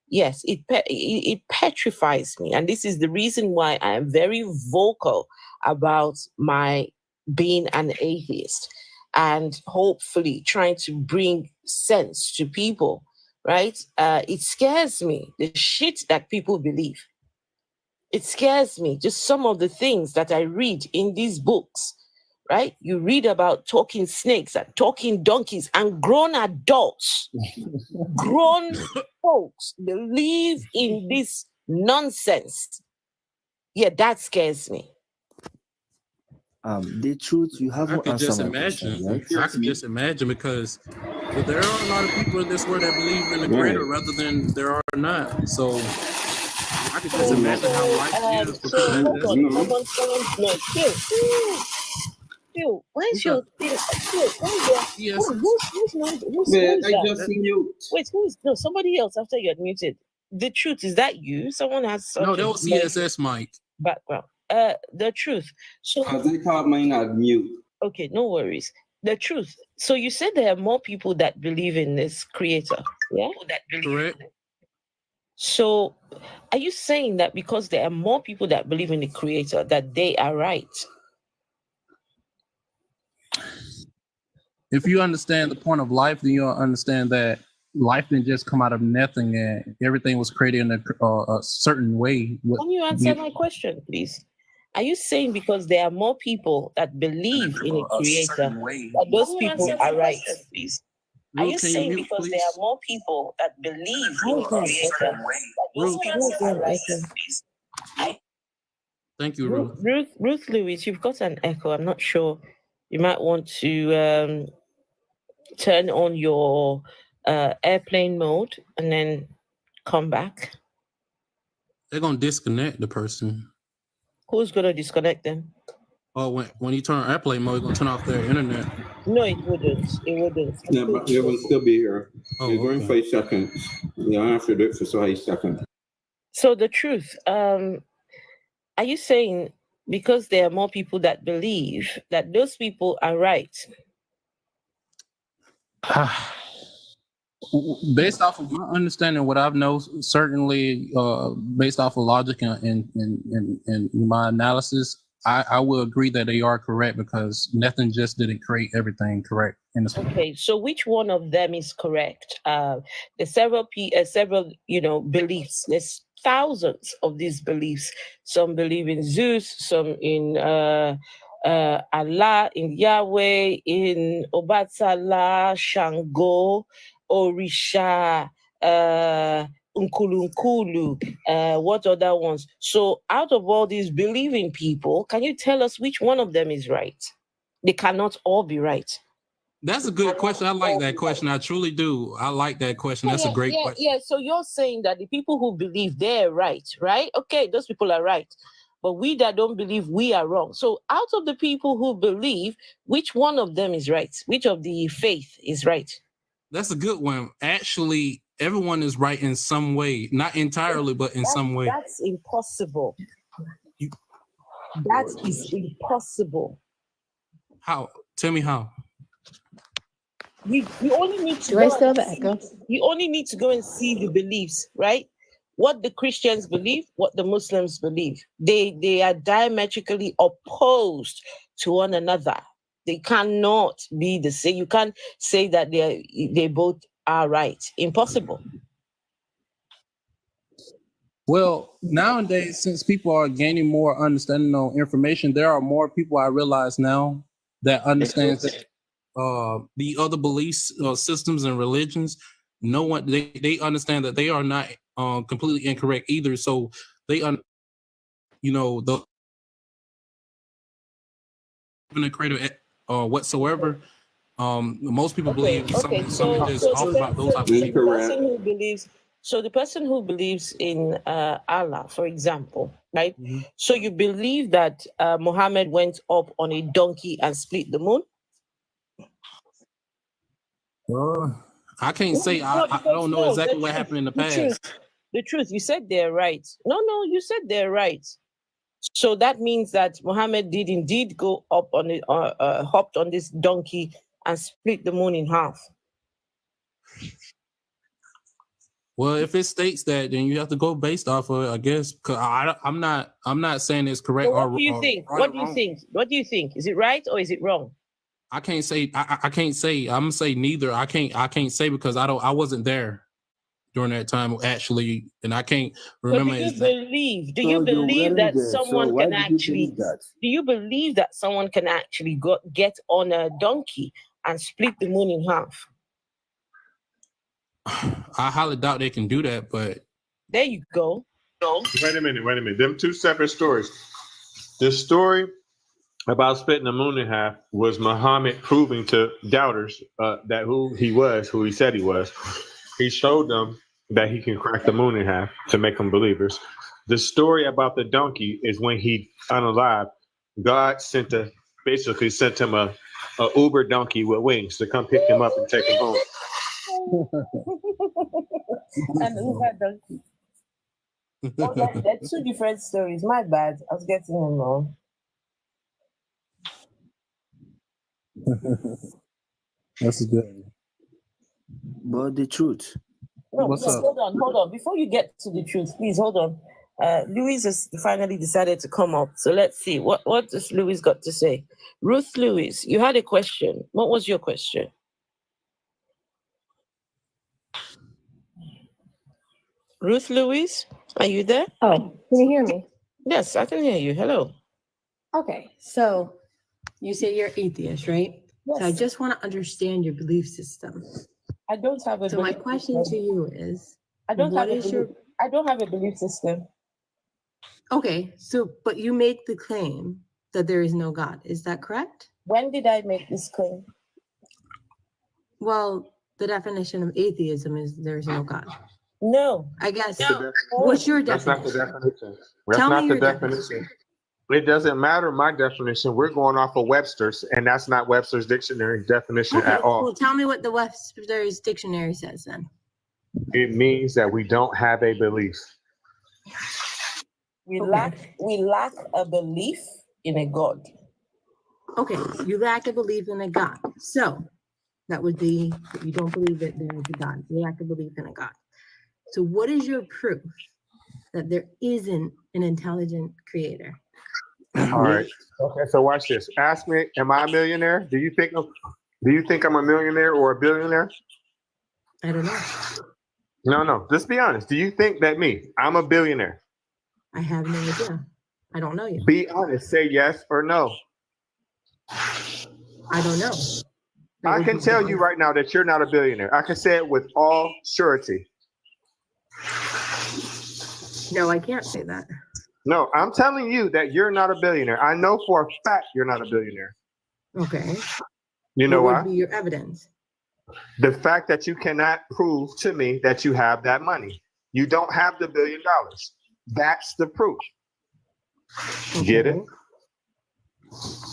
yes, it petrifies me. And this is the reason why I am very vocal about my being an atheist and hopefully trying to bring sense to people, right? It scares me, the shit that people believe. It scares me, just some of the things that I read in these books. Right? You read about talking snakes and talking donkeys, and grown adults, grown folks believe in this nonsense. Yeah, that scares me. The truth, you have I could just imagine. I could just imagine, because there are a lot of people in this world that believe in the creator rather than there are not. So I could just imagine how life is. Phil, where's your Phil? Yes. Who's I just mute. Wait, no, somebody else after you had muted. The truth, is that you? Someone has such no, that was CSS Mike. Background. The truth. So they called mine on mute. Okay, no worries. The truth. So you said there are more people that believe in this creator, yeah? Correct. So are you saying that because there are more people that believe in the creator that they are right? If you understand the point of life, then you'll understand that life didn't just come out of nothing, and everything was created in a certain way. Can you answer my question, please? Are you saying because there are more people that believe in a creator that those people are right, please? Are you saying because there are more people that believe in a creator that those people are right, please? Thank you, Ruth. Ruth Lewis, you've got an echo. I'm not sure. You might want to turn on your airplane mode and then come back. They're gonna disconnect the person. Who's gonna disconnect them? Oh, when you turn airplane mode, it's gonna turn off their internet. No, it wouldn't. It wouldn't. Yeah, but they will still be here. Oh, You're going 5 seconds. You don't have to do it for 5 seconds. So the truth, are you saying because there are more people that believe that those people are right? Based off of my understanding, what I've known, certainly based off of logic and my analysis, I will agree that they are correct, because nothing just didn't create everything correct in this. Okay, so which one of them is correct? There's several beliefs. There's thousands of these beliefs. Some believe in Zeus, some in Allah, in Yahweh, in Obatala, Shango, Orisha, Nkulu, what other ones? So out of all these believing people, can you tell us which one of them is right? They cannot all be right. That's a good question. I like that question. I truly do. I like that question. That's a great question. Yeah, so you're saying that the people who believe they're right? Okay, those people are right. But we that don't believe, we are wrong. So out of the people who believe, which one of them is right? Which of the faith is right? That's a good one. Actually, everyone is right in some way. Not entirely, but in some way. That's impossible. That is impossible. How? Tell me how. You only need to Do I still have an echo? You only need to go and see the beliefs, right? What the Christians believe, what the Muslims believe. They are diametrically opposed to one another. They cannot be the same. You can't say that they both are right. Impossible. Well, nowadays, since people are gaining more understanding on information, there are more people I realize now that understand that the other beliefs, systems, and religions. No one they understand that they are not completely incorrect either. So they the creator whatsoever. Most people believe something just off about those types of things. So the person who believes in Allah, for example, right? Mm-hmm. So you believe that Muhammad went up on a donkey and split the moon? I can't say. I don't know exactly what happened in the past. The truth. You said they're right. No, you said they're right. So that means that Muhammad did indeed go up on it, hopped on this donkey and split the moon in half. Well, if it states that, then you have to go based off of it, I guess. Cause I'm not saying it's correct. So what do you think? What do you think? What do you think? Is it right or is it wrong? I can't say. I can't say. I'm gonna say neither. I can't say because I wasn't there during that time actually, and I can't remember. Do you believe that someone can actually? Do you believe that someone can actually get on a donkey and split the moon in half? I highly doubt they can do that, but there you go. Wait a minute. Them two separate stories. This story about splitting the moon in half was Muhammad proving to doubters that who he said he was. He showed them that he can crack the moon in half to make them believers. The story about the donkey is when he unalived, God basically sent him a Uber donkey with wings to come pick him up and take him home. And Uber donkey. They're two different stories. My bad. I was getting them wrong. That's good. But the truth. No, hold on. Before you get to the truth, please hold on. Louis has finally decided to come up. So let's see. What does Louis got to say? Ruth Lewis, you had a question. What was your question? Ruth Lewis, are you there? Oh, can you hear me? Yes, I can hear you. Hello. Okay, so you say you're atheist, right? Yes. So I just want to understand your belief system. I don't have a So my question to you is, I don't have a belief system. Okay, so but you make the claim that there is no God. Is that correct? When did I make this claim? Well, the definition of atheism is there is no God. No. I guess. What's your definition? That's not the definition. That's not the definition. It doesn't matter my definition. We're going off of Webster's, and that's not Webster's dictionary definition at all. Well, tell me what the Webster's dictionary says then. It means that we don't have a belief. We lack a belief in a God. Okay, you lack a belief in a God. So that would be you don't believe that there is a God. You lack a belief in a God. So what is your proof that there isn't an intelligent creator? All right. Okay, so watch this. Ask me, am I a millionaire? Do you think I'm a millionaire or a billionaire? I don't know. No. Just be honest. Do you think that I'm a billionaire? I have no idea. I don't know you. Be honest. Say yes or no. I don't know. I can tell you right now that you're not a billionaire. I can say it with all surety. No, I can't say that. No, I'm telling you that you're not a billionaire. I know for a fact you're not a billionaire. Okay. You know what why? would be your evidence? The fact that you cannot prove to me that you have that money. You don't have the $1 billion. That's the proof. Get it?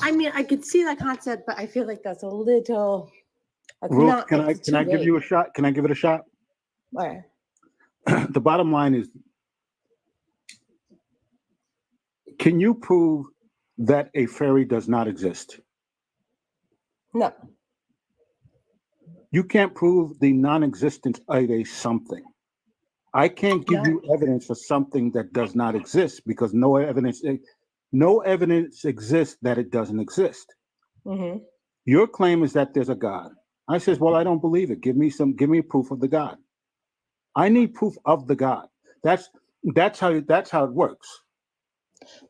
I mean, I could see that concept, but I feel like that's a little. That's Ruth, not, can it's I too give you a vague. shot? Can I give it a shot? Where? The bottom line is, can you prove that a fairy does not exist? No. You can't prove the non-existence of a something. I can't give you evidence for something that does not exist because no evidence exists that it doesn't exist. Mm-hmm. Your claim is that there's a God. I says, well, I don't believe it. Give me proof of the God. I need proof of the God. That's how it works.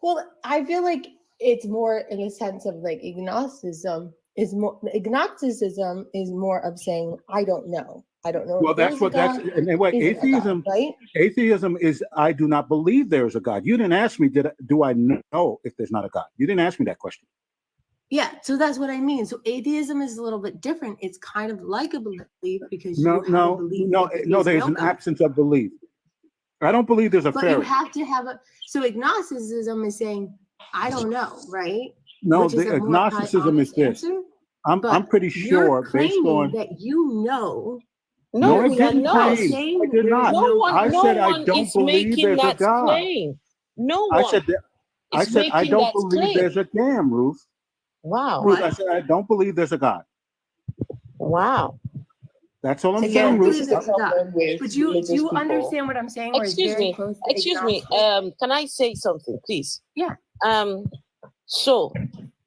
Well, I feel like it's more in the sense of like agnosticism is more of saying, I don't know. I don't know. Well, if there's that's a what God, and what isn't a atheism, God, right? atheism is I do not believe there is a God. You didn't ask me, do I know if there's not a God? You didn't ask me that question. Yeah, so that's what I mean. So atheism is a little bit different. It's kind of like a belief because No, you have a no, belief no, that there no, is there's no an God. absence of belief. I don't believe there's a But you fairy. have to have a. So agnosticism is saying, I don't know, right? No, Which is the a more agnosticism is honest this. answer. I'm But pretty you're sure based claiming on that you know. No, I we are didn't not. claim. saying I did there is not. No one, I no said I one don't is believe making there's a that God. claim. No I one said that. I is said I making don't that believe claim. there's a damn Ruth. Wow. Ruth, I said I don't believe there's a God. Wow. That's all I'm Again, saying, Don't Ruth. this believe is there's the a God. problem with But do you religious people. understand what I'm saying? Or it's Excuse very me. close to Excuse me. agnostic? Can I say something, please? Yeah. So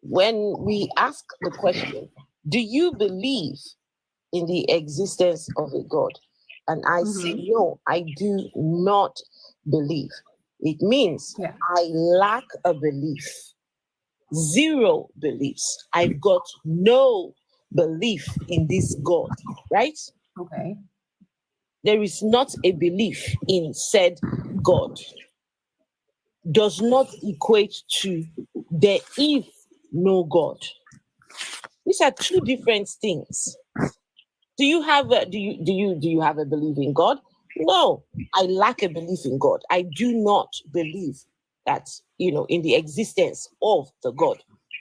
when we ask the question, do you believe in the existence of a God? And I say, no, I do not believe. It means I lack a belief. Zero beliefs. I've got no belief in this God, right? Okay. There is not a belief in said God. Does not equate to there is no God. These are two different things. Do you have a belief in God? No, I lack a belief in God. I do not believe that in the existence of the God.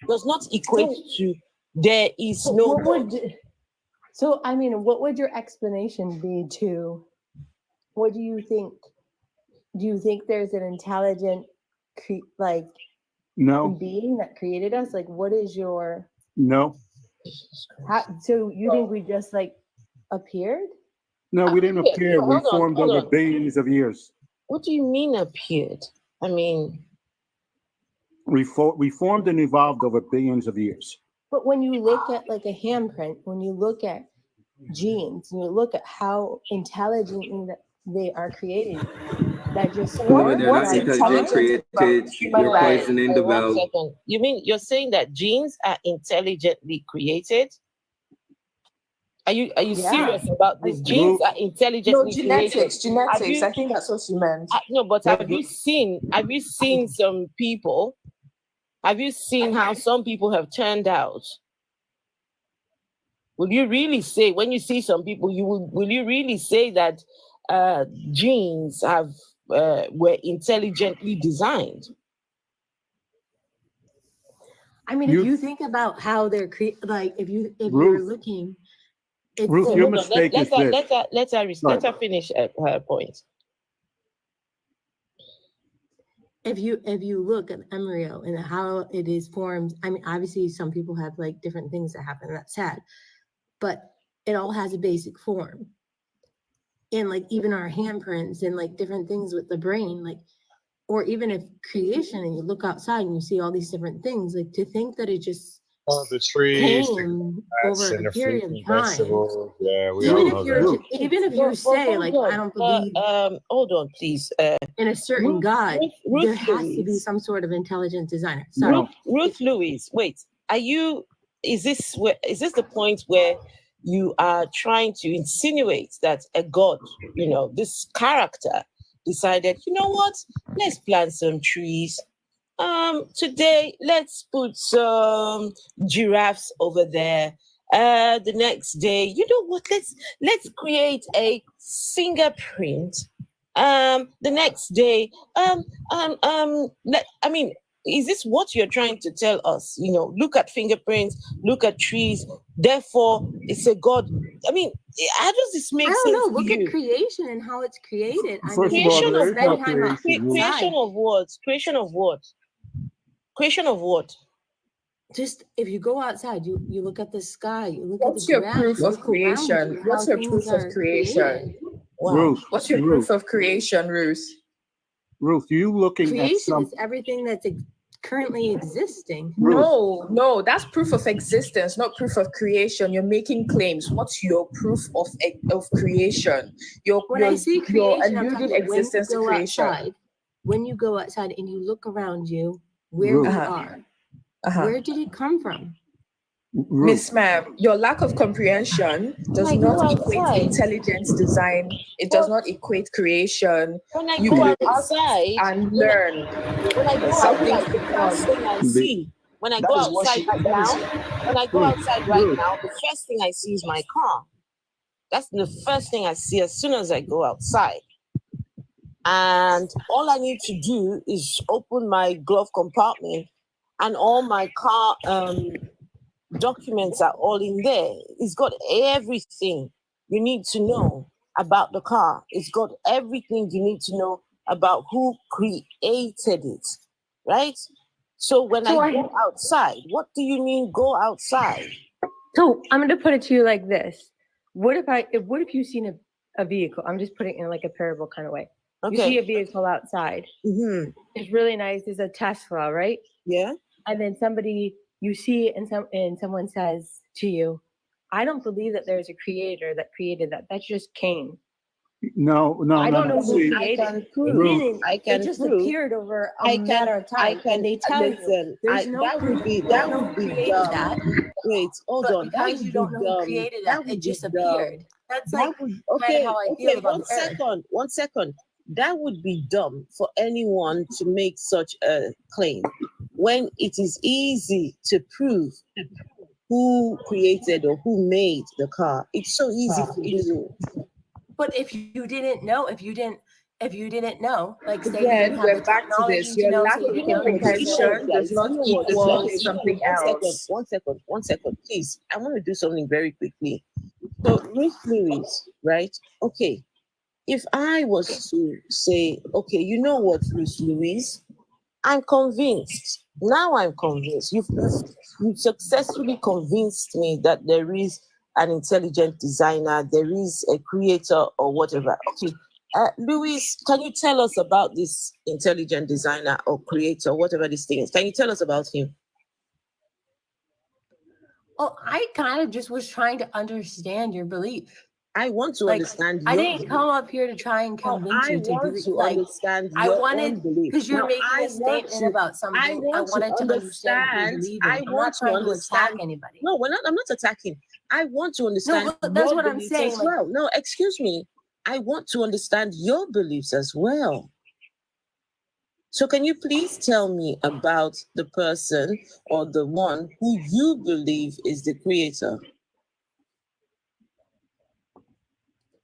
Does not equate to there is no God. So I mean, what would your explanation be to? What do you think? Do you think there's an intelligent, No. being that created us? Like, what is your? No. So you think we just appeared? No, we didn't Yeah, appear. We hold on, formed hold over on. billions of years. What do you mean appeared? I mean, We formed and evolved over billions of years. But when you look at a handprint, when you look at genes, and you look at how intelligently that they are created, that just No, they're not starts intelligent created. You're poisoning the well. 1 second. You mean you're saying that genes are intelligently created? Are you serious about this? Genes are intelligently created. Genetics. I think that's what you meant. No, but have you seen some people? Have you seen how some people have turned out? Will you really say, when you see some people, will you really say that genes were intelligently designed? I mean, if you think about how they're if you're Ruth, looking, Ruth, your mistake is this. Let her finish her point. If you look at the embryo and how it is formed, I mean, obviously some people have different things that happen. That's sad, but it all has a basic form. And even our handprints and different things with the brain, or even if creation and you look outside and you see all these different things, to think that it just the trees, came the over and a the fruit period and of time. vegetables. Yeah, we Even all if know you're that. even if you say I don't believe hold on, please. in a certain God, Ruth there has to be Louise. some sort of intelligent designer. Sorry, Ruth Louise, wait. Are you is this the point where you are trying to insinuate that a god, this character decided, you know what, let's plant some trees. Today let's put some giraffes over there. The next day, you know what, let's create a fingerprint. The next day, is this what you're trying to tell us? Look at fingerprints, look at trees, therefore it's a god. I mean, how does this make sense? I don't know. to Look you? at creation and how it's created. First of all, Creation there of is no what? creation. Creation of what? Creation of what? Creation of what? Just if you go outside, you look at the sky, you look What's at the your grass, proof you of look around creation? you, What's how your proof things of are creation? created. Wow. Ruth, What's your Ruth, proof of creation, Ruth? Ruth, you looking at Creation some is everything that's currently existing. Ruth. No, that's proof of existence, not proof of creation. You're making claims. What's your proof of creation? When I say creation, I'm alluding talking when you existence to go creation. outside. When you go outside and you look around you, where Ruth. you are, where did it come from? Miss Ma'am, your lack of comprehension does When I go not equate outside, intelligent design. It does not equate creation. when I You go live outside, and learn. when I go Something outside, the first thing I see, when I go outside right now, the first thing I see is my car. That's the first thing I see as soon as I go outside. And all I need to do is open my glove compartment, and all my car documents are all in there. It's got everything you need to know about the car. It's got everything you need to know about who created it, right? So when I go outside, what do you mean go outside? So I'm going to put it to you like this. What if you've seen a vehicle? I'm just putting it in like a parable kind of way. You see a vehicle outside. Mm-hmm. It's really nice. It's a Tesla, right? Yeah. And then you see it and someone says to you, I don't believe that there's a creator that created that. That's just Cain. No. I don't know who See, created it. Ruth, It just appeared over a matter of time. And they tell you there's no proof. That would be dumb. That. Wait, hold But on. That because would you be don't know dumb. who created That that, would it be just dumb. appeared. That's like kind of how I feel okay, about the earth. one second. That would be dumb for anyone to make such a claim when it is easy to prove who created or who made the car. It's so easy for you. But if you didn't know, like say you Again, didn't have we're the back to technology this. to Your know, lack so of you didn't know. comprehension does not equal something else. One second, please. I want to do something very quickly. So, Ruth Lewis, right? Okay. If I was to say, okay, you know what, Ruth Lewis, I'm convinced. Now I'm convinced. You've successfully convinced me that there is an intelligent designer, there is a creator or whatever. Okay. Louis, can you tell us about this intelligent designer or creator, whatever this thing is? Can you tell us about him? Oh, I kind of just was trying to understand your belief. I want to understand. I didn't come up here to try and convince you to believe. Understand your own belief. Because you're making a statement about something. I wanted to understand what you believe in. I'm not trying to attack anybody. No, I'm not attacking. I want to understand. No, but that's what I'm saying. As well. No, excuse me. I want to understand your beliefs as well. So can you please tell me about the person or the one who you believe is the creator?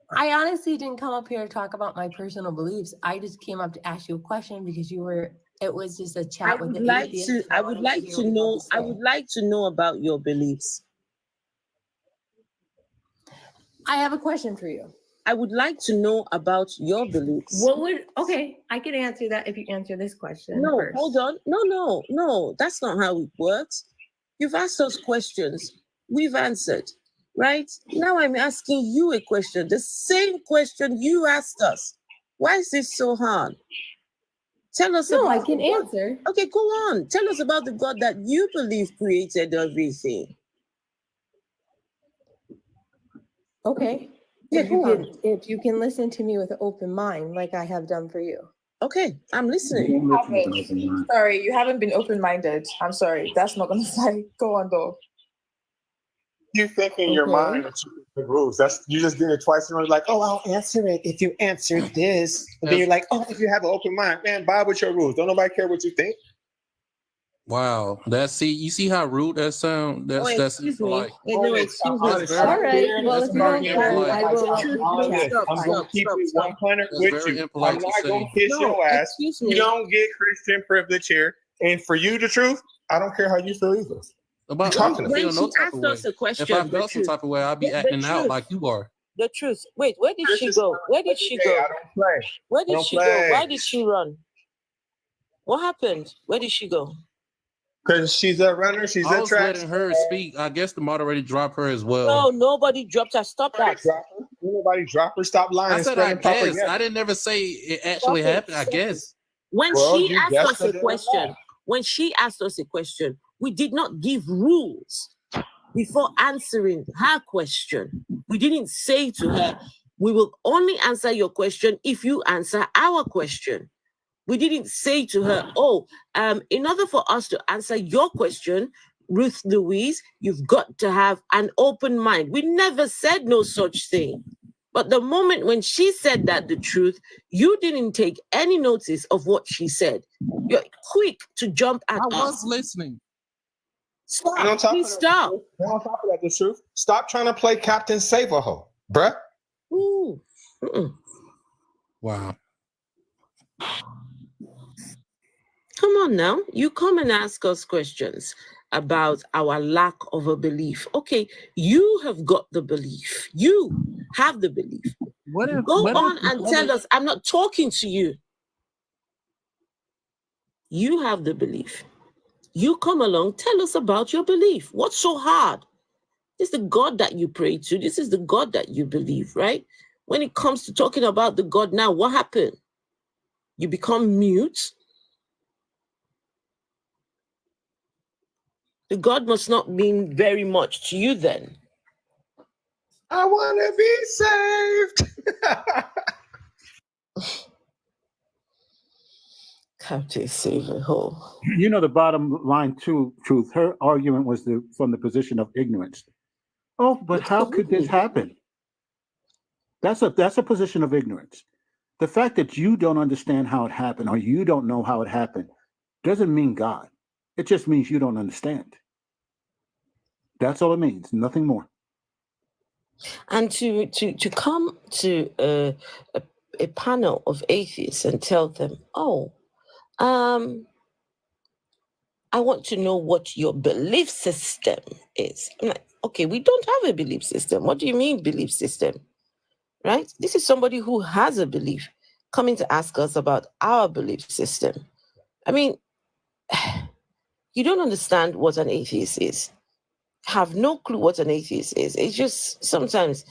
I honestly didn't come up here to talk about my personal beliefs. I just came up to ask you a question because it was just a chat with the atheist. I would like to know about your beliefs. I have a question for you. I would like to know about your beliefs. Okay, I can answer that if you answer this question. No, first. hold on. No, that's not how it works. You've asked us questions. We've answered, right? Now I'm asking you a question, the same question you asked us. Why is this so hard? Tell us about I can answer. Okay, go on. Tell us about the God that you believe created everything. Okay. Yeah, if you can listen to me with an open mind, like I have done for you. Okay, I'm listening. Sorry, you haven't been open-minded. I'm sorry. That's not going to fly. Go on, though. you think in your Okay. mind that you the rules. That's you just did it twice and you're like, oh, I'll answer it if you answer this. And then you're like, oh, if you have an open mind, man, buy with your rules. Don't nobody care what you think. Wow, you see how rude that sound? Oh, That's excuse me. like No, excuse me. that's very, All right. Well, that's if you don't very care, impolite. I will. I'm going to keep it 100 That's with very you. impolite I'm to not going say. to kiss No, your ass. excuse You me. don't get Christian privilege here. And for you, the truth, I don't care how you feel either. About You talking I to feel When no she type of asked way. us a question, If I the felt some truth, type of way, I'd be the acting out truth, like you are. the truth. Wait, where did This she is go? Where did she go? I don't play. Where I did don't she go? play. Why did she run? What happened? Where did she go? Because she's a runner. She's I a was track letting her speak. I guess the moderator dropped her as No, well. nobody dropped her. Stop that. Nobody drop her. Stop lying I and said I spreading guess. propaganda. I didn't never say it Stop actually it. happened. I Stop it. guess. When Well, she you asked guessed us a it. question, when she asked us a question, we did not give rules before answering her question. We didn't say to her, we will only answer your question if you answer our question. We didn't say to her, oh, in order for us to answer your question, Ruth Louise, you've got to have an open mind. We never said no such thing. But the moment when she said that the truth, you didn't take any notice of what she said. You're quick to jump at I us. was listening. Stop. And on top Please of that, stop. and on top of that, the truth. Stop trying to play Captain Save-A-Ho, bruh. Ooh. Mm-mm. Wow. Come on now. You come and ask us questions about our lack of a belief. Okay, you have got the belief. You have the belief. What if Go what on if and tell us. I'm not talking to you. You have the belief. You come along, tell us about your belief. What's so hard? This is the God that you pray to. This is the God that you believe, right? When it comes to talking about the God now, what happened? You become mute. The God must not mean very much to you then. I want to be saved. Captain Save-A-Ho. You know, the bottom line too, truth, her argument was from the position of ignorance. Oh, but how could this happen? That's a position of ignorance. The fact that you don't understand how it happened or you don't know how it happened doesn't mean God. It just means you don't understand. That's all it means, nothing more. And to come to a panel of atheists and tell them, oh, I want to know what your belief system is. I'm like, okay, we don't have a belief system. What do you mean belief system? Right? This is somebody who has a belief coming to ask us about our belief system. I mean, you don't understand what an atheist is. Have no clue what an atheist is. It's just sometimes,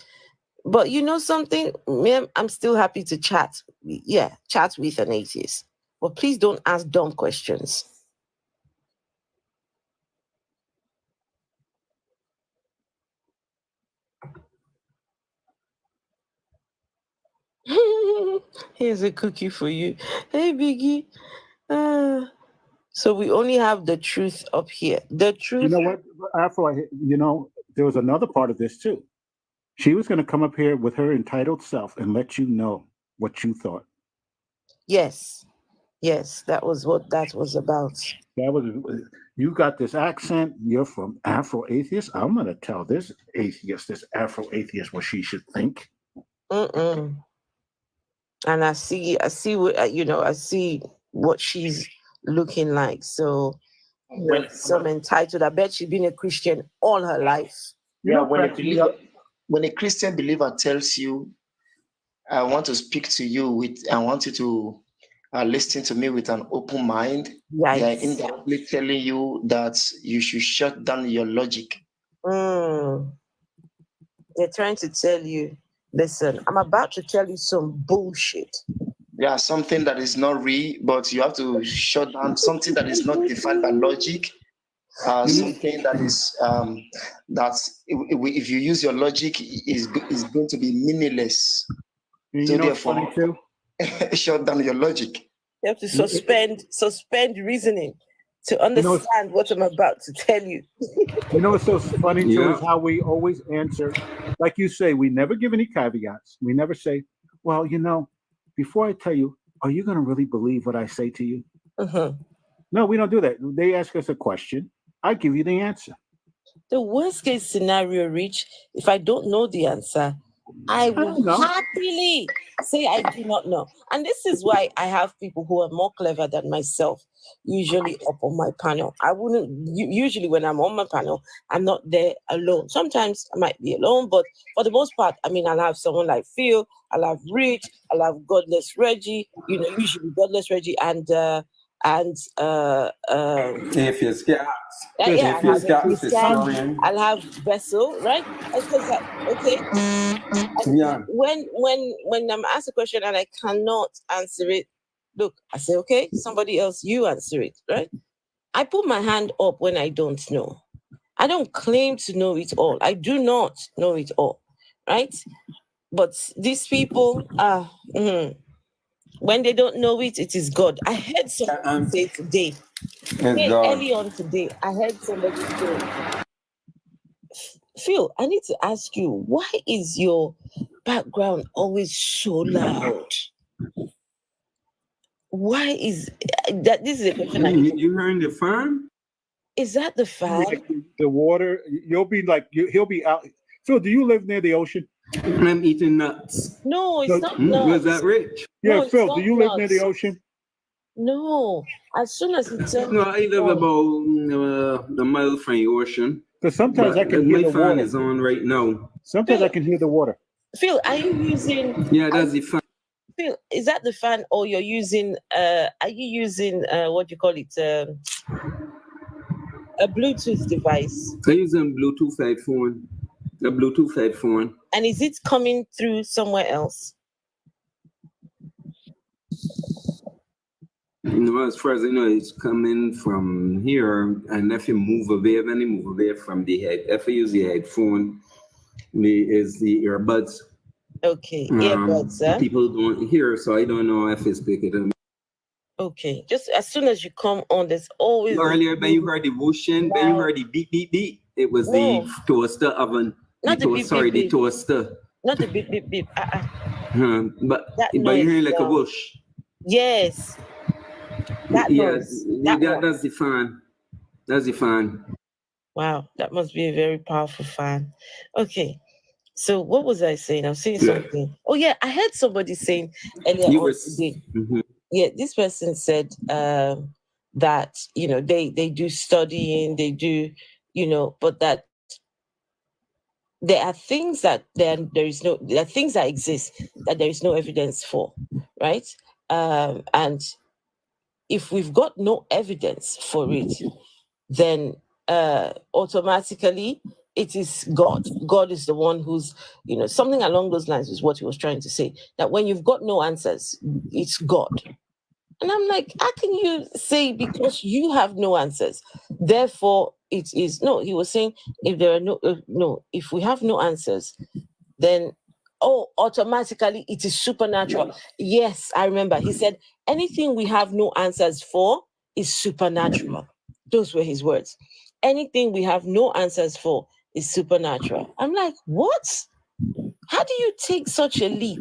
but you know something? I'm still happy to chat. Yeah, chat with an atheist. But please don't ask dumb questions. Here's a cookie for you. Hey, Biggie. So we only have the truth up here. The truth. You know what, Afro, there was another part of this too. She was going to come up here with her entitled self and let you know what you thought. Yes. Yes, that was what that was about. You got this accent. You're from Afro atheist. I'm going to tell this Afro atheist what she should think. Mm-mm. And I see what I see what she's looking like. So some entitled. I bet she's been a Christian all her life. Yeah, when a Christian believer tells you, I want to speak to you I want you to listen to me with an open mind, they are indirectly telling you that you should shut down your logic. They're trying to tell you, listen, I'm about to tell you some bullshit. Yeah, something that is not real, but you have to shut down something that is not defined by logic. Something that is if you use your logic is going to be meaningless. So therefore, shut down your logic. You have to suspend reasoning. to understand what I'm about to tell you. You know what's so funny too Yeah. is how we always answer, like you say, we never give any caveats. We never say, well, you know, before I tell you, are you going to really believe what I say to you? No, we don't do that. They ask us a question. I give you the answer. The worst case scenario, Rich, if I don't know the answer, I will happily say I do not know. And this is why I have people who are more clever than myself usually up on my panel. I wouldn't, usually when I'm on my panel, I'm not there alone. Sometimes I might be alone, but for the most part, I mean, I'll have someone like Phil, I'll have Rich, I'll have Godless Reggie, you know, usually Godless Reggie and if you're scared, yeah, if you're scared, I'll have Vessel, right? Because okay. Yeah. When I'm asked a question and I cannot answer it, look, I say, okay, somebody else, you answer it, right? I put my hand up when I don't know. I don't claim to know it all. I do not know it all, right? But these people are, when they don't know it, it is God. I heard someone say today, early on today, I heard somebody say, Phil, I need to ask you, why is your background always so loud? Why is that? This is a question. You hearing the fan? Is that the fan? Like the water, you'll be like, he'll be out. Phil, do you live near the ocean? I'm eating nuts. No, it's not nuts. Was that Rich? Yeah, No, Phil, do you live near the ocean? No, as soon as it's No, I live about a mile from the ocean. Because sometimes But I can hear my the fan water. is on right now. Sometimes I can hear the water. Phil, are you using? Yeah, that's the fan. Phil, is that the fan, or you're using? Are you using what do you call it? A Bluetooth device. I'm using Bluetooth headphone. A Bluetooth headphone. And is it coming through somewhere else? No, as far as I know, it's coming from here. And if you move away, then you move away from the head. If you use the headphone, is the earbuds. Okay, earbuds. People don't hear, so I don't know if it's picking them. Okay, just as soon as you come on, there's always Earlier, when you heard the whooshing, when you heard the beep beep beep, it was the toaster oven. Not the beep, beep, the beep. toaster. Not the beep beep beep. But That you're noise, hearing like a yeah. whoosh. Yes. That noise. That's the fan. That's the fan. Wow, that must be a very powerful fan. Okay. So what was I saying? I was saying something. Oh yeah, I heard somebody saying earlier You on were today. Mhm. Yeah, this person said that you know they do studying, they do, you know, but that there are things that there are things that exist that there is no evidence for, right? And if we've got no evidence for it, then automatically it is God. God is the one who's, you know, something along those lines is what he was trying to say. That when you've got no answers, it's God. And I'm like, how can you say because you have no answers, therefore it is? No, he was saying if there are if we have no answers, then automatically it is supernatural. Yes, I remember he said anything we have no answers for is supernatural. Those were his words. Anything we have no answers for is supernatural. I'm like, what? How do you take such a leap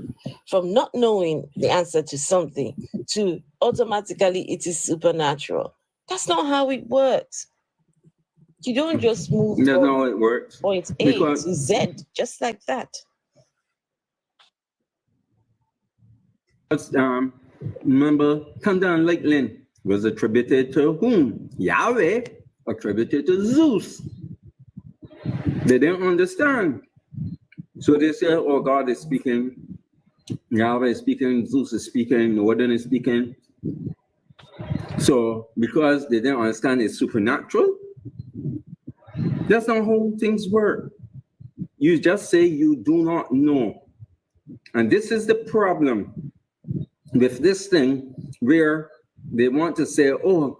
from not knowing the answer to something to automatically it is supernatural? That's not how it works. You don't just move That's from not how it works. point A to Z just like that. Remember, come down Lakeland was attributed to whom? Yahweh, attributed to Zeus. They didn't understand. So they said, oh, God is speaking, Yahweh is speaking, Zeus is speaking, Odin is speaking. So because they didn't understand it's supernatural, that's not how things work. You just say you do not know. And this is the problem with this thing where they want to say, oh,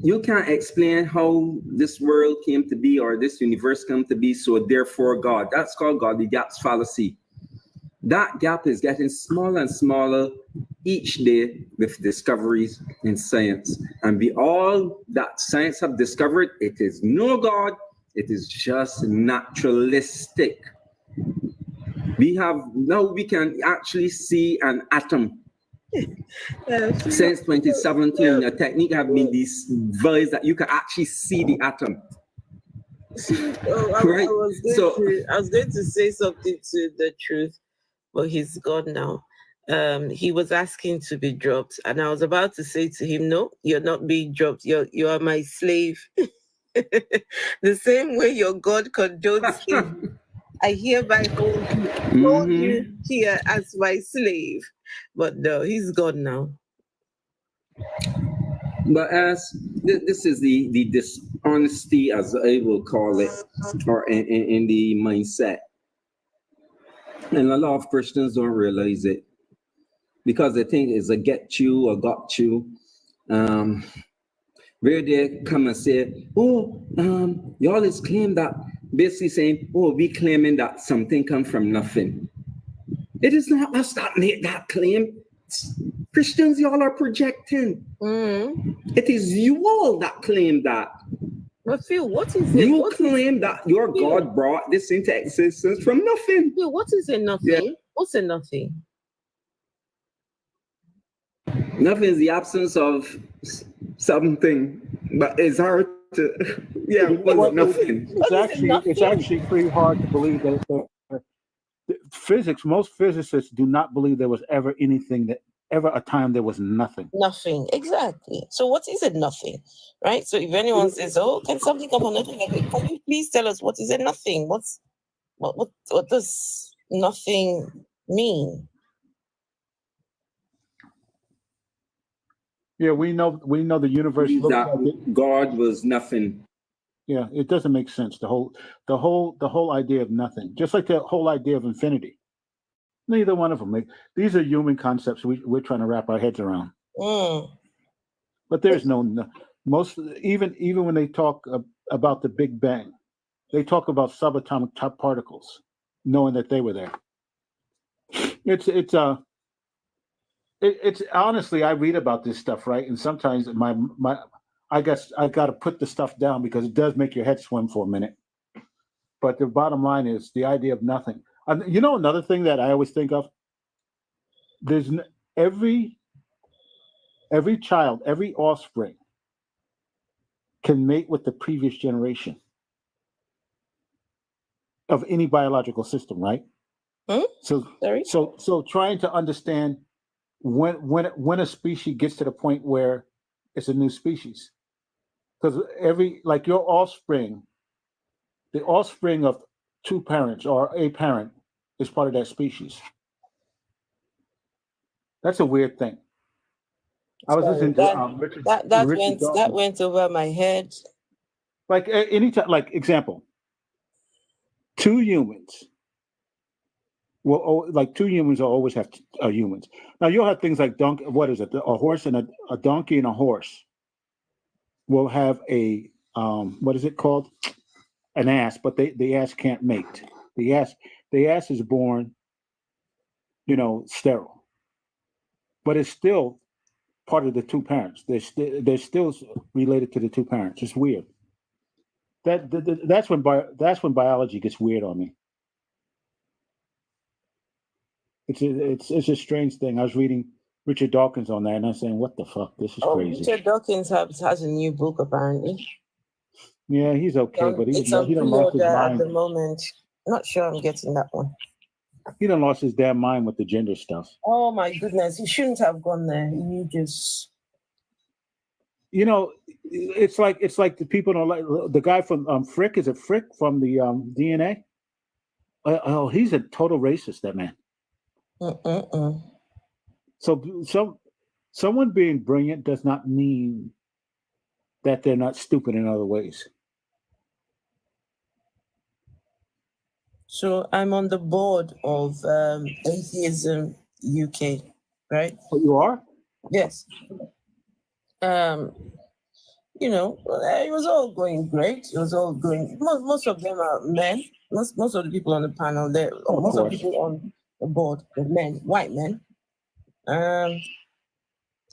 you can't explain how this world came to be or this universe came to be, so therefore God. That's called God the gaps fallacy. That gap is getting smaller and smaller each day with discoveries in science. And be all that science have discovered, it is no God, it is just naturalistic. We can actually see an atom. Since 2017, a technique have been these devices that you can actually see the atom. I was going to say something to the truth, but he's gone now. He was asking to be dropped, and I was about to say to him, "No, you're not being dropped. You are my slave." The same way your God condones him, I hereby hold you here as my slave. But no, he's gone now. But as this is the dishonesty, as I will call it, or in the mindset. And a lot of Christians don't realize it because they think it's a get you or got you. Where they come and say, oh, you always claim that, basically saying, oh, we claiming that something come from nothing. It is not us that made that claim. Christians, y'all are projecting. It is you all that claim that. But Phil, what is it? You claim that your God brought this into existence from nothing. Phil, what is a nothing? Yeah. What's a nothing? Nothing is the absence of something, but it's hard to, nothing. It's actually pretty hard to believe that physics, most physicists do not believe there was ever anything that ever a time there was nothing. Nothing, exactly. So what is it nothing, right? So if anyone says, oh, can something come from nothing? Can you please tell us what is it nothing? What does nothing mean? Yeah, we know the universe looks like God was nothing. Yeah, it doesn't make sense. The whole idea of nothing, just like the whole idea of infinity. Neither one of them. These are human concepts we're trying to wrap our heads around. But there's even when they talk about the Big Bang, they talk about subatomic top particles, knowing that they were there. It's honestly, I read about this stuff, right? And sometimes I guess I got to put the stuff down because it does make your head swim for a minute. But the bottom line is the idea of nothing. You know, another thing that I always think of, there's every child, every offspring can mate with the previous generation of any biological system, right? So trying to understand when a species gets to the point where it's a new species, because your offspring, the offspring of two parents or a parent is part of that species. That's a weird thing. I was listening to Richard. That went over my head. Like anytime, like example, two humans. Well, like two humans will always have humans. Now you'll have things like a horse and a donkey and a horse will have a what is it called? An ass, but the ass can't mate. The ass is born, sterile, but it's still part of the two parents. They're still related to the two parents. It's weird. That's when biology gets weird on me. It's a strange thing. I was reading Richard Dawkins on that, and I'm saying, "What the fuck? This is crazy." Richard Dawkins has a new book apparently. Yeah, he's okay, but he on done lost his pre-order mind. at the moment. Not sure I'm getting that one. He done lost his damn mind with the gender stuff. Oh my goodness, he shouldn't have gone there. He just, it's like the people don't like the guy from Frick. Is it Frick from the DNA? He's a total racist. That man. So someone being brilliant does not mean that they're not stupid in other ways. So I'm on the board of Atheism UK, right? Oh, you are? Yes. It was all going great. It was all going. Most of them are men. Most of the people on the panel there. Most of the people board, the men, white men.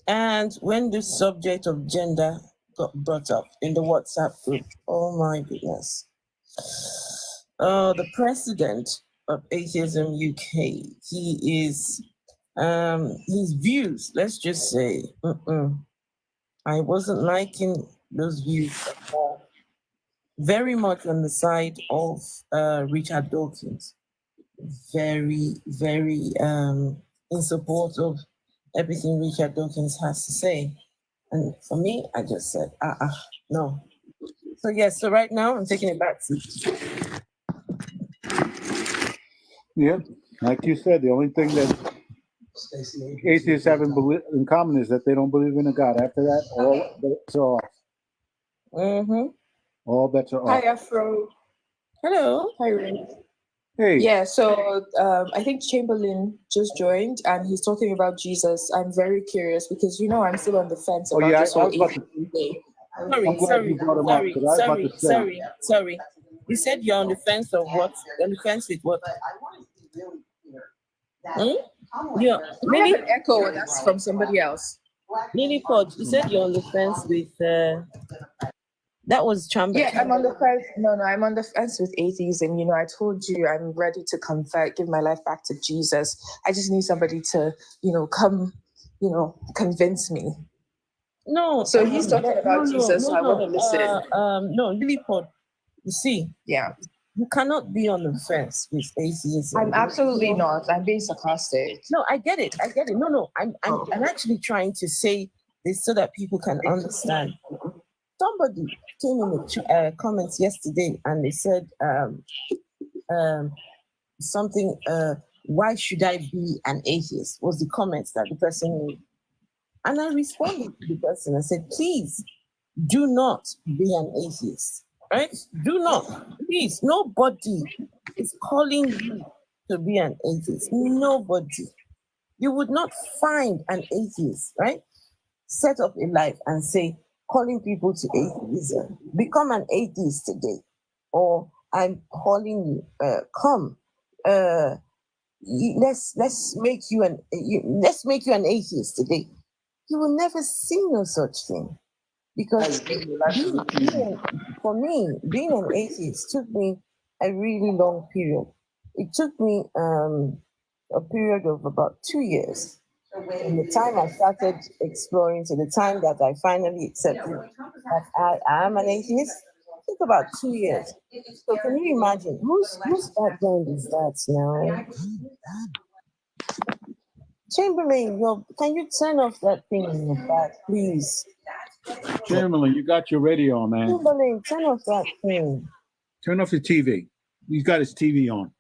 And when the subject of gender got brought up in the WhatsApp group, oh my goodness. The president of Atheism UK, he is, his views, let's just say, I wasn't liking those views at all. Very much on the side of Richard Dawkins. Very, very in support of everything Richard Dawkins has to say. And for me, I just said, no. So yes, so right now I'm taking it back to. Yeah, like you said, the only thing that atheists have in common is that they don't believe in a God. After that, all bets are off. All bets are Hi, off. Afro. Hello. Hi, Ray. Hey. Yeah, so I think Chamberlain just joined and he's talking about Jesus. I'm very curious because, you know, I'm still on the fence about this whole atheism thing. Sorry. You said you're on the fence of what? On the fence with what? Yeah, I have an echo. That's from somebody else. Lily Pod, you said you're on the fence with. That was Chamberlain. Yeah, I'm on the fence. No, I'm on the fence with atheism. You know, I told you I'm ready to convert, give my life back to Jesus. I just need somebody to, come, convince me. No. So he's talking about Jesus, so I want to listen. No, Lily Pod, you see. Yeah. You cannot be on the fence with atheism. I'm absolutely not. I'm being sarcastic. No, I get it. No, I'm actually trying to say this so that people can understand. Somebody came in the comments yesterday and they said something, why should I be an atheist? Was the comments that the person made. And I responded to the person and said, please do not be an atheist, right? Do not, please. Nobody is calling you to be an atheist. Nobody. You would not find an atheist, right? Set up a life and say, calling people to atheism. Become an atheist today. Or I'm calling you, come. Let's make you an atheist today. You will never see no such thing. Because for me, being an atheist took me a really long period. It took me a period of about 2 years. From the time I started exploring to the time that I finally accepted that I am an atheist, it took about 2 years. So can you imagine whose background is that now? Chamberlain, can you turn off that thing in your back, please? Chamberlain, you got your radio on, man. Chamberlain, turn off that thing. Turn off the TV. He's got his TV on.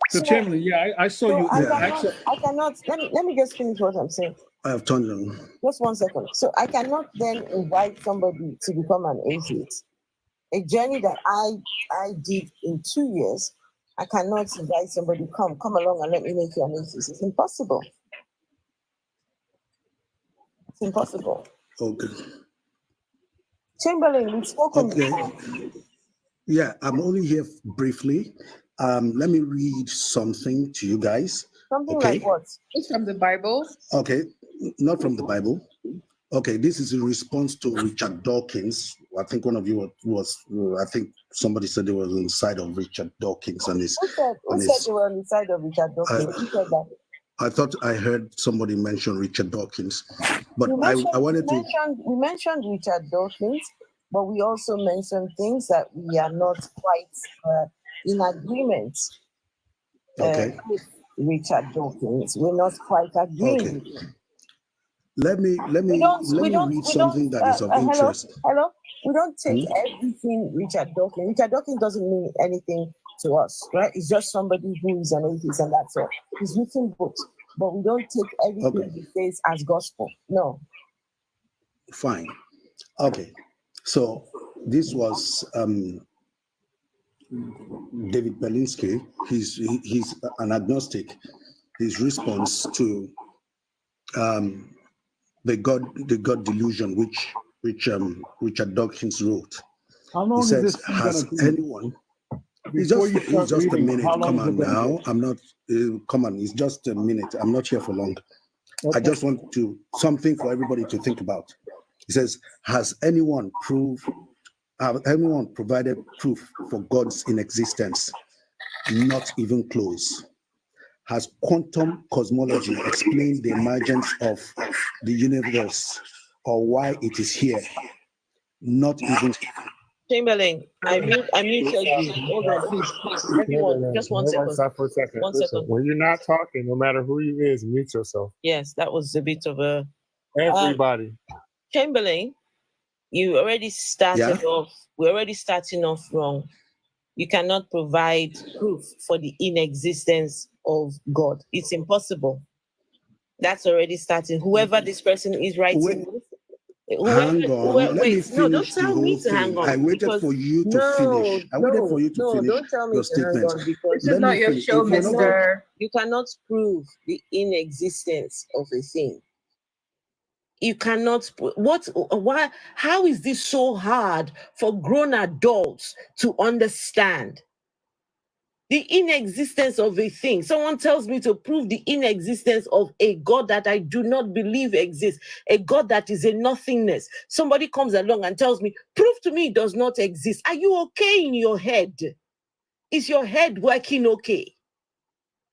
So, Chamberlain, yeah, I saw you. I cannot. Let me just finish what I'm saying. I have turned on. Just 1 second. So I cannot then invite somebody to become an atheist. A journey that I did in 2 years, I cannot invite somebody, come along and let me make you an atheist. It's impossible. It's impossible. Okay. Chamberlain, we've spoken before. Yeah, I'm only here briefly. Let me read something to you guys. Something like what? It's from the Bible. Okay, not from the Bible. Okay, this is in response to Richard Dawkins. I think one of you I think somebody said they were on the side of Richard Dawkins and his. Who said they were on the side of Richard Dawkins? Who said that? I thought I heard somebody mention Richard Dawkins, but I wanted to. We mentioned Richard Dawkins, but we also mentioned things that we are not quite in agreement with Richard Dawkins. We're not quite agreeing. Okay. Let me read something that is of interest. Hello? We don't take everything Richard Dawkins. Richard Dawkins doesn't mean anything to us, right? It's just somebody who is an atheist and that's all. He's written books, but we don't take everything he says as gospel. No. Fine. Okay. So this was David Berlinski. He's an agnostic. His response to the God delusion, which Richard Dawkins wrote. How long he says, is this has anyone It's before just, you start it's just a reading, minute. how long Come is it on gonna now. take? I'm not, come on. It's just a minute. I'm not here for long. I Okay. just want to, something for everybody to think about. It says, have anyone provided proof for God's inexistence? Not even close. Has quantum cosmology explained the emergence of the universe or why it is here? Not even. Chamberlain, I muted you. Hold on, please. Everyone, just 1 second. Stop for a second. 1 second. When you're not talking, no matter who you is, mute yourself. Yes, that was a bit of a Everybody. Chamberlain. You already started off. We're already starting off wrong. You cannot provide proof for the inexistence of God. It's impossible. That's already starting. Whoever this person is writing with, Hang on, let me no, don't finish the tell whole me to hang thing. on. I waited for you to finish. I waited for you to finish Don't tell me your to hang statement. on because This is not your show, mister. you cannot prove the inexistence of a thing. You cannot, why, how is this so hard for grown adults to understand? The inexistence of a thing. Someone tells me to prove the inexistence of a God that I do not believe exists, a God that is a nothingness. Somebody comes along and tells me, prove to me it does not exist. Are you okay in your head? Is your head working okay?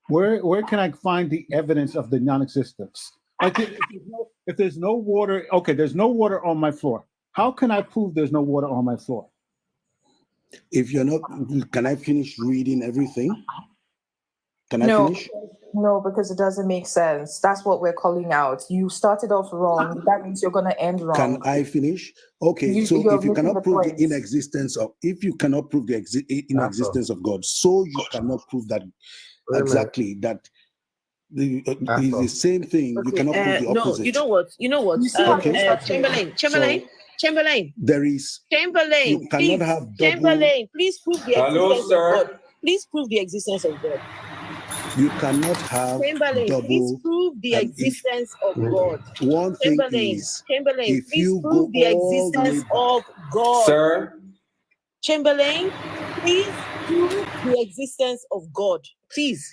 Where can I find the evidence of the non-existence? Like if there's no water, okay, there's no water on my floor. How can I prove there's no water on my floor? If you're not, can I finish reading everything? Can I No, finish? no, because it doesn't make sense. That's what we're calling out. You started off wrong. That means you're gonna end wrong. Can I finish? Okay, so you're if you missing cannot the prove point. the inexistence of, if you cannot prove the inexistence of God, so you cannot prove that exactly that is the same thing. You cannot prove the opposite. No, you know what? Chamberlain. There is. Chamberlain, You cannot please, have double. Chamberlain, please prove the Hello, existence sir. of God. Please prove the existence of God. You cannot have Chamberlain, double. please prove the existence of God. One thing Chamberlain, is, Chamberlain, if please you prove go the all the way existence back, of God. Sir. Chamberlain, please prove the existence of God. Please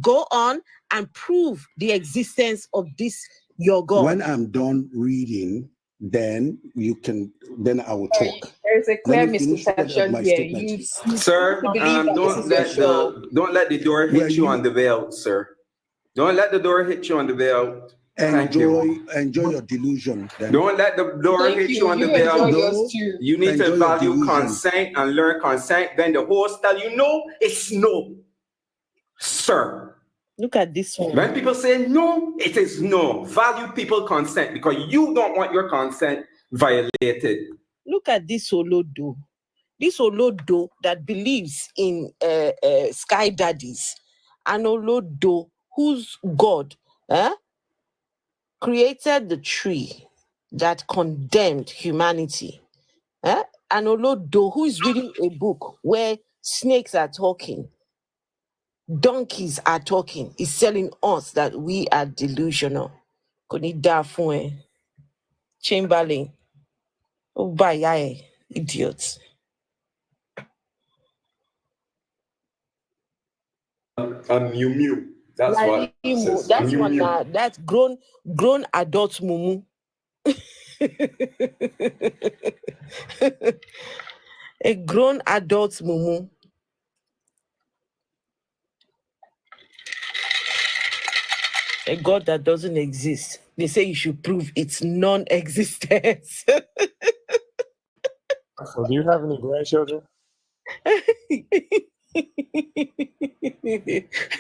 go on and prove the existence of this your God. when I'm done reading, then you can. Then I will talk. There's a clear Let me finish misconception my here. statement. You Sir, believe that this is your show. don't let the door hit you on the belt, sir. Don't let the door hit you on the belt. Thank you. Enjoy your delusion. Then. Don't let the door Thank hit you. you on the You enjoy belt. yours too. You need Enjoy to your value delusion. consent and learn consent. Then the host tell you no, it's no. Sir. Look at this one. When people say no, it is no. Value people consent because you don't want your consent violated. Look at this Olodo. This Olodo that believes in sky daddies. An Olodo whose God created the tree that condemned humanity. An Olodo who is reading a book where snakes are talking, donkeys are talking, is telling us that we are delusional. Chamberlain. Oh, bye, idiots. And Mew. That's what it says. That's Mew, one. mew. That's grown adult mumu. A grown adult mumu. A God that doesn't exist. They say you should prove its non-existence. So do you have any grandchildren?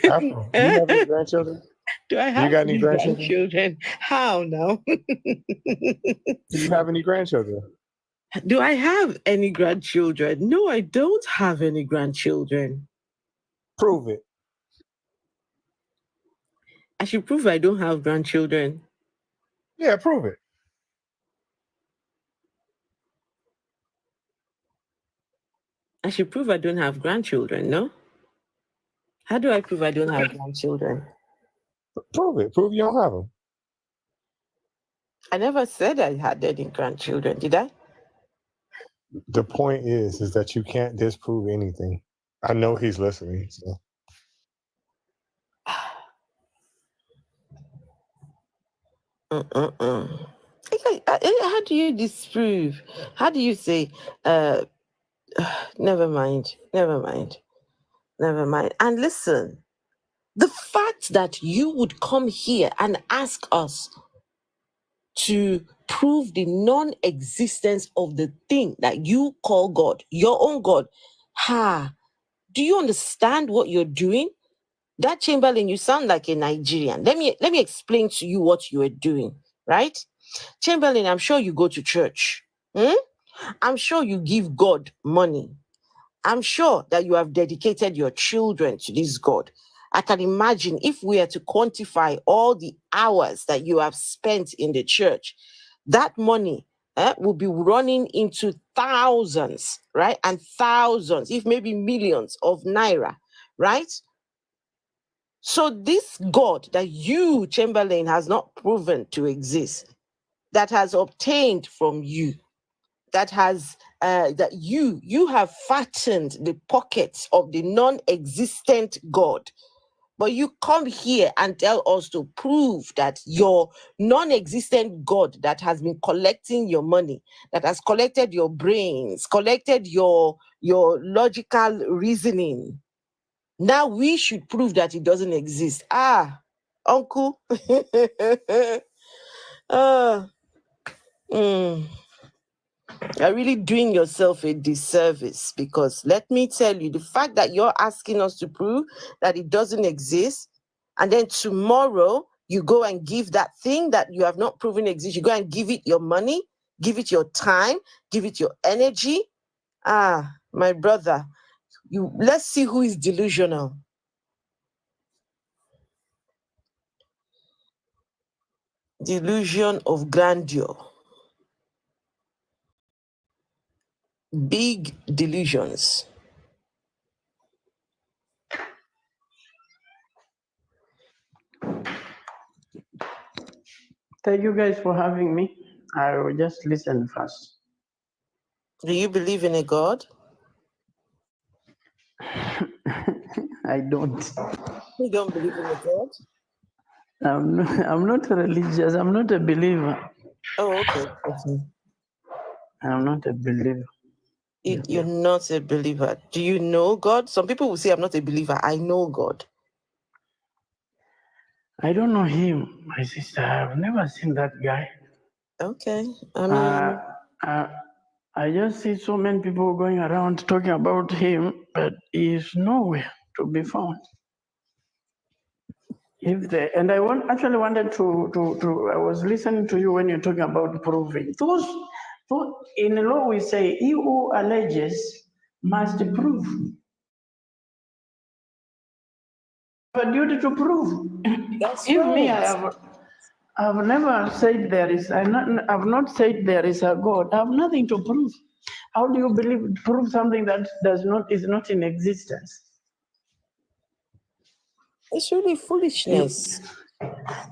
Afro, do you have any grandchildren? Do I have You got any grandchildren? grandchildren? How now? Do you have any grandchildren? Do I have any grandchildren? No, I don't have any grandchildren. Prove it. I should prove I don't have grandchildren. Yeah, prove it. I should prove I don't have grandchildren, no? How do I prove I don't have grandchildren? Prove it. Prove you don't have them. I never said I had any grandchildren, did I? The point is that you can't disprove anything. I know he's listening. So. Okay, how do you disprove? How do you say, never mind. And listen, the fact that you would come here and ask us to prove the non-existence of the thing that you call God, your own God, do you understand what you're doing? That Chamberlain, you sound like a Nigerian. Let me explain to you what you are doing, right? Chamberlain, I'm sure you go to church. I'm sure you give God money. I'm sure that you have dedicated your children to this God. I can imagine if we are to quantify all the hours that you have spent in the church, that money will be running into thousands, right? And thousands, if maybe millions of naira, right? So this God that you, Chamberlain, has not proven to exist, that has obtained from you, that has that you have fattened the pockets of the non-existent God. But you come here and tell us to prove that your non-existent God that has been collecting your money, that has collected your brains, collected your logical reasoning. Now we should prove that it doesn't exist. Uncle. You're really doing yourself a disservice, because let me tell you, the fact that you're asking us to prove that it doesn't exist, and then tomorrow you go and give that thing that you have not proven exists, you go and give it your money, give it your time, give it your energy. My brother, let's see who is delusional. Delusion of grandeur. Big delusions. Thank you guys for having me. I will just listen first. Do you believe in a God? I don't. You don't believe in a God? I'm not religious. I'm not a believer. Oh, okay. I'm not a believer. You're not a believer. Do you know God? Some people will say, I'm not a believer. I know God. I don't know him, my sister. I've never seen that guy. Okay. I mean, I just see so many people going around talking about him, but he is nowhere to be found. And I actually wanted to I was listening to you when you're talking about proving. Those in the law we say, he who alleges must prove. A duty to prove. That's If right. me, I've never said I've not said there is a God. I have nothing to prove. How do you prove something that is not in existence? It's really foolishness.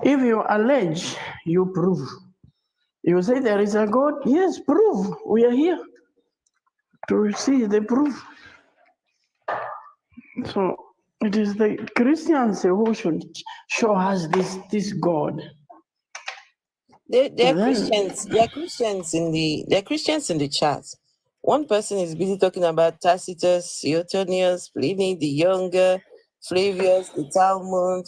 If you allege, you prove. You say there is a God, yes, prove. We are here to see the proof. So it is the Christians who should show us this God. There are Christians. There are Christians in the chat. One person is busy talking about Tacitus, Suetonius, Pliny the Younger, Flavius, the Talmud.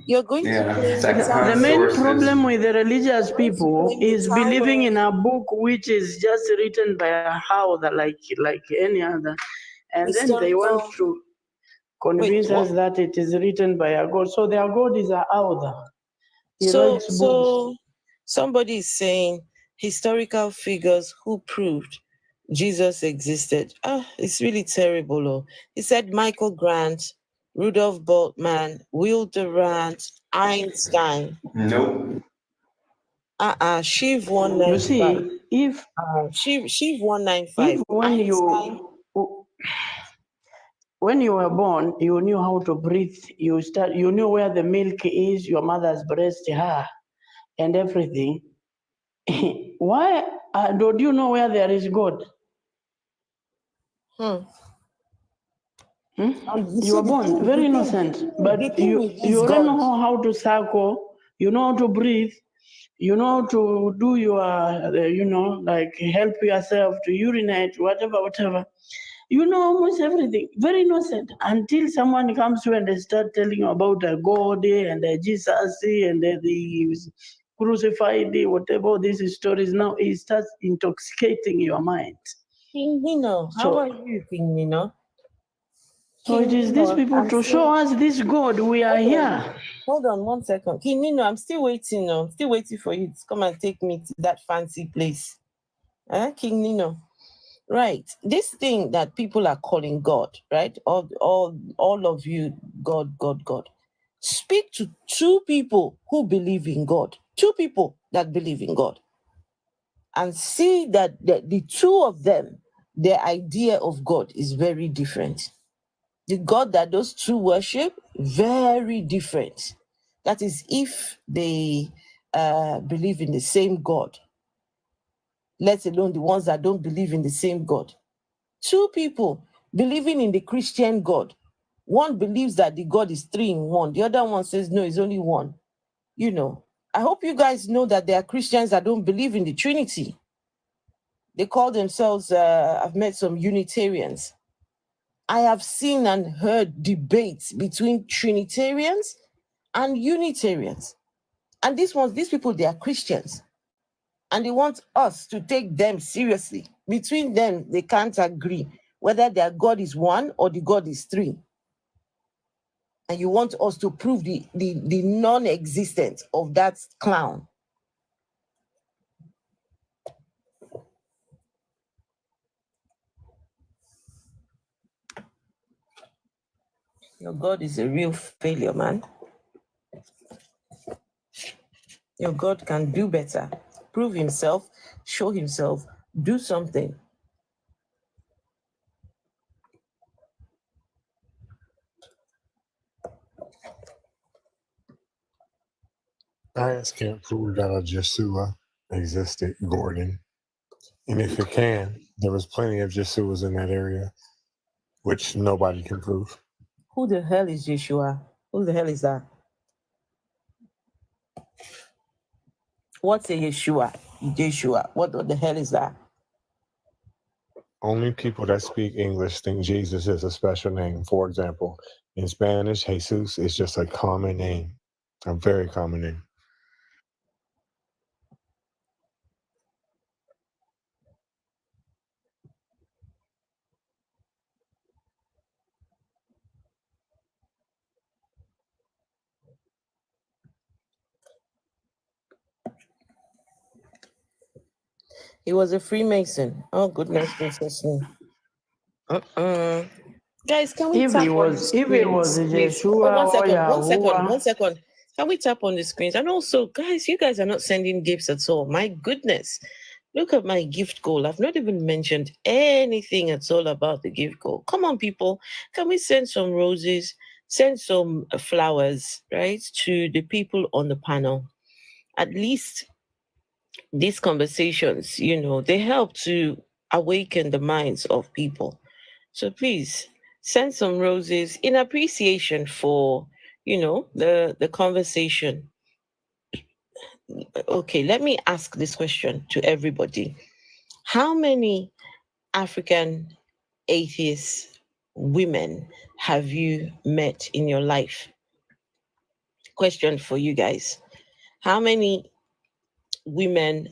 You're going to claim The main problem with the religious people is believing in a book which is just written by a author like any other, and then they want to convince us that it is written by a God. So their God is an author. So somebody is saying historical figures who proved Jesus existed. It's really terrible. He said Michael Grant, Rudolf Bultmann, Will Durant, Einstein. Nope. Shiv 195. You see, if Shiv 195. If when you were born, you knew how to breathe. You knew where the milk is, your mother's breast, and everything. Why don't you know where there is God? You were born very innocent, but you don't know how to circle. You know how to breathe. You know how to do your, like help yourself to urinate, whatever. You know almost everything. Very innocent until someone comes to you and they start telling you about God and Jesus and the crucified, whatever these stories. Now it starts intoxicating your mind. King Nino, how are you, King Nino? So it is these people to show us this God. We are here. Hold on 1 second. King Nino, I'm still waiting. I'm still waiting for you to come and take me to that fancy place. King Nino. Right. This thing that people are calling God, right? All of you, God. Speak to two people who believe in God. Two people that believe in God. And see that the two of them, their idea of God is very different. The God that those two worship, very different. That is if they believe in the same God, let alone the ones that don't believe in the same God. Two people believing in the Christian God. One believes that the God is 3 in 1. The other one says, no, it's only one. I hope you guys know that there are Christians that don't believe in the Trinity. They call themselves, I've met some Unitarians. I have seen and heard debates between Trinitarians and Unitarians. And these people, they are Christians. And they want us to take them seriously. Between them, they can't agree whether their God is 1 or the God is 3. And you want us to prove the non-existence of that clown. Your God is a real failure, man. Your God can do better. Prove himself, show himself, do something. Science can't prove that a Jesua existed, Gordon. And if it can, there was plenty of Jesuas in that area, which nobody can prove. Who the hell is Yeshua? Who the hell is that? What's a Yeshua? Yeshua. What the hell is that? Only people that speak English think Jesus is a special name. For example, in Spanish, Jesus is just a common name, a very common name. He was a Freemason. Oh, goodness gracious me. Guys, can we If tap he on was the a screens, please? Yeshua or One Yahuwah, second. Can we tap on the screens? And also, guys, you guys are not sending gifts at all. My goodness. Look at my gift goal. I've not even mentioned anything at all about the gift goal. Come on, people. Can we send some roses, send some flowers, right, to the people on the panel? At least these conversations, they help to awaken the minds of people. So please send some roses in appreciation for, the conversation. Okay, let me ask this question to everybody. How many African atheist women have you met in your life? Question for you guys. How many women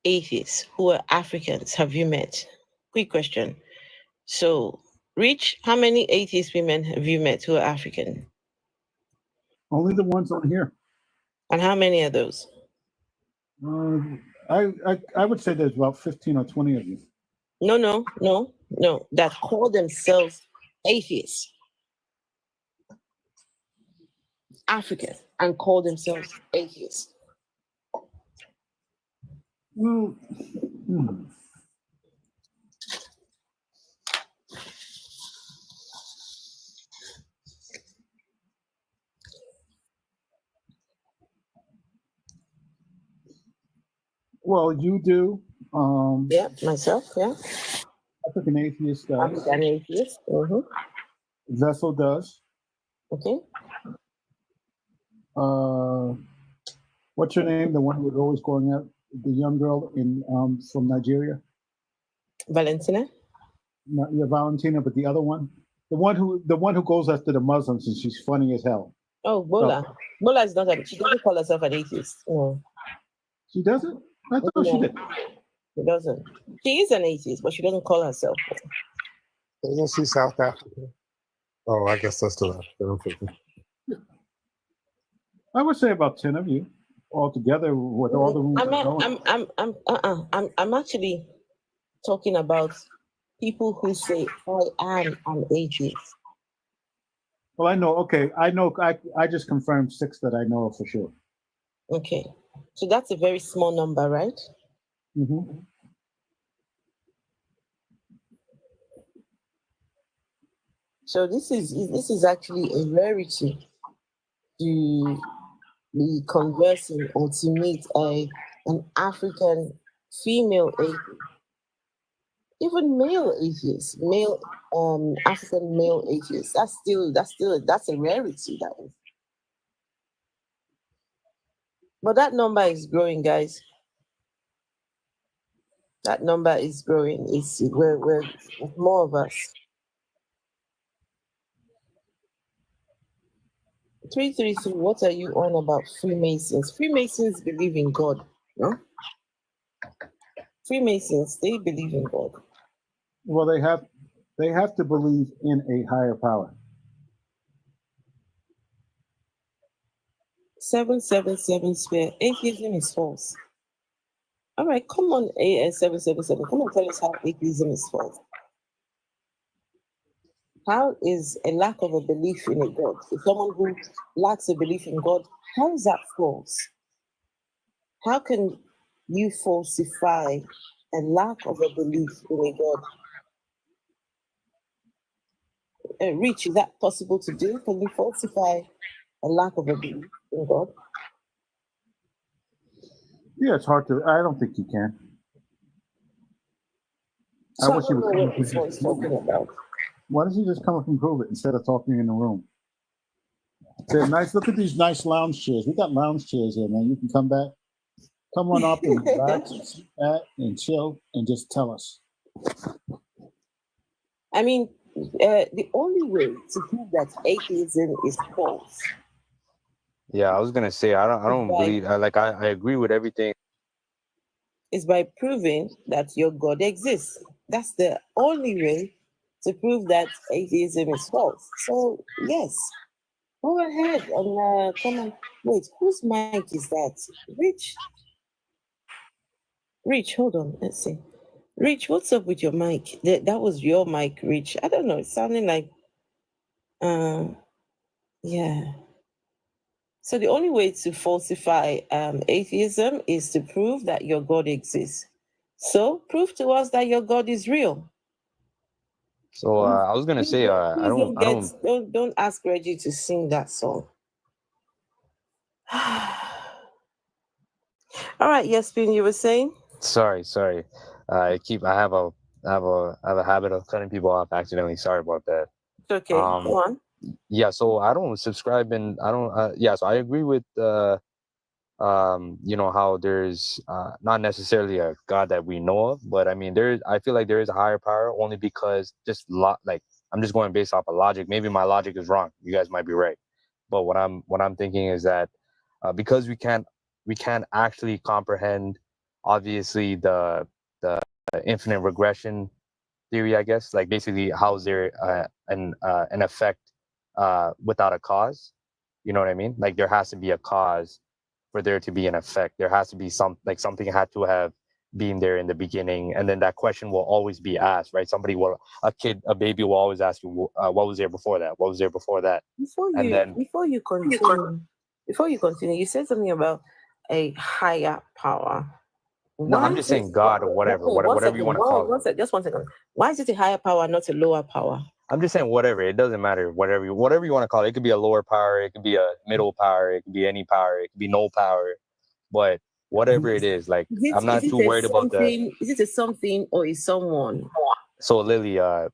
atheists who are Africans have you met? Quick question. So, Rich, how many atheist women have you met who are African? Only the ones on here. And how many are those? I would say there's about 15 or 20 of you. No. That call themselves atheists. African and call themselves atheists. Well, you do. Yeah, myself, yeah. I African Atheist does. African Atheist. Vessel does. Okay. What's her name? The one who was always going out, the young girl in from Nigeria. Valentina. Not yeah, Valentina, but the other one, the one who goes after the Muslims, and she's funny as hell. Oh, Bola. Bola is not. She doesn't call herself an atheist. No. She doesn't. I thought she did. She doesn't. She is an atheist, but she doesn't call herself. Isn't she South African? Oh, I guess that's still African. I would say about 10 of you all together with all the rooms. I'm actually talking about people who say I am an atheist. Well, I know. Okay, I know. I just confirmed 6 that I know for sure. Okay, so that's a very small number, right? Mm-hmm. So this is actually a rarity to be conversing or to meet an African female atheist, even male atheists, African male atheists. That's a rarity. That is. But that number is growing, guys. That number is growing. We're more of us. 333, what are you on about Freemasons? Freemasons believe in God, no? Freemasons, they believe in God. Well, they have to believe in a higher power. 777 square. Atheism is false. All right, come on, 777. Come on, tell us how atheism is false. How is a lack of a belief in a God? If someone who lacks a belief in God, how is that false? How can you falsify a lack of a belief in a God? Rich, is that possible to do? Can you falsify a lack of a belief in God? Yeah, it's hard to. I don't think you can. So I wish you would. know what this one's talking about. Why don't you just come up and prove it instead of talking in the room? Say, nice. Look at these nice lounge chairs. We got lounge chairs here, man. You can come back, come on up and relax and sit back and chill and just tell us. I mean, the only way to prove that atheism is false. Yeah, I was gonna say I don't believe. I agree with everything. Is by proving that your God exists. That's the only way to prove that atheism is false. So yes, go ahead and come on. Wait, whose mic is that? Rich, hold on. Let's see. Rich, what's up with your mic? That was your mic, Rich. I don't know. It's sounding like, yeah. So the only way to falsify atheism is to prove that your God exists. So prove to us that your God is real. So I was gonna say Don't ask Reggie to sing that song. All right, Yasmin, you were saying? Sorry. I have a habit of cutting people off accidentally. Sorry about that. It's okay. Go on. Yeah, so I don't subscribe and I don't so I agree with how there's not necessarily a God that we know of, but I mean I feel like there is a higher power only because I'm just going based off of logic. Maybe my logic is wrong. You guys might be right. But what I'm thinking is that because we can't actually comprehend obviously the infinite regression theory, I guess, like basically how is there an effect without a cause? You know what I mean? Like there has to be a cause for there to be an effect. There has to be something had to have been there in the beginning, and then that question will always be asked, right? A baby will always ask you, what was there before that? What was there before that? Before you continue, you said something about a higher power. No, I'm just saying God or whatever you want to call it. Just 1 second. Why is it a higher power, not a lower power? I'm just saying whatever. It doesn't matter. Whatever you want to call it. It could be a lower power. It could be a middle power. It could be any power. It could be no power. But whatever it is, I'm not too worried about that. Is it a something or a someone? So Lily, I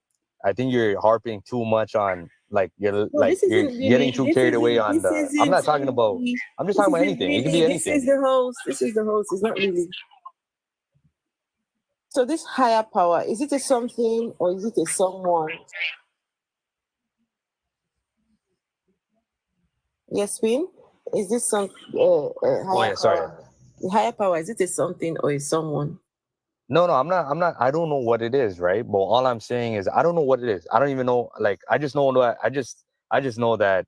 think you're harping too much on like you're this you're isn't getting really. too This carried away isn't. on This the. I'm not talking about. isn't. I'm just This talking about isn't anything. It can be really. This is anything. the host. This is the host. It's not really. So this higher power, is it a something or is it a someone? Yes, Queen? Is this some Oh higher yeah, sorry. power? The higher power, is it a something or a someone? No, I'm not. I don't know what it is, right? But all I'm saying is I don't know what it is. I don't even know. Like I just know that I just know that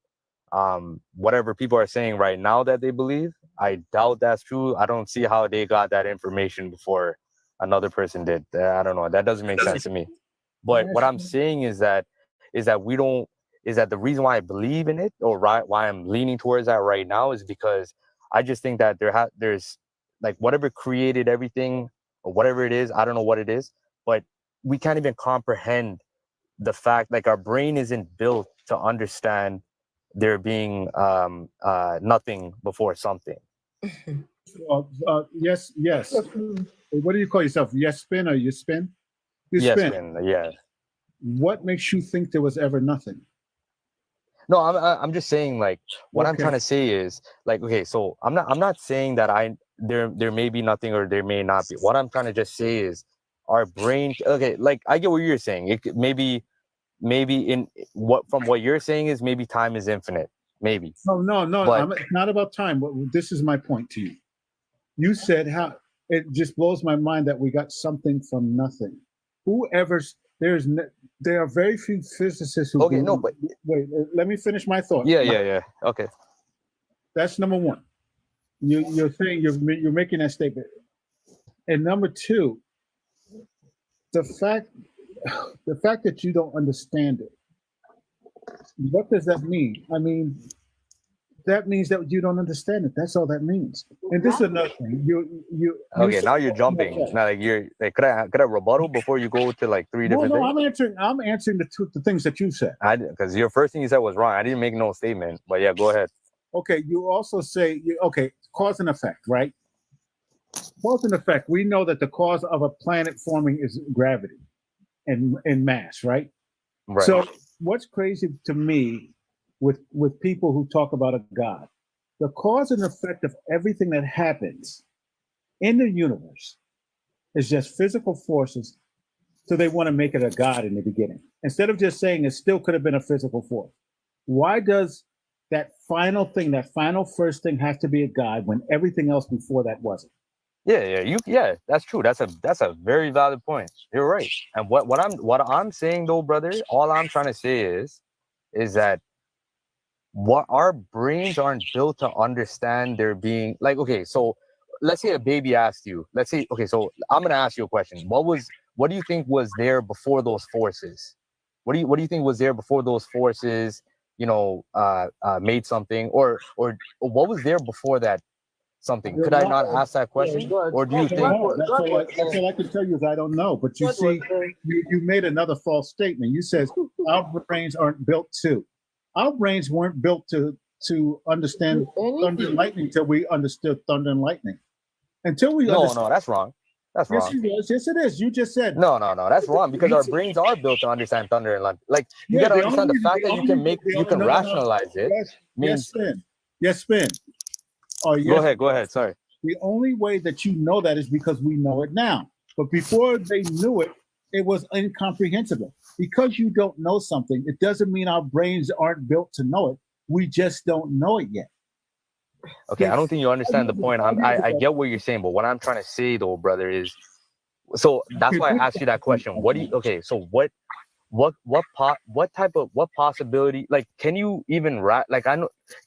whatever people are saying right now that they believe, I doubt that's true. I don't see how they got that information before another person did. I don't know. That doesn't make sense to me. But what I'm saying is that we don't. Is that the reason why I believe in it, or why I'm leaning towards that right now, is because I just think that there's like whatever created everything or whatever it is, I don't know what it is, but we can't even comprehend the fact, like our brain isn't built to understand there being nothing before something. Yes. What do you call yourself? Yes, spin or you spin? You Yes, spin. man, yeah. What makes you think there was ever nothing? No, I'm just saying, like, what I'm Okay. trying to say is, like, okay, so I'm not saying that there may be nothing or there may not be. What I'm trying to just say is our brain, okay, like I get what you're saying. It could, maybe in from what you're saying is maybe time is infinite. Maybe. No. But It's not about time. This is my point to you. You said how it just blows my mind that we got something from nothing. There are very few physicists who. Okay, no, but wait. Let me finish my thought. Yeah. Okay. That's number one. You're saying you're making that statement, and number two, the fact that you don't understand it. What does that mean? I mean, that means that you don't understand it. That's all that means. And this is another thing. Okay, now you're jumping. Now, like you're like, could I rebuttal before you go to like three different things? I'm answering the things that you said. Because your first thing you said was wrong. I didn't make no statement, but yeah, go ahead. Okay, you also say cause and effect, right? Cause and effect. We know that the cause of a planet forming is gravity and mass, right? Right. So what's crazy to me with people who talk about a God, the cause and effect of everything that happens in the universe is just physical forces. So they want to make it a God in the beginning instead of just saying it still could have been a physical force. Why does that final first thing have to be a God when everything else before that wasn't? Yeah, that's true. That's a very valid point. You're right. And what I'm saying though, brother, all I'm trying to say is that what our brains aren't built to understand there being like, okay, so let's say a baby asked you, so I'm gonna ask you a question. What do you think was there before those forces? What do you think was there before those forces, made something, or what was there before that something? Could I not ask that question? Or do you think That's all I can tell you is I don't know. But you see, you made another false statement. You said our brains aren't built to. Our brains weren't built to understand thunder and lightning until we understood thunder and lightning. Until we No, that's wrong. That's wrong. Yes, it is. You just said no. That's wrong because our brains are built to understand thunder and lightning. Like you gotta understand the fact that you can rationalize it. Yes, spin. Go ahead. Sorry. The only way that you know that is because we know it now. But before they knew it, it was incomprehensible. Because you don't know something, it doesn't mean our brains aren't built to know it. We just don't know it yet. Okay, I don't think you understand the point. I get what you're saying, but what I'm trying to say though, brother, is so that's why I asked you that question. What possibility, like, can you even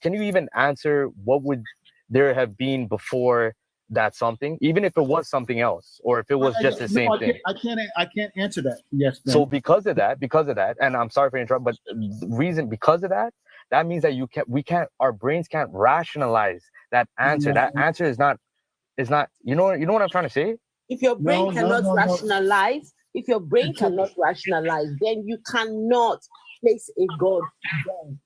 can you even answer what would there have been before that something, even if it was something else, or if it was just the same thing? I can't answer that. Yes. So because of that, and I'm sorry for interrupting, but the reason because of that, that means that our brains can't rationalize that answer. That answer is not, you know what I'm trying to say? If your brain cannot rationalize, then you cannot place a God there.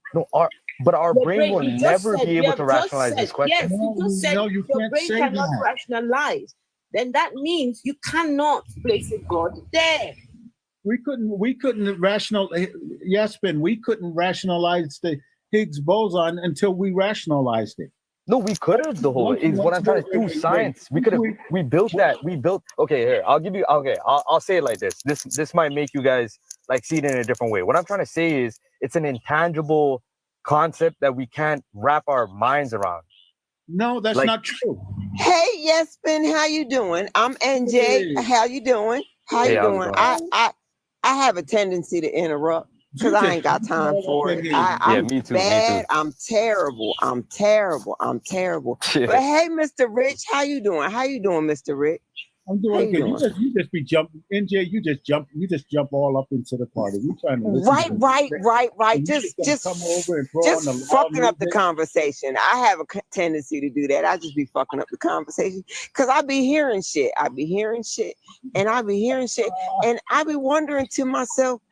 But our brain will never be able to rationalize this question. Yes, you just said you your can't brain say cannot that. rationalize. Then that means you cannot place a God there. We couldn't we couldn't rationalize the Higgs boson until we rationalized it. No, we could have the whole is what I'm trying to do. Science. We could have. We built that. We built. Okay, here I'll give you. Okay, I'll say it like this. This might make you guys like see it in a different way. What I'm trying to say is it's an intangible concept that we can't wrap our minds around. No, that's Like- not true. Hey, Yespin, how you doing? I'm NJ. Hey. How you doing? How Hey, you how's it doing? going? I have a tendency to interrupt because I ain't got time for it. I'm me too. bad. I'm terrible. I'm terrible. I'm terrible. Yeah. But hey, Mr. Rich, how you doing? How you doing, Mr. Rich? I'm How doing you good. You just be jumping, NJ. You just jump all up into the party. You trying to listen Right, to right. and you Just come over and throw on just the loud fucking up the music. conversation. I have a tendency to do that. I just be fucking up the conversation because I be hearing shit. And I be hearing shit, and I be wondering to myself,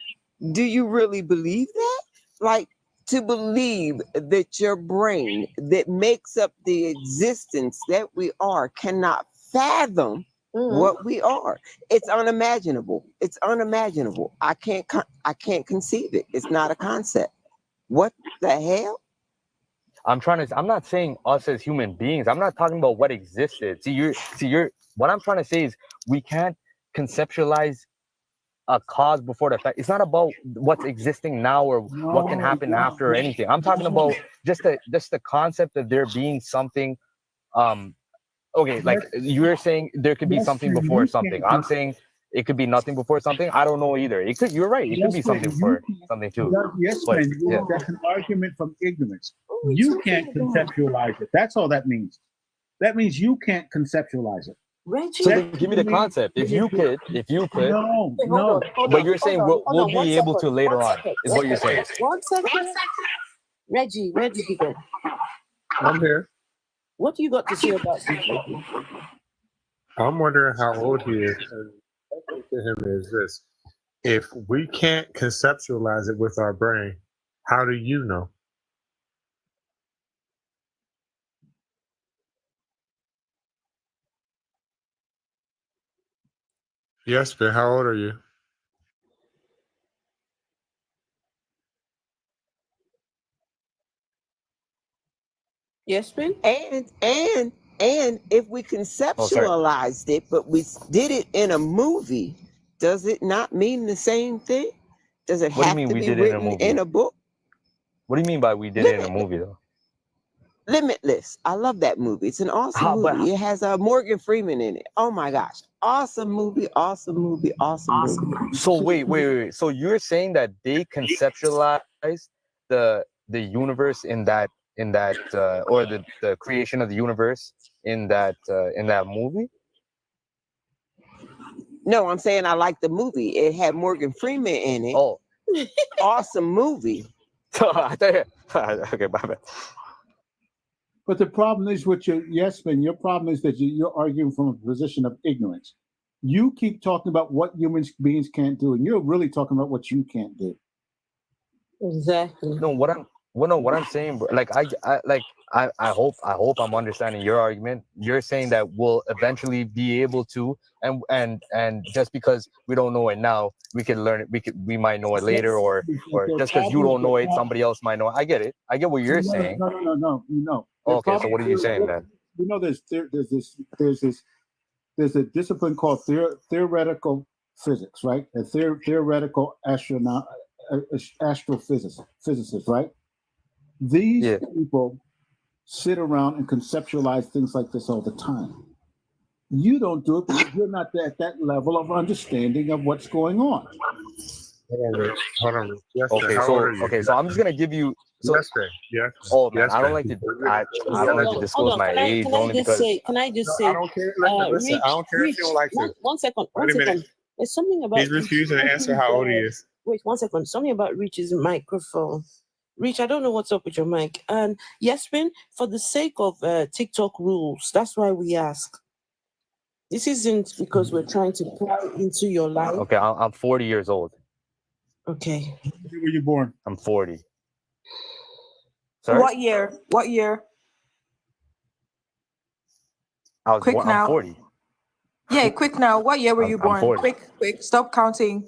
do you really believe that? Like, to believe that your brain that makes up the existence that we are cannot fathom what we are. It's unimaginable. It's unimaginable. I can't conceive it. It's not a concept. What the hell? I'm not saying us as human beings. I'm not talking about what existed. What I'm trying to say is we can't conceptualize a cause before the fact. It's not about what's existing now or what can happen after or anything. I'm talking about just the concept of there being something. Okay, like you're saying there could be something before something. I'm saying it could be nothing before something. I don't know either. It could. You're right. It could be something before something too. Yes, But, man. yeah. That's an argument from ignorance. You can't conceptualize it. That's all that means. That means you can't conceptualize it. Reggie, So then give me the concept. If you could. No. But you're saying we'll be able to later on. Is what you're saying. 1 second. Reggie, begin. I'm here. What do you got to say about this? Reggie? I'm wondering how old he is. And my question to him is this: if we can't conceptualize it with our brain, how do you know? Yes, but how old are you? Yes, Ben? And if we conceptualized it, but we did it in a movie, does it not mean the same thing? Does it What do you have mean to we be did it in a written movie? in a book? What do you mean by we did it in a movie though? Limitless. I love that movie. It's an awesome movie. It has Morgan Freeman in it. Oh my gosh. Awesome movie. So wait. So you're saying that they conceptualized the universe in that or the creation of the universe in that movie? No, I'm saying I like the movie. It had Morgan Freeman in it. Oh. Awesome movie. Okay, my bad. But the problem is with your problem is that you're arguing from a position of ignorance. You keep talking about what human beings can't do, and you're really talking about what you can't do. Exactly. No, what I'm saying, bro, like I hope I'm understanding your argument. You're saying that we'll eventually be able to, and just because we don't know it now, we can learn it. We might know it later, or just because you don't know it, somebody else might know it. I get it. I get what you're saying. No. Okay, so what are you saying then? You know, there's a discipline called theoretical physics, right? A theoretical astrophysicists, right? These people sit around and conceptualize things like this all the time. You don't do it because you're not at that level of understanding of what's going on. Hold on. Yes, Okay, so I'm just gonna give you. So, yes. Oh man, I don't like to. I don't like to disclose my age only because. Can I just say? I don't care. Listen, I don't care if you don't like to. One second. Wait a minute. There's something about. He's refusing to answer how old he is. Wait 1 second. Something about Rich's microphone. Rich, I don't know what's up with your mic. And Yasmin, for the sake of TikTok rules, that's why we ask. This isn't because we're trying to pry into your life. Okay, I'm 40 years old. Okay. When were you born? I'm 40. Sorry? What year? I'm Quick now. 40. Yeah, quick now. What year were you I'm born? 40. Quick. Stop counting.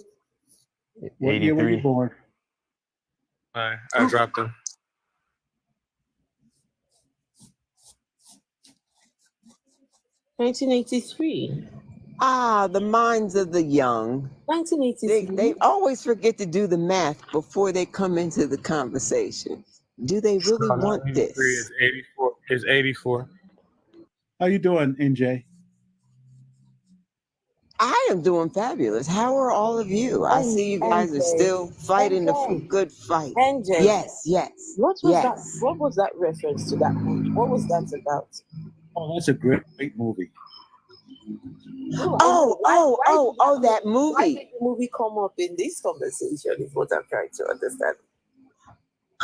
What year were you 83. born? I dropped them. $1983. Ah, the minds of the young. 1983. They always forget to do the math before they come into the conversation. Do they really want this? 1983 is 84. Is 84. How you doing, NJ? I am doing fabulous. How are all of you? I see you guys are still fighting the good fight. NJ. Yes, yes. What was yes. that? What was that reference to that movie? What was that about? Oh, that's a great movie. That movie. Why did the movie come up in this conversation is what I'm trying to understand.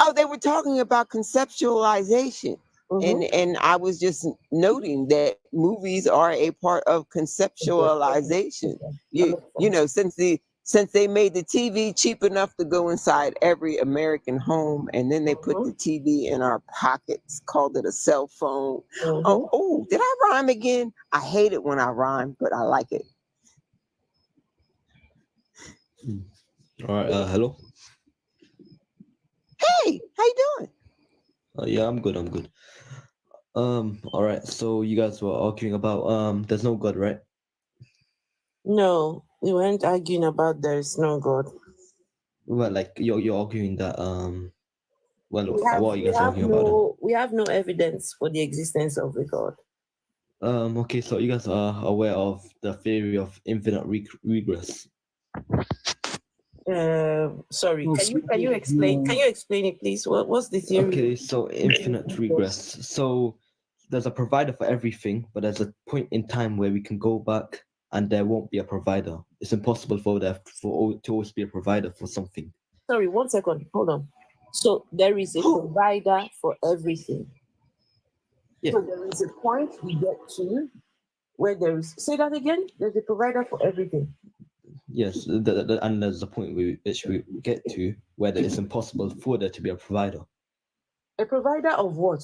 Oh, they were talking about conceptualization. And I was just noting that movies are a part of conceptualization. You know, since they made the TV cheap enough to go inside every American home, and then they put the TV in our pockets, called it a cell phone. Oh, did I rhyme again? I hate it when I rhyme, but I like it. All right. Hello. Hey, how you doing? Yeah, I'm good. I'm good. All right. So you guys were arguing about there's no God, right? No, we weren't arguing about there is no God. Well, like you're arguing that well, We what are you guys arguing about? we have no evidence for the existence of a God. Okay, so you guys are aware of the theory of infinite regress. Sorry, can you explain? Can you explain it, please? What's the theory? Okay, so infinite regress. So there's a provider for everything, but there's a point in time where we can go back and there won't be a provider. It's impossible for there to always be a provider for something. Sorry, 1 second. Hold on. So there is a provider for everything. Yeah. So there is a point we get to where there is. Say that again. There's a provider for everything. Yes, and there's a point which we get to where it's impossible for there to be a provider. A provider of what?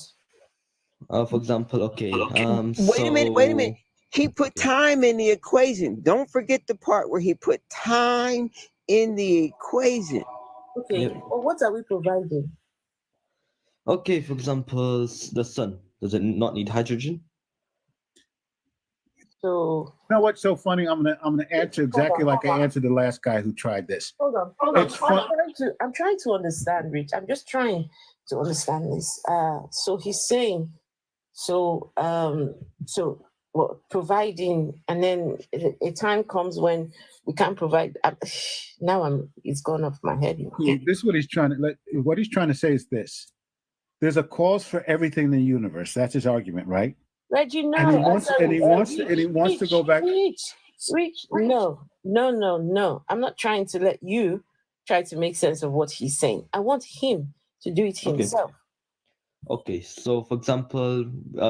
For example, okay. Wait a minute. He put time in the equation. Don't forget the part where he put time in the equation. Okay. Yep. Well, what are we providing? Okay, for example, the sun. Does it not need hydrogen? So you know what's so funny? I'm gonna answer exactly like I answered the last guy who tried this. Hold on. I'm trying to understand, Rich. I'm just trying to understand this. So he's saying, providing, and then a time comes when we can't provide. It's gone off my head. This is what he's trying to what he's trying to say is this: there's a cause for everything in the universe. That's his argument, right? Reggie, no. And he wants to go back. Rich, no. I'm not trying to let you try to make sense of what he's saying. I want him to do it himself. Okay, so for example,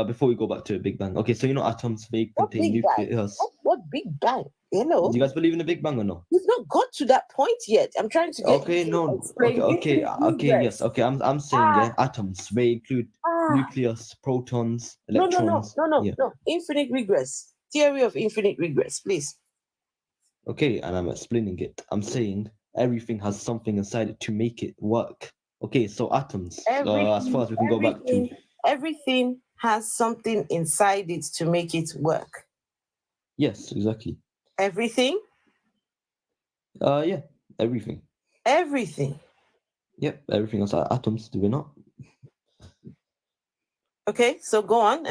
before we go back to the Big Bang, okay, so you know atoms, they contain nucleus. What Big Bang? Hello? Do you guys believe in the Big Bang or no? We've not got to that point yet. I'm trying to get yes. Okay, I'm saying atoms, they include nucleus, protons, electrons. No. Infinite regress. Theory of infinite regress, please. Okay, and I'm explaining it. I'm saying everything has something inside it to make it work. Okay, so atoms, as far as we can go back to. Everything has something inside it to make it work. Yes, exactly. Everything? Yeah, everything. Everything? Yep, everything else are atoms, do we not? Okay, so go on.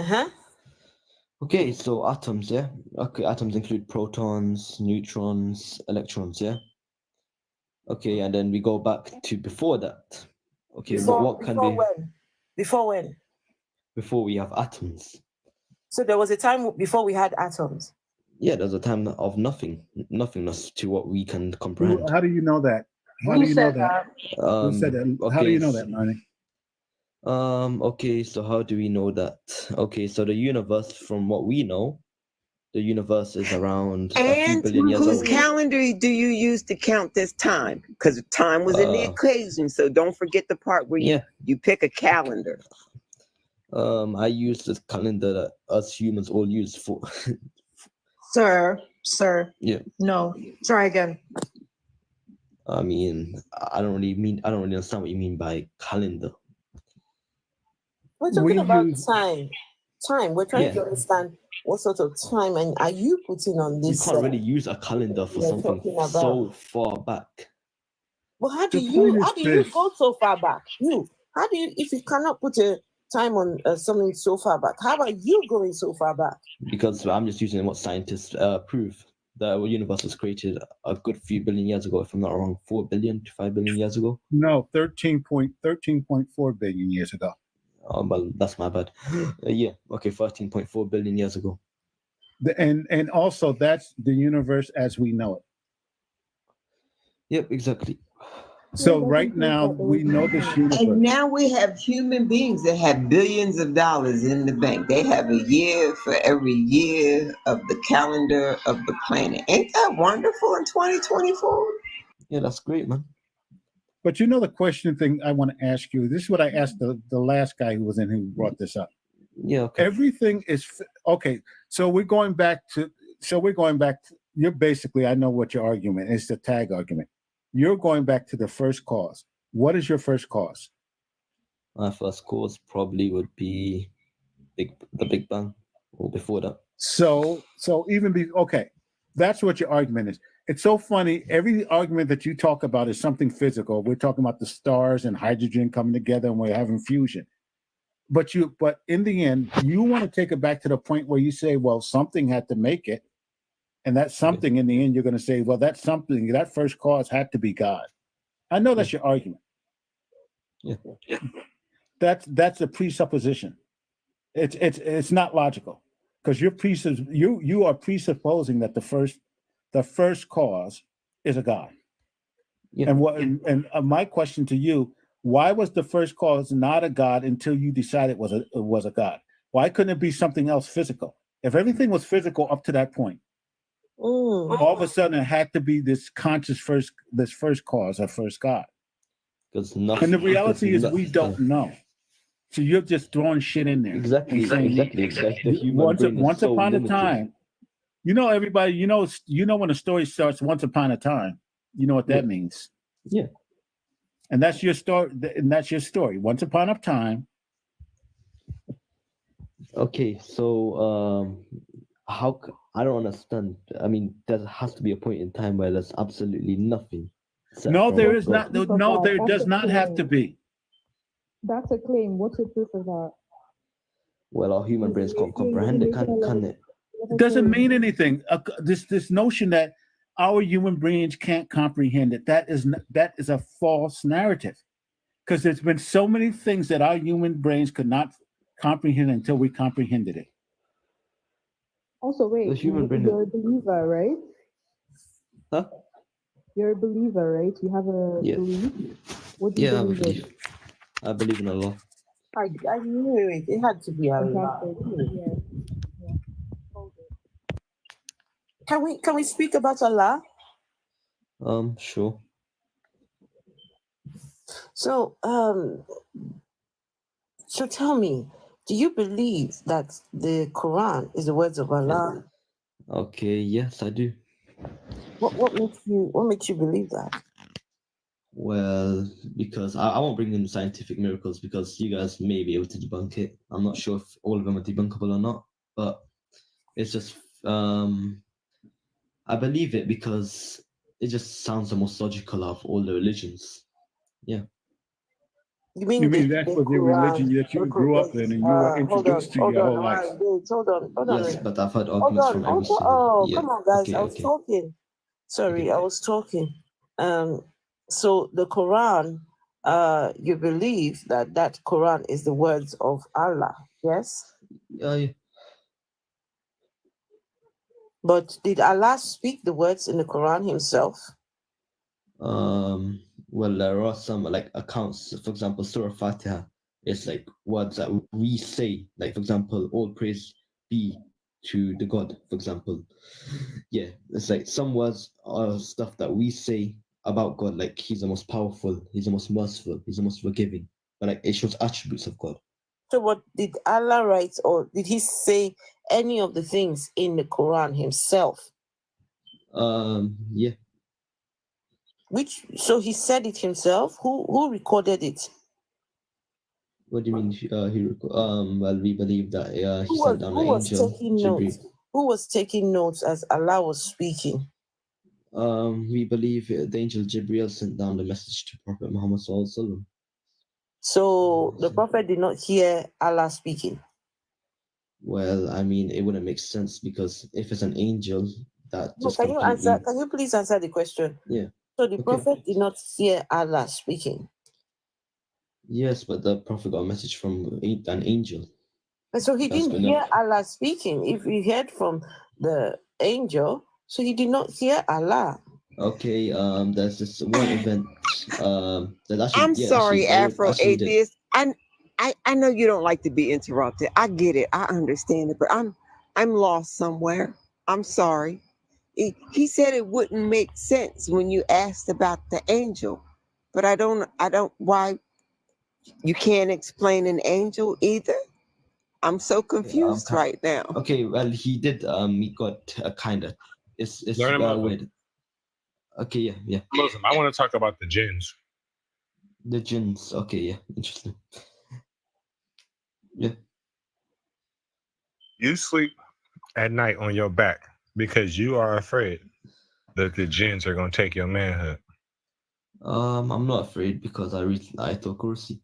Okay, so atoms, yeah. Okay, atoms include protons, neutrons, electrons, yeah. Okay, and then we go back to before that. Okay, what can be before when? Before we have atoms. So there was a time before we had atoms. Yeah, there's a time of nothingness to what we can comprehend. How do you know that? How do you know that? Who said that? Okay, how do you know that, Marnie? Okay, so how do we know that? Okay, so the universe, from what we know, the universe is around a few billion years old. Whose calendar do you use to count this time? Because time was in the equation, so don't forget the part where you pick a calendar. I use the calendar that us humans all use for. Sir. Yeah. No, try again. I mean, I don't really understand what you mean by calendar. We're talking about time. Time. We're trying Yeah. to understand what sort of time and are you putting on You this? can't really use a calendar for we're something talking about. so far back. Well, how do The point you is go so far back? How do you, if you cannot put a time on something so far back, how are you going so far back? Because I'm just using what scientists prove. The universe was created a good few billion years ago, if I'm not wrong, 4 billion to 5 billion years ago. No, 13.4 billion years ago. Oh, well, that's my bad. Yeah, okay, 13.4 billion years ago. And also that's the universe as we know it. Yep, exactly. So right now we know this universe. And now we have human beings that have billions of dollars in the bank. They have a year for every year of the calendar of the planet. Ain't that wonderful in 2024? Yeah, that's great, man. But you know the question thing I want to ask you. This is what I asked the last guy who was in who brought this up. Yeah. Okay. Everything is okay. So we're going back to. You're basically. I know what your argument is. The tag argument. You're going back to the first cause. What is your first cause? My first cause probably would be the Big Bang, or before that. So okay. That's what your argument is. It's so funny. Every argument that you talk about is something physical. We're talking about the stars and hydrogen coming together and we're having fusion. But in the end, you want to take it back to the point where you say, well, something had to make it. And that something in the end, you're going to say, well, that something, that first cause had to be God. I know that's your argument. Yeah. That's a presupposition. It's not logical because you are presupposing that the first cause is a God. Yeah. And my question to you, why was the first cause not a God until you decided it was a God? Why couldn't it be something else physical? If everything was physical up to that point, all of a sudden it had to be this conscious first cause or first God. Because and the reality is we don't know. So you're just throwing shit in there. Exactly. Once upon a time, everybody, when a story starts once upon a time, you know what that means. Yeah. And that's your story. Once upon a time. Okay, so I don't understand. I mean, there has to be a point in time where there's absolutely nothing. No, there is not. No, there does not have to be. That's a claim. What's the proof of that? Well, our human brains can't comprehend it, can it? It doesn't mean anything. This notion that our human brains can't comprehend it, that is a false narrative. Because there's been so many things that our human brains could not comprehend until we comprehended it. Also, wait, you're a believer, right? Huh? You're a believer, right? You have a belief? What do you believe in? I believe in Allah. I knew it. It had to be Allah. Can we speak about Allah? Sure. So tell me, do you believe that the Quran is the words of Allah? Okay, yes, I do. What makes you believe that? Well, because I won't bring in scientific miracles because you guys may be able to debunk it. I'm not sure if all of them are debunkable or not, but it's just I believe it because it just sounds the most logical of all the religions. Yeah. You mean that's what the religion that you grew up in and you were introduced to your whole life? Hold on. Yes, but I've heard arguments from every single. Come on, guys! Okay, I was talking. Sorry, I was talking. So the Quran, you believe that Quran is the words of Allah, yes? Yeah. But did Allah speak the words in the Quran himself? Well, there are some accounts. For example, Surah Fatiha is words that we say. Like, for example, all praise be to the God. For example, yeah, it's some words are stuff that we say about God, like He's the most powerful, He's the most merciful, He's the most forgiving. But it shows attributes of God. So, what did Allah write, or did He say any of the things in the Quran Himself? Yeah. So he said it himself. Who recorded it? What do you mean? Well, we believe that he Who sent down an was angel, taking notes? Jibril. Who was taking notes as Allah was speaking? We believe the angel Jibril sent down the message to Prophet Muhammad Sallallahu Alaihi Wasallam. So the prophet did not hear Allah speaking. Well, I mean, it wouldn't make sense because if it's an angel, that No, just can you completely. answer? Can you please answer the question? Yeah. So the Okay. prophet did not hear Allah speaking. Yes, but the prophet got a message from an angel. And so he That's didn't good hear enough. Allah speaking. If he heard from the angel, so he did not hear Allah. Okay, there's this one event. That actually, I'm yeah, sorry, actually, Afro actually did. Atheist. I know you don't like to be interrupted. I get it. I understand it, but I'm lost somewhere. I'm sorry. He said it wouldn't make sense when you asked about the angel, but I don't why you can't explain an angel either. I'm so confused right now. Okay, well, he did. He got a kind of. It's Learn a Muslim. weird. Okay, yeah. Muslim. I want to talk about the jinns. The jinns. Okay, yeah, interesting. Yeah. You sleep at night on your back because you are afraid that the jinns are going to take your manhood. I'm not afraid because I read Ayatul Kursi.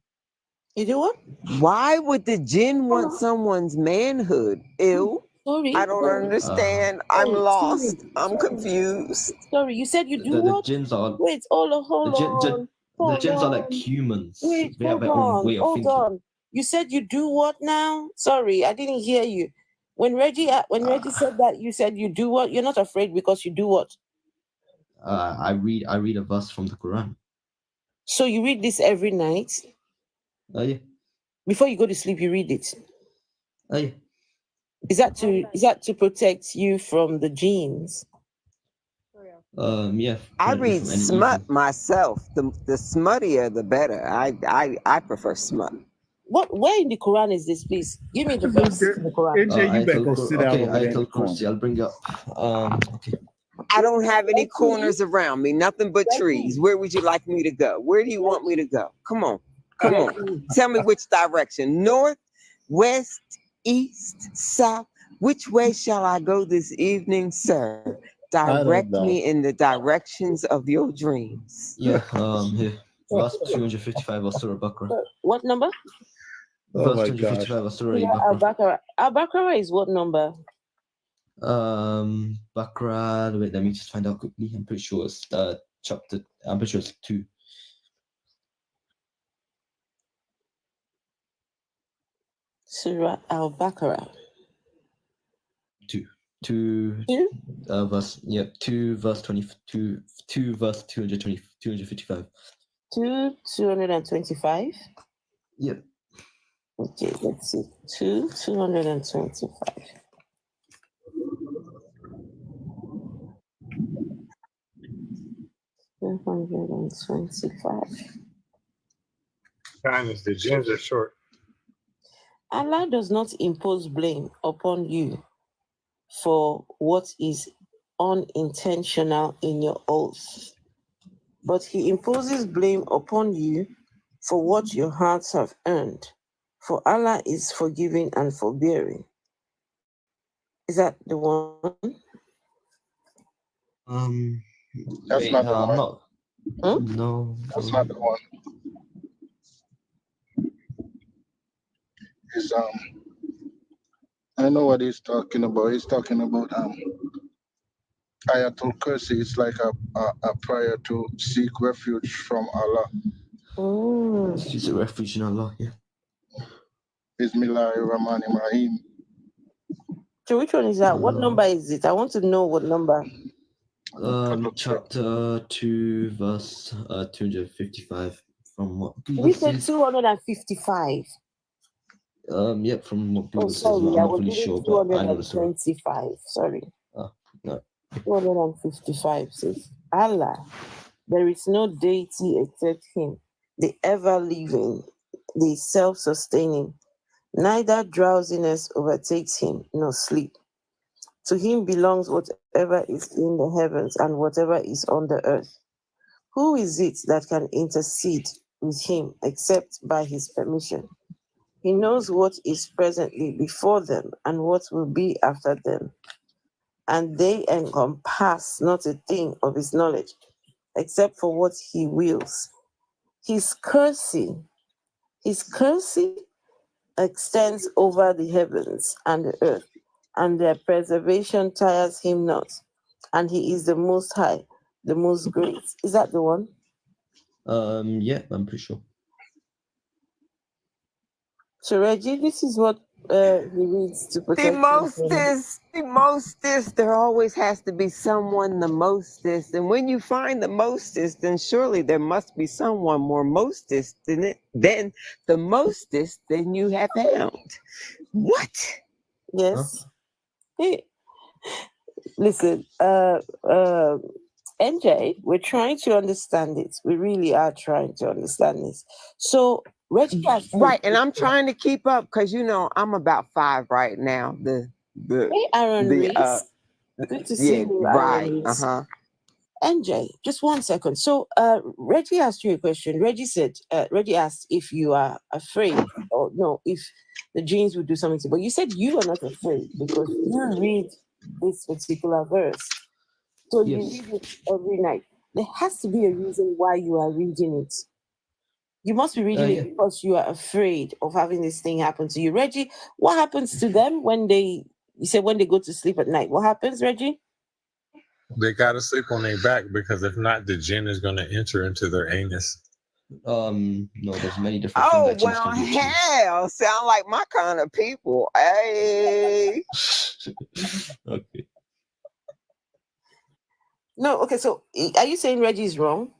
You do what? Why would the jinn want someone's manhood? Ew. Sorry. I don't understand. I'm lost. I'm confused. Sorry, you said you do The what? jinns are. Wait, hold on. The jinns are like humans. Wait, They have hold their own way of hold thinking. on. You said you do what now? Sorry, I didn't hear you. When Reggie said that, you said you do what? You're not afraid because you do what? I read a verse from the Quran. So you read this every night? Yeah. Before you go to sleep, you read it. Yeah. Is that to protect you from the genes? Yeah. I read smut myself. The smuttier, the better. I prefer smut. Where in the Quran is this, please? Give me the verse in the Quran. AJ, you better go sit down over there in the Ayatul corner. Kursi. I'll bring it up. Okay. I don't have any corners around me, nothing but trees. Where would you like me to go? Where do you want me to go? Come on. Tell me which direction. North, west, east, south. Which way shall I go this evening, sir? Direct me in the directions of your dreams. Yeah. Here. Verse 255 of Surah Baqarah. What number? Verse 255 of Surah Yeah, Baqarah. Al-Baqarah is what number? Baqarah. Wait, let me just find out quickly. I'm pretty sure it's chapter. I'm pretty sure it's 2. Surah Al-Baqarah. 2 verse 22 2 verse 255. 225. Yep. Okay, let's see. 225. Kindness, the jinns are short. Allah does not impose blame upon you for what is unintentional in your oath, but He imposes blame upon you for what your hearts have earned. For Allah is forgiving and forbearing. Is that the one? That's wait, not the I'm one. not. No. That's not the one. It's I know what he's talking about. He's talking about Ayatul Kursi. It's like a prayer to seek refuge from Allah. Seek refuge in Allah, yeah. Bismillahirrahmanirrahim. So which one is that? What number is it? I want to know what number. Chapter 2, verse 255. From what? We said 255. Yep, from what Oh, Google says. sorry, I'm I not was fully reading sure, but I know the story. 225. Sorry. No. 255 says, Allah, there is no deity except Him, the ever-living, the self-sustaining. Neither drowsiness overtakes Him, nor sleep. To Him belongs whatever is in the heavens and whatever is on the earth. Who is it that can intercede with him except by his permission? He knows what is presently before them and what will be after them. And they encompass not a thing of his knowledge, except for what he wills. His mercy extends over the heavens and the earth, and their preservation tires him not. And he is the most high, the most great. Is that the one? Yeah, I'm pretty sure. So Reggie, this is what he reads to protect The mostest, there always has to be someone the mostest. And when you find the mostest, then surely there must be someone more mostest than the mostest than you have found. What? Yes. Hey, listen, NJ, we're trying to understand it. We really are trying to understand this. So Reggie has right, and I'm trying to keep up because I'm about 5 right now. Hey, Aaron Reese. Good to see you, right. Aaron Reese. NJ, just 1 second. So Reggie asked you a question. Reggie asked if you are afraid or no, if the genes would do something to you. But you said you are not afraid because you read this particular verse. So you read it every night. There has to be a reason why you are reading it. You must be reading it because you are afraid of having this thing happen to you. Reggie, what happens to them when they go to sleep at night? What happens, Reggie? They gotta sleep on their back because if not, the jinn is gonna enter into their anus. No, there's many different Oh, things that jinns well, can do to you. hell, sound like my kind of people. Hey. Okay. No, okay, so are you saying Reggie is wrong?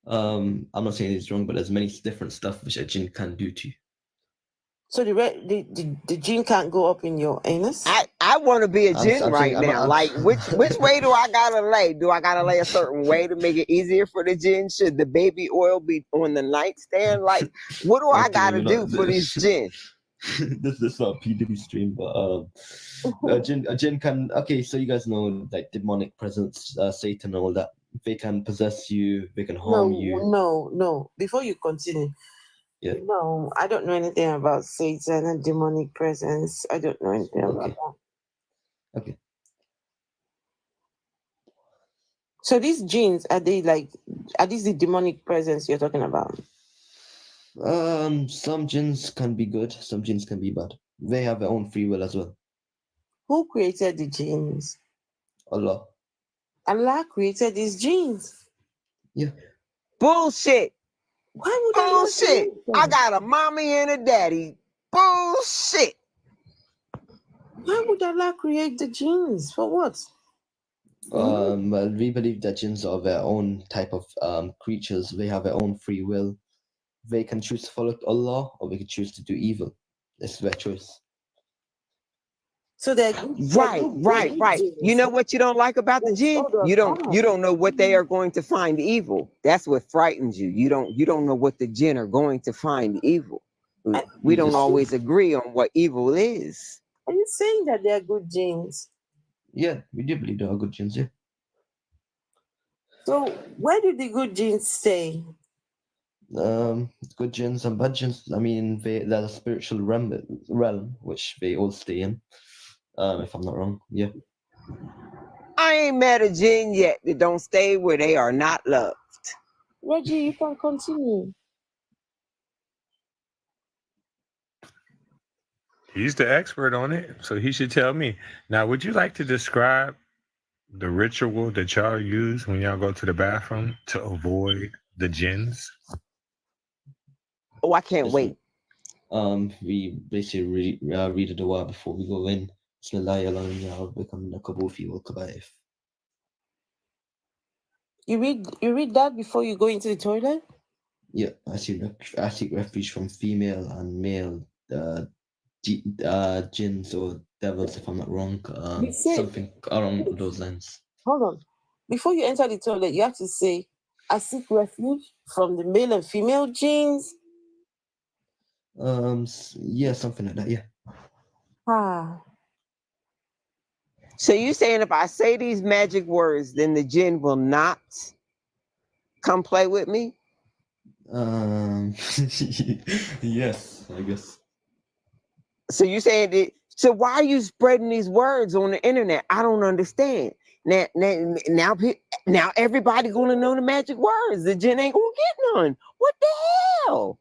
I'm not saying it's wrong, but there's many different stuff which a jinn can do to you. So the gene can't go up in your anus? I want to be a jinn I'm right saying- now. Like, which way do I gotta lay? Do I gotta lay a certain way to make it easier for the jinn? Should the baby oil be on the nightstand? Like, what do I Okay, gotta we're do not- for this jinn? this is not a PW stream, but a jinn can. Okay, so you guys know like demonic presence, Satan, and all that. They can possess you. They can harm you. No. Before you continue, Yeah. no, I don't know anything about Satan and demonic presence. I don't know anything about that. Okay. So these genes, are these the demonic presence you're talking about? Some jinns can be good. Some jinns can be bad. They have their own free will as well. Who created the genes? Allah. Allah created these genes. Yeah. Bullshit. Why would Allah Bullshit. create them? I got a mommy and a daddy. Bullshit. Why would Allah create the genes? For what? Well, we believe that jinns are their own type of creatures. They have their own free will. They can choose to follow Allah, or they can choose to do evil. It's their choice. So they're Right. You know what you don't like about the jinn? You don't know what they are going to find evil. That's what frightens you. You don't know what the jinn are going to find evil. We don't always agree on what evil is. Are you saying that they're good genes? Yeah, we do believe there are good jinns. Yeah. So where do the good genes stay? Good jinns and bad jinns. I mean, there's a spiritual realm which they all stay in. If I'm not wrong, yeah. I ain't met a jinn yet that don't stay where they are not loved. Reggie, you can continue. He's the expert on it, so he should tell me. Now, would you like to describe the ritual that y'all use when y'all go to the bathroom to avoid the jinns? Oh, I can't wait. We basically read the dua before we go in. You read that before you go into the toilet? Yeah, I seek refuge from female and male jinns or devils, if I'm not wrong. Something along those lines. Hold on. Before you enter the toilet, you have to say, I seek refuge from the male and female genes. Yeah, something like that, yeah. So you saying if I say these magic words, then the jinn will not come play with me? Yes, I guess. So you saying that? So why are you spreading these words on the internet? I don't understand. Now everybody gonna know the magic words. The Jen ain't gonna get none. What the hell?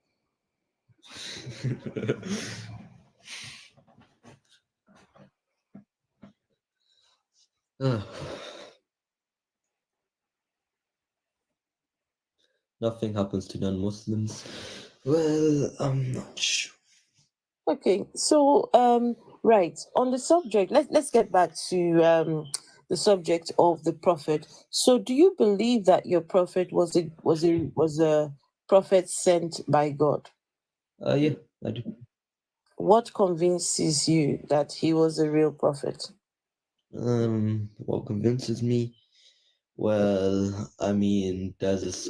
Nothing happens to non-Muslims. Well, I'm not sure. Okay, so right on the subject, let's get back to the subject of the prophet. So, do you believe that your prophet was a prophet sent by God? Yeah, I do. What convinces you that he was a real prophet? What convinces me? Well, I mean, there's this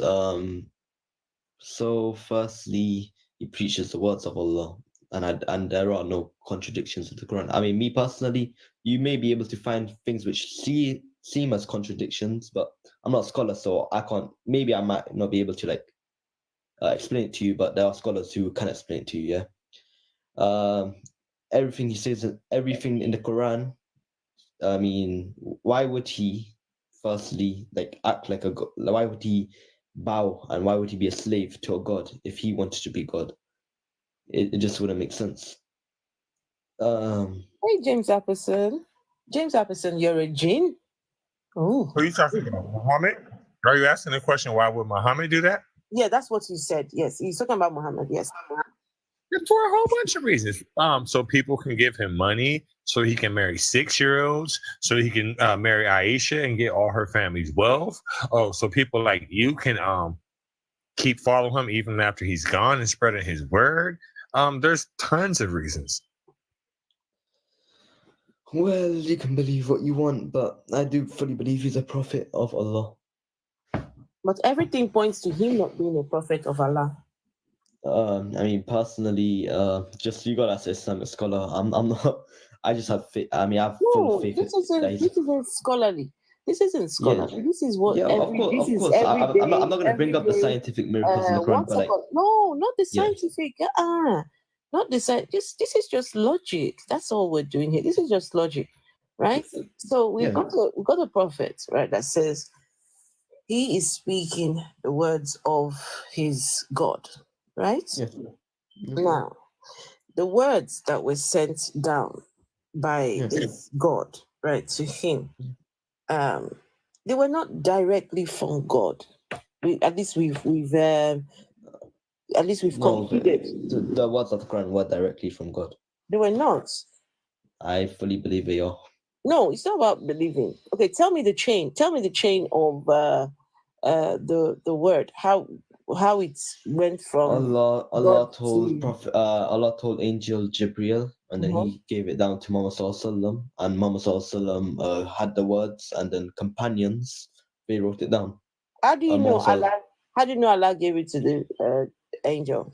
so firstly, he preaches the words of Allah, and there are no contradictions with the Quran. I mean, me personally, you may be able to find things which seem as contradictions, but I'm not a scholar, so I can't. Maybe I might not be able to explain it to you, but there are scholars who can explain it to you. Yeah. Everything he says, everything in the Quran. I mean, why would he, firstly, act like a god? Why would he bow and why would he be a slave to a god if he wanted to be God? It just wouldn't make sense. Hey, James Apperson. James Apperson, you're a jinn? Oh. Who are you talking about? Muhammad? Are you asking the question, why would Muhammad do that? Yeah, that's what you said. Yes, he's talking about Muhammad. Yes. For a whole bunch of reasons. So people can give him money, so he can marry 6-year-olds, so he can marry Aisha and get all her family's wealth. Oh, so people like you can keep following him even after he's gone and spreading his word. There's tons of reasons. Well, you can believe what you want, but I do fully believe he's a prophet of Allah. But everything points to him not being a prophet of Allah. I mean, personally, just you gotta say I'm a scholar. I'm not. I just have faith. I mean, I have full faith. This isn't scholarly. This isn't scholarly. Yeah. This is what Yeah, every. of This is course. every I'm not day, going to bring up the every day. scientific miracles in the Quran, but No, not the Yeah. scientific. Not the science. This is just logic. That's all we're doing here. This is just logic, right? So we've got a prophet, right, that says he is speaking the words of his God, right? Now, the words that were sent down by this God, right, to him, they were not directly from God. At least we've concluded. The words of the Quran were directly from God. They were not. I fully believe they are. No, it's not about believing. Okay, tell me the chain. Tell me the chain of the word. How it went from Allah God told to- Prophet. Allah told Angel Jibril, and then he gave it down to Muhammad Sallallahu Alaihi Wasallam, and Muhammad Sallallahu Alaihi Wasallam had the words, and then companions they wrote it down. How do you know Muhammad Sallallahu- Allah? How do you know Allah gave it to the angel?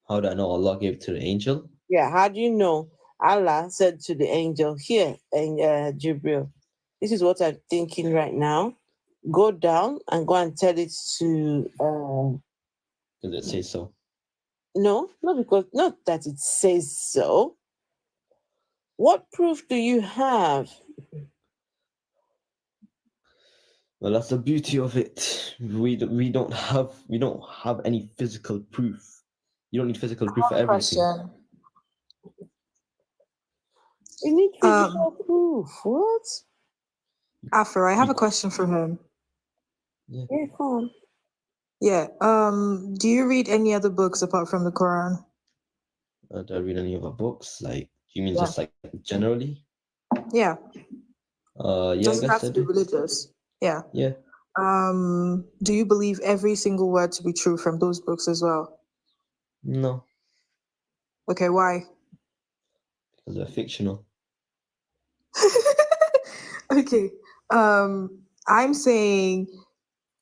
How do I know Allah gave it to the angel? Yeah, how do you know Allah said to the angel, here, and Jibril, this is what I'm thinking right now. Go down and go and tell it to. Does it say so? No, not that it says so. What proof do you have? Well, that's the beauty of it. We don't have any physical proof. You don't need physical proof for everything. Question. You need physical proof. What? Afro, I have a question for him. Yeah, come on. Yeah. Do you read any other books apart from the Quran? Do I read any other books? Like, you mean Yeah. just like generally? Yeah. Yeah, I Doesn't guess have I to be do. religious. Yeah. Yeah. Do you believe every single word to be true from those books as well? No, Okay, why? because they're fictional. Okay. I'm saying,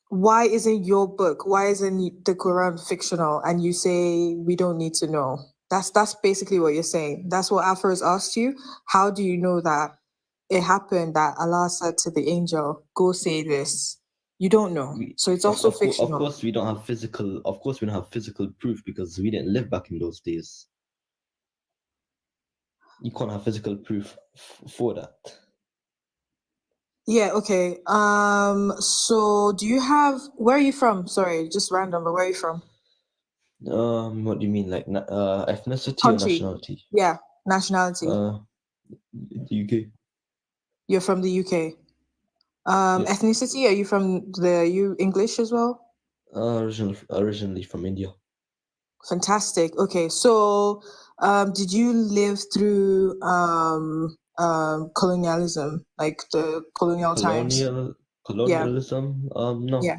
why isn't your book? Why isn't the Quran fictional? And you say we don't need to know. That's basically what you're saying. That's what Afro has asked you. How do you know that it happened that Allah said to the angel, "Go say this"? You don't know. So it's also Of fictional. course, we don't have physical. Of course, we don't have physical proof because we didn't live back in those days. You can't have physical proof for that. Yeah, okay. So do you have, where are you from? Sorry, just random, but where are you from? What do you mean, like ethnicity or Country. nationality? Yeah, nationality. The UK. You're from the UK. Yes. Ethnicity, are you from you English as well? Originally from India. Fantastic. Okay, so did you live through colonialism, like the colonial times? Colonialism? No. Yeah.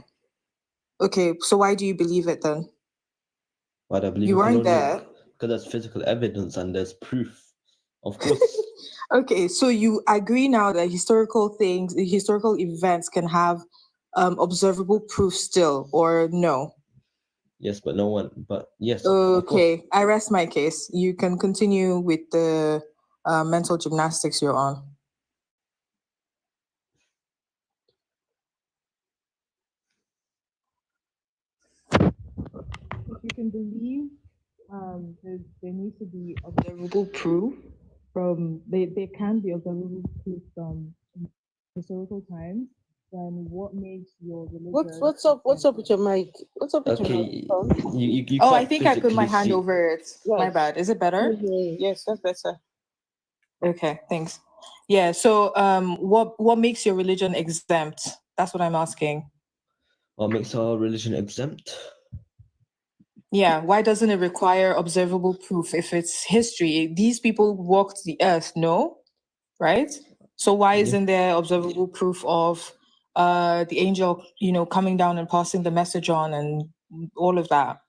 Okay, so why do you believe it then? Why do I believe You in weren't colonial? there. Because there's physical evidence and there's proof. Of course. Okay, so you agree now that historical events can have observable proof still, or no? Yes, but no one. But yes. Of course. Okay, I rest my case. You can continue with the mental gymnastics you're on. If you can believe there needs to be observable proof from, there can be observable proof from historical times, then what makes your religion... What's up with your mic? What's up with your Okay, microphone? you Oh, I can't think I put my physically hand see. over it. My Yes. bad. Is it better? Yes, that's better. Okay, thanks. Yeah, so what makes your religion exempt? That's what I'm asking. What makes our religion exempt? Yeah, why doesn't it require observable proof if it's history? These people walked the earth, no? Right? So why Yeah. isn't there observable proof of the angel, coming down and passing the message on and all of that?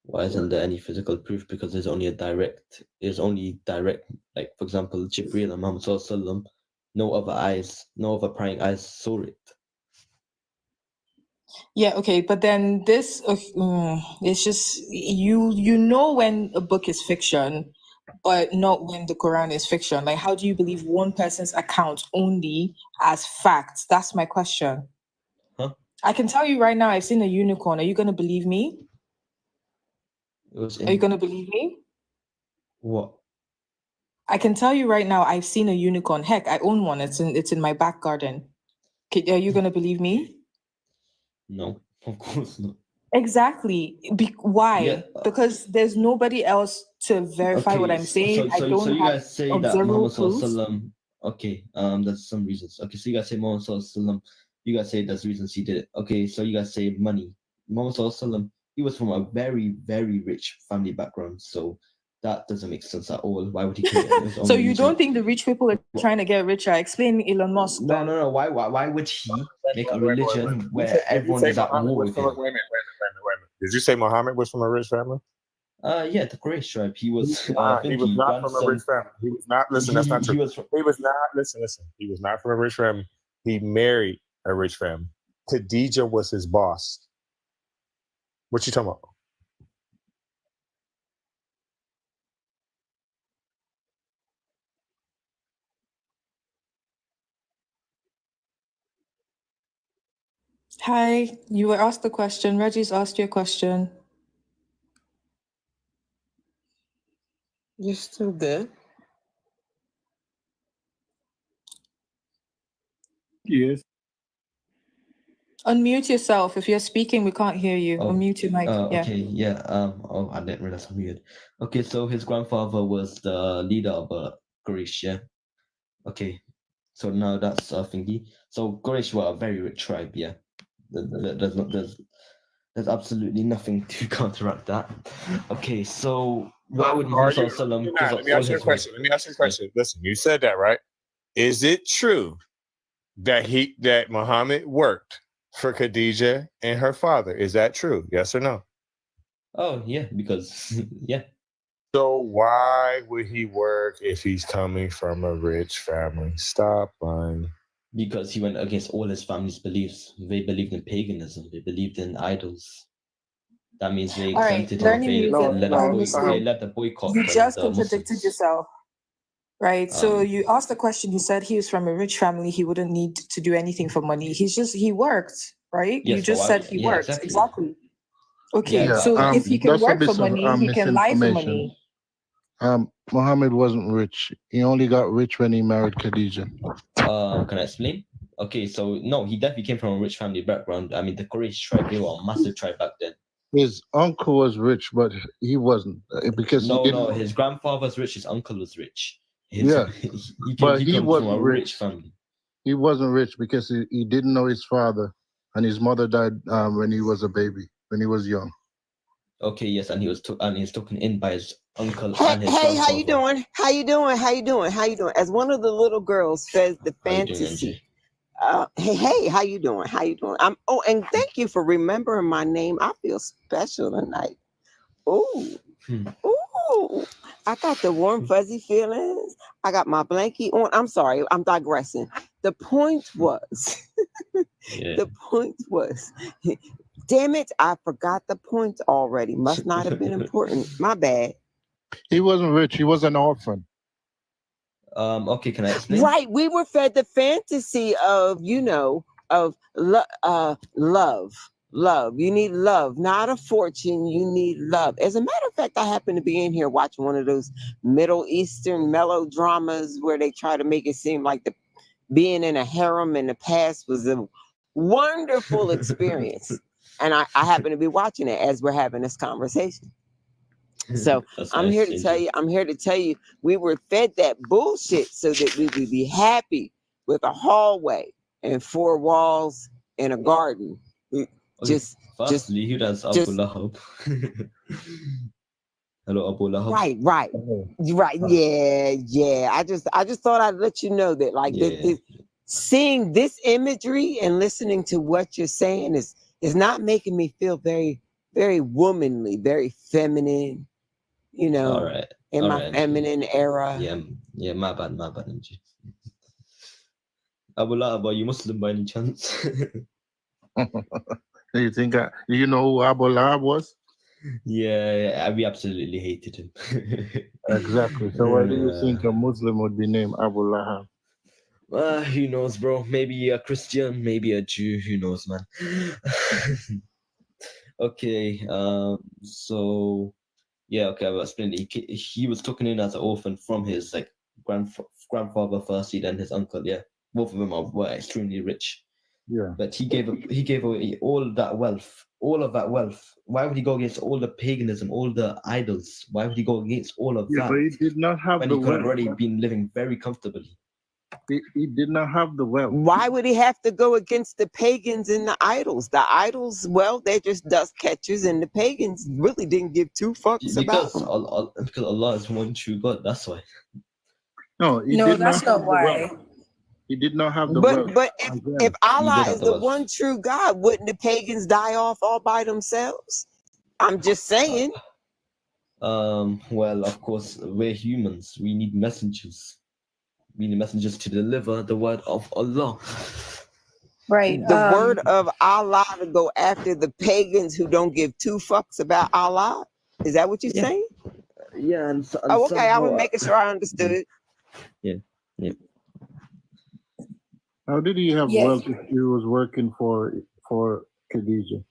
Why isn't there any physical proof? Because there's only direct, like for example, Jibreel and Muhammad Sallallahu Alaihi Wasallam, no other prying eyes saw it. Yeah, okay, but then this, it's just, you know when a book is fiction, but not when the Quran is fiction. Like, how do you believe one person's account only as facts? That's my question. Huh? I can tell you right now, I've seen a unicorn. Are you going to believe me? It was Are you in going to believe me? what? I can tell you right now, I've seen a unicorn. Heck, I own one. It's in my back garden. Are you going to believe me? No, of course not. Exactly. Why? Yeah. Because there's nobody else to verify what I'm saying. I don't So you have guys say that observable Muhammad Sallallahu proof. Alaihi Wasallam. Okay, there's some reasons. Okay, so you guys say Muhammad Sallallahu Alaihi Wasallam. You guys say there's reasons he did it. Okay, so you guys say money. Muhammad Sallallahu Alaihi Wasallam, he was from a very, very rich family background, so that doesn't make sense at all. Why would he kill his own So you religion? don't think the rich people are trying to get richer? Explain Elon Musk. No. Why would he make a religion where everyone is at war with him? Wait a minute. Did you say Muhammad was from a rich family? Yeah, the Quraysh tribe. He was. He was not from a rich family. He was not. Listen, that's not true. He was not. Listen. He was not from a rich family. He married a rich family. Khadijah was his boss. What you talking about? Hi, you were asked the question. Reggie's asked you a question. You're still there? Yes. Unmute yourself. If you're speaking, we can't hear you. Unmute your mic. Yeah. Okay. Yeah. Oh, I didn't realize I'm weird. Okay, so his grandfather was the leader of Quraysh. Yeah. Okay. So now that's thingy. So Quraysh were a very rich tribe. Yeah. There's absolutely nothing to counteract that. Okay, so why would Muhammad Sallallahu Alaihi Wasallam? Let me ask you a question. Listen, you said that, right? Is it true that Muhammad worked for Khadijah and her father? Is that true? Yes or no? Oh yeah, because yeah. So why would he work if he's coming from a rich family? Stop lying. Because he went against all his family's beliefs. They believed in paganism. They believed in idols. That means they All right, exempted learning him. music. They let the boycott. You from just the contradicted Muslims. yourself. Right. So you asked the question, you said he was from a rich family, he wouldn't need to do anything for money. He worked, right? You Yes, just said he yeah, worked. Exactly. Yeah, Okay. but So if he can That's a work bit for of money, he can lie for misinformation. money. Muhammad wasn't rich. He only got rich when he married Khadijah. Can I explain? Okay, so no, he definitely came from a rich family background. I mean, the Quraysh tribe, they were a massive tribe back then. His uncle was rich, but he wasn't because he No, didn't. no, his grandfather was rich, his uncle was rich. Yeah, but he comes from wasn't a rich. rich family. He wasn't rich because he didn't know his father, and his mother died when he was a baby, when he was young. Okay, yes, and he was taken in by his uncle Hey, and his hey, how grandfather. you doing? How you doing? How you doing? How you doing? As one of the little girls fed the How you doing, fantasy. Hey, how you doing? How you doing? And thank you for remembering my name. I feel special tonight. Ooh, ooh. I got the warm, fuzzy feelings. I got my blankie on. I'm sorry, I'm digressing. The point was, the point was, damn it, I forgot the point already. Must not have been important. My bad. He wasn't rich. He was an orphan. Okay, can I explain? Right, we were fed the fantasy of, love. You need love, not a fortune. You need love. As a matter of fact, I happen to be in here watching one of those Middle Eastern melodramas where they try to make it seem like being in a harem in the past was a wonderful experience. And I happen to be watching it as we're having this conversation. So I'm here to tell you, we were fed that bullshit so that we would be happy with a hallway and 4 walls and a garden. Firstly, who does Abu Lahab? Hello, Abu Lahab. Right. Yeah. I just thought I'd let you know that, like, seeing this imagery and listening to what you're saying is not making me feel very, very womanly, very feminine. All right. In my feminine era. Yeah, my bad, Angie. Abu Lahab, are you Muslim by any chance? You think you know who Abu Lahab was? Yeah, we absolutely hated him. Exactly. So why do you think a Muslim would be named Abu Lahab? Who knows, bro? Maybe a Christian, maybe a Jew. Who knows, man? Okay. So yeah. Okay. I'll explain. He was taken in as an orphan from his grandfather firstly, then his uncle. Yeah, both of them were extremely rich. Yeah. But he gave away all of that wealth. Why would he go against all the paganism, all the idols? Why would he go against all of that? But he did not have when the he could have wealth. already been living very comfortably. He did not have the wealth. Why would he have to go against the pagans and the idols? The idols, well, they're just dust catchers, and the pagans really didn't give 2 fucks about them. Because Allah is one true God. That's why. No, that's not why. He did not have the wealth. But if Allah is the one true God, wouldn't the pagans die off all by themselves? I'm just saying. Well, of course, we're humans. We need messengers. We need messengers to deliver the word of Allah. Right. The word of Allah to go after the pagans who don't give 2 fucks about Allah. Is that what you're saying? Yeah. And okay. I was making sure I understood. Yeah. How did he have wealth if he was working for Khadijah?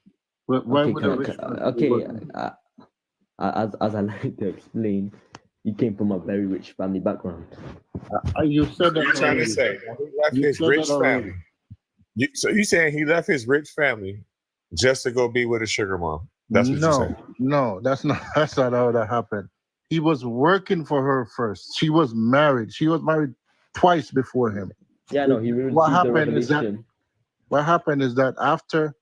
Why would as I like to explain, he came from a very rich family background. You said that. You're trying to say he left his rich family. So you saying he left his rich family just to go be with a sugar mom? That's what you're saying. No, that's not how that happened. He was working for her first. She was married. She was married twice before him. Yeah, no, he received the revelation. What happened is that after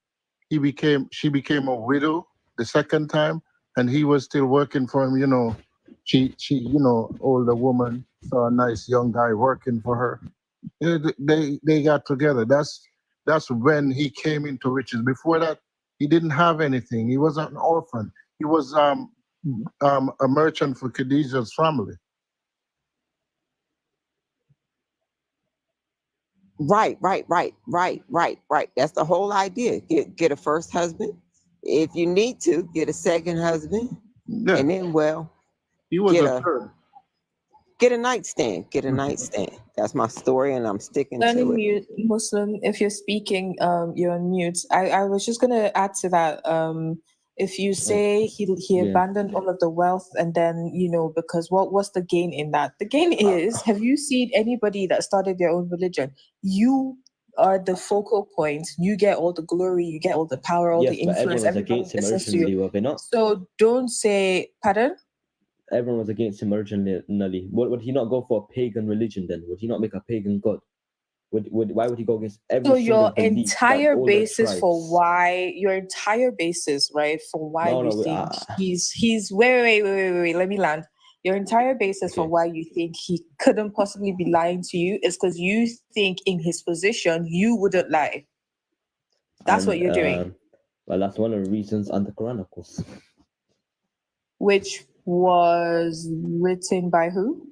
she became a widow the second time, and he was still working for him. She older woman saw a nice young guy working for her. They got together. That's when he came into riches. Before that, he didn't have anything. He was an orphan. He was a merchant for Khadijah's family. Right. That's the whole idea. Get a first husband. If you need to, get a second husband. Yeah. And then, he was a third. Get a nightstand. Get a nightstand. That's my story, and I'm sticking to Learning it. mute, Muslim, if you're speaking, you're on mute. I was just gonna add to that. If you say he yeah. abandoned all of the wealth, and then because what's the gain in that? The gain is, have you seen anybody that started their own religion? You are the focal point. You get all the glory. You get all the power, all Yes, the but influence. everyone was Everybody against him listens to originally, you. were they not? So don't say, pardon. Everyone was against him originally. Would he not go for a pagan religion then? Would he not make a pagan god? Why would he go against every So single your belief that entire all the basis for tribes? why your entire basis, right, for why No, you no, think he's wait, let me land. Your entire basis for okay. why you think he couldn't possibly be lying to you is because you think in his position you wouldn't lie. That's what And you're doing. well, that's one of the reasons on the Quran, of course. Which was written by who?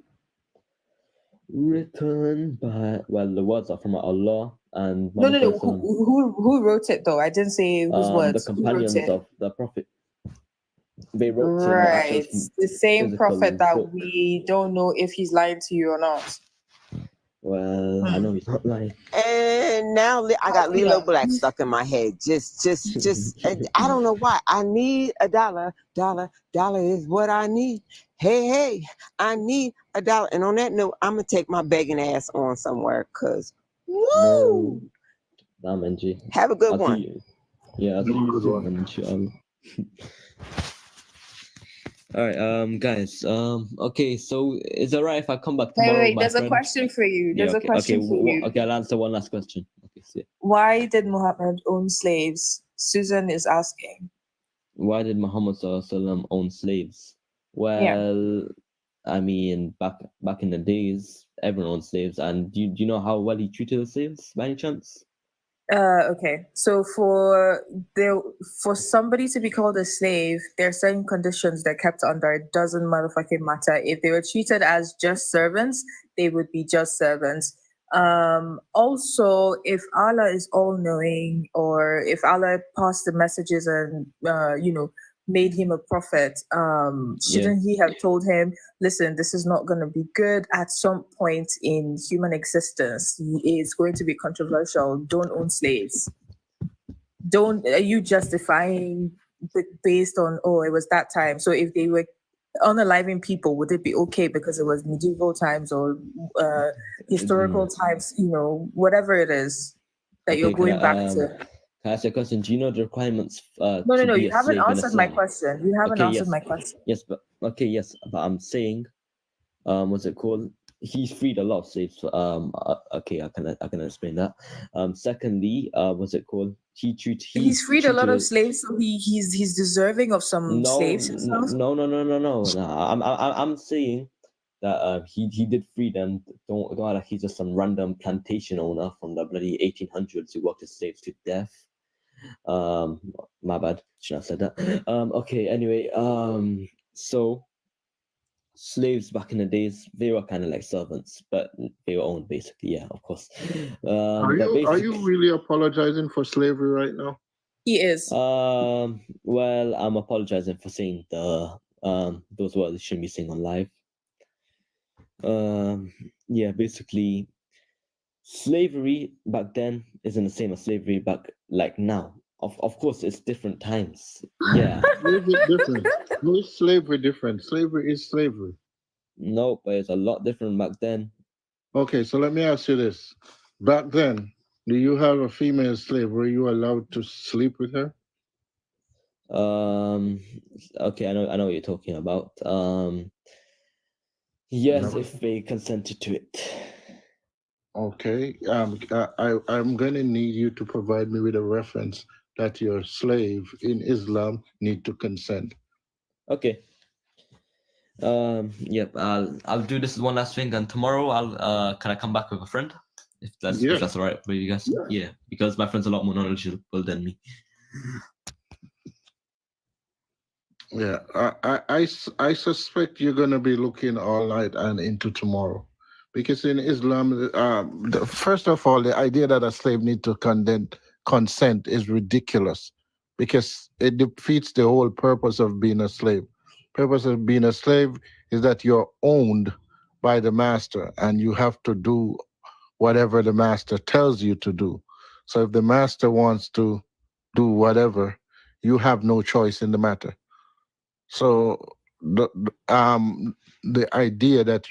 Written by, well, the words are from Allah and No. Muhammad Who wrote it though? I didn't say whose the words. Who wrote companions it? of the Prophet. They wrote in Right. actual The same physical prophet that book. we don't know if he's lying to you or not. Well, I know he's not lying. And now I got Lilo Black stuck in my head. Just. And I don't know why. I need a dollar. Dollar is what I need. Hey, I need a dollar. And on that note, I'm gonna take my begging ass on somewhere, cause woo. Damn, NG. Have a good I'll one. see you. Yeah, I'll see you soon, inshallah. All right, guys. Okay, so is it right if I come back tomorrow, Wait, my there's friend? a question for you. Yeah, There's okay, a question for you. okay. I'll answer one last question. Okay, see. Why did Muhammad own slaves? Susan is asking. Why did Muhammad SAW own slaves? Well, I mean, back in the days, everyone owned slaves. And do you know how well he treated the slaves by any chance? Okay. So for somebody to be called a slave, there are certain conditions they're kept under. It doesn't motherfucking matter. If they were treated as just servants, they would be just servants. Also, if Allah is all knowing, or if Allah passed the messages and made him a prophet, shouldn't he have told him, listen, this is not going to be good at some point in human existence? It's going to be controversial. Don't own slaves. Are you justifying based on, it was that time? So if they were unaliving people, would it be okay because it was medieval times or historical times, whatever it is that you're going back to? Can I ask you a question? Do you know the requirements? No, to be you a haven't slave in answered my Islam? question. You haven't Okay, answered yes. my question. Yes, but I'm saying, what's it called? He's freed a lot of slaves. Okay, I can explain that. Secondly, what's it called? He's freed a lot of slaves, so he's deserving of some slaves himself. No. I'm saying that he did free them. Don't like he's just some random plantation owner from the bloody 1800s who worked his slaves to death. My bad. Shouldn't have said that. Okay. Anyway. So slaves back in the days, they were kind of like servants, but they were owned basically. Yeah, of course. Are you really apologizing for slavery right now? He is. Well, I'm apologizing for saying those words shouldn't be saying on live. Yeah, basically, slavery back then isn't the same as slavery back like now. Of course, it's different times. Yeah. Slavery is different. No, is slavery different? Slavery is slavery. No, but it's a lot different back then. Okay, so let me ask you this. Back then, do you have a female slave? Were you allowed to sleep with her? Okay, I know what you're talking about. Yes, if they consented to it. Okay. I'm gonna need you to provide me with a reference that your slave in Islam need to consent. Okay. Yep. I'll do this one last thing, and tomorrow can I come back with a friend? If that's all right with you guys. Yeah, because my friend's a lot more knowledgeable than me. Yeah, I suspect you're gonna be looking all night and into tomorrow, because in Islam, first of all, the idea that a slave need to consent is ridiculous, because it defeats the whole purpose of being a slave. Purpose of being a slave is that you're owned by the master, and you have to do whatever the master tells you to do. So if the master wants to do whatever, you have no choice in the matter. So the idea that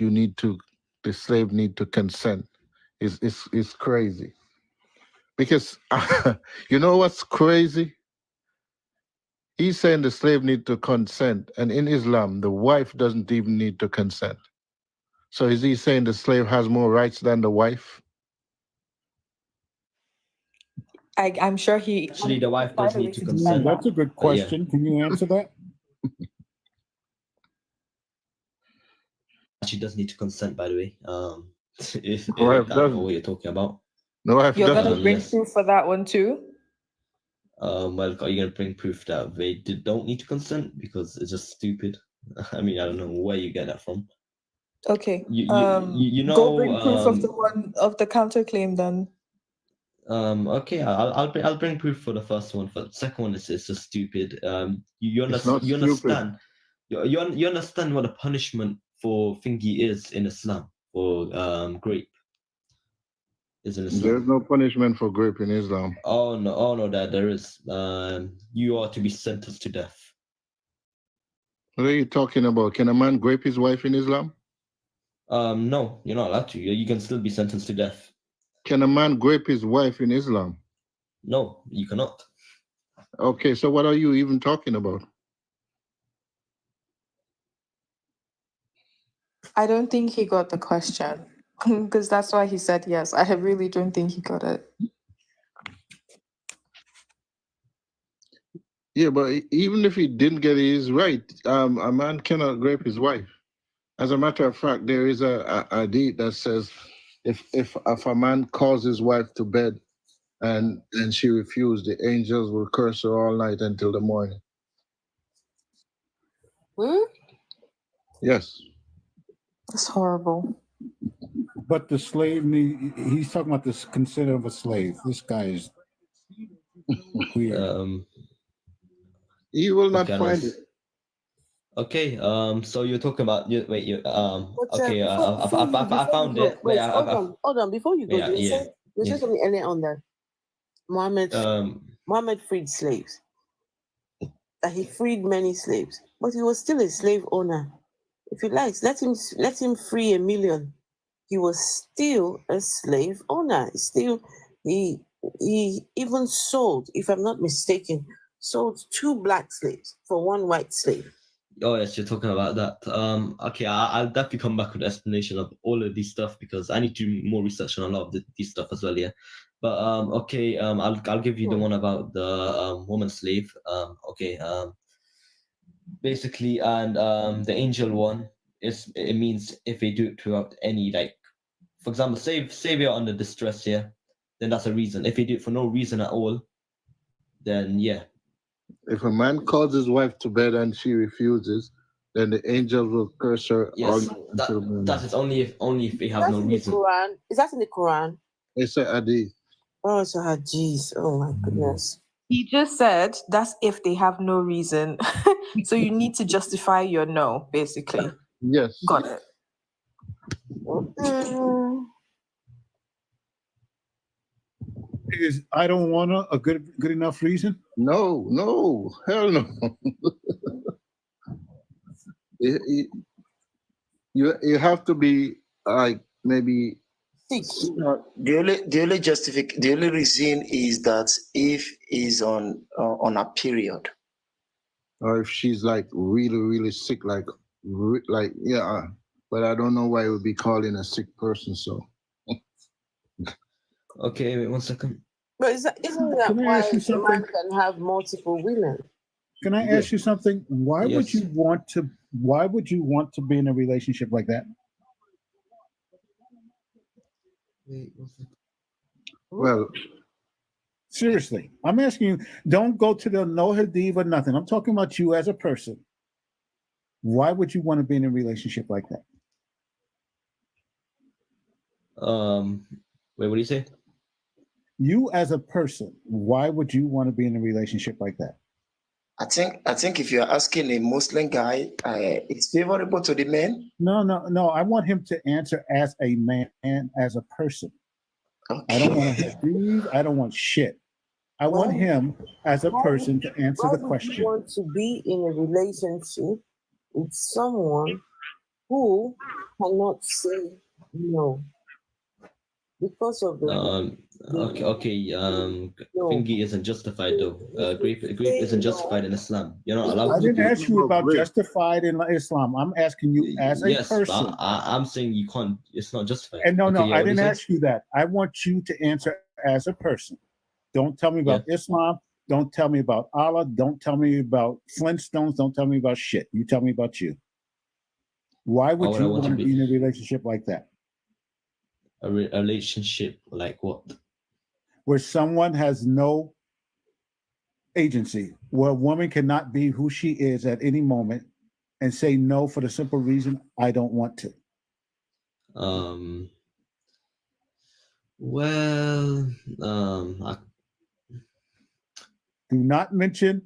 the slave need to consent is crazy. Because you know what's crazy? He's saying the slave need to consent, and in Islam, the wife doesn't even need to consent. So is he saying the slave has more rights than the wife? I'm sure he Actually, the wife does need to consent. That's a good question. Can you answer that? She does need to consent, by the way. If Wife I don't know doesn't. what you're talking about. No wife You're doesn't. gonna bring Yes. proof for that one too? Well, are you gonna bring proof that they don't need to consent because it's just stupid? I mean, I don't know where you get that from. Okay. You know. Go bring proof of the one of the counterclaim then. Okay, I'll bring proof for the first one. For the second one, it's just stupid. You It's not understand. You understand what the punishment for thingy is in Islam for grape is in Islam. There's no punishment for grape in Islam. Oh no, Dad, there is. You are to be sentenced to death. What are you talking about? Can a man grape his wife in Islam? No, you're not allowed to. You can still be sentenced to death. Can a man grape his wife in Islam? No, you cannot. Okay, so what are you even talking about? I don't think he got the question. Because that's why he said yes. I really don't think he got it. Yeah, but even if he didn't get it, he's right. A man cannot grape his wife. As a matter of fact, there is a hadith that says if a man calls his wife to bed and she refused, the angels will curse her all night until the morning. Yes. That's horrible. But the slave, he's talking about this consent of a slave. This guy is weird. He will not Okay, find it. Okay, so you're talking about But, okay, I found it. Wait, hold on. Before you go, Yeah, you yeah, said yeah. something earlier on that Muhammad freed slaves. That he freed many slaves, but he was still a slave owner. If he likes, let him free 1 million. He was still a slave owner. Still, he even sold, if I'm not mistaken, sold 2 black slaves for 1 white slave. Oh yes, you're talking about that. Okay, I'll definitely come back with an explanation of all of these stuff because I need to do more research on a lot of these stuff as well. Yeah, but okay, I'll give you the one about the woman slave. Okay, basically, and the angel one it means if they do it throughout any, like, for example, say you're under distress here, then that's a reason. If they do it for no reason at all, then yeah. If a man calls his wife to bed and she refuses, then the angels will curse her all Yes, night until morning. that is only if they have That's no in the reason. Quran. Is that in the Quran? It's a hadith. Oh, it's a hadith. Oh my goodness. He just said that's if they have no reason. So you need to justify your no, basically. Yes. Got it. Is I don't wanna a good enough reason? No, hell no. You have to be like maybe. No, the only reason is that if he's on a period, Or if she's like really sick, like yeah. But I don't know why it would be calling a sick person. So. Okay, wait 1 second. But isn't that Can I why ask you a something? man can have multiple women? Can I ask you something? Why would Yes. you want to? Why would you want to be in a relationship like that? Wait 1 second. Well, Seriously, I'm asking you. Don't go to the no hadith or nothing. I'm talking about you as a person. Why would you want to be in a relationship like that? Wait, what do you say? You as a person, why would you want to be in a relationship like that? I think if you're asking a Muslim guy, it's favorable to the men. No. I want him to answer as a man and as a person. Okay. I don't want to hadith. I don't want shit. I want him as a person to answer the question. Why would you want to be in a relationship with someone who cannot say no because of the Okay. Thingy isn't justified though. Grape isn't justified in Islam. You're not allowed. I didn't ask you about justified in Islam. I'm asking you as a Yes, person. but I'm saying you can't. It's not justified. And no, Okay, yeah, I what do you didn't say? ask you that. I want you to answer as a person. Don't tell me about Islam. Don't tell me about Allah. Don't tell me about Flintstones. Don't tell me about shit. You tell me about you. Why would would I you want want to to be in a relationship like that? A relationship like what? Where someone has no agency, where a woman cannot be who she is at any moment and say no for the simple reason I don't want to. Do not mention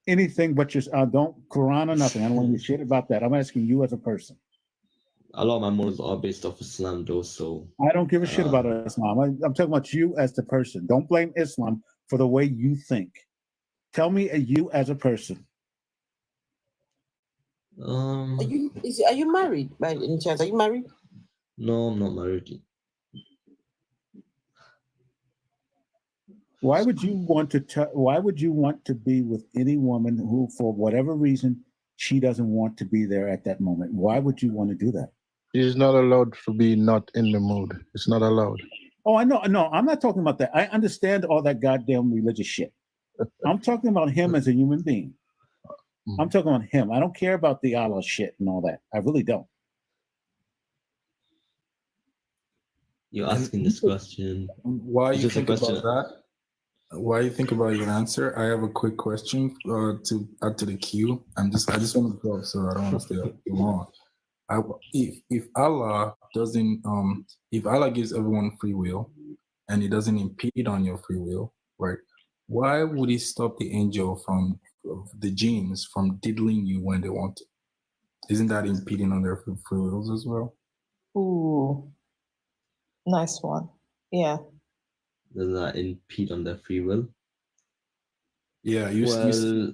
anything but your don't Quran or nothing. I don't want to hear shit about that. I'm asking you as a person. A lot of my morals are based off Islam though, so I don't give a shit about Islam. I'm talking about you as the person. Don't blame Islam for the way you think. Tell me you as a person. Are you married by any chance? Are you married? No, I'm not married. Why would you want to be with any woman who, for whatever reason, she doesn't want to be there at that moment? Why would you want to do that? He's not allowed to be not in the mood. It's not allowed. Oh, I know. No, I'm not talking about that. I understand all that goddamn religious shit. I'm talking about him as a human being. I'm talking about him. I don't care about the Allah shit and all that. I really don't. You're asking this question. While Is you this a think question? about that, while you think about your answer, I have a quick question to add to the queue. I just want to go, so I don't want to stay up too long. If Allah doesn't, if Allah gives everyone free will, and He doesn't impede on your free will, right? Why would He stop the angel from the genes from diddling you when they want to? Isn't that impeding on their free wills as well? Ooh, nice one. Yeah. Does that impede on their free will? Yeah, the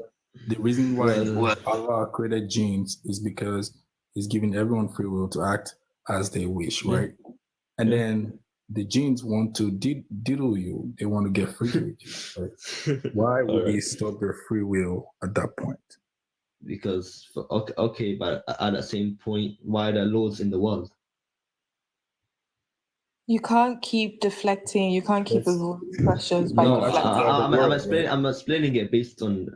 reason why Allah created genes is because He's giving everyone free will to act as they wish, right? And then the genes want to diddle you. They want to get free with you. Right? Why would He stop their free will at that point? Because okay, but at that same point, why are there laws in the world? You can't keep deflecting. You can't keep avoiding questions by No, deflecting. I'm explaining it based on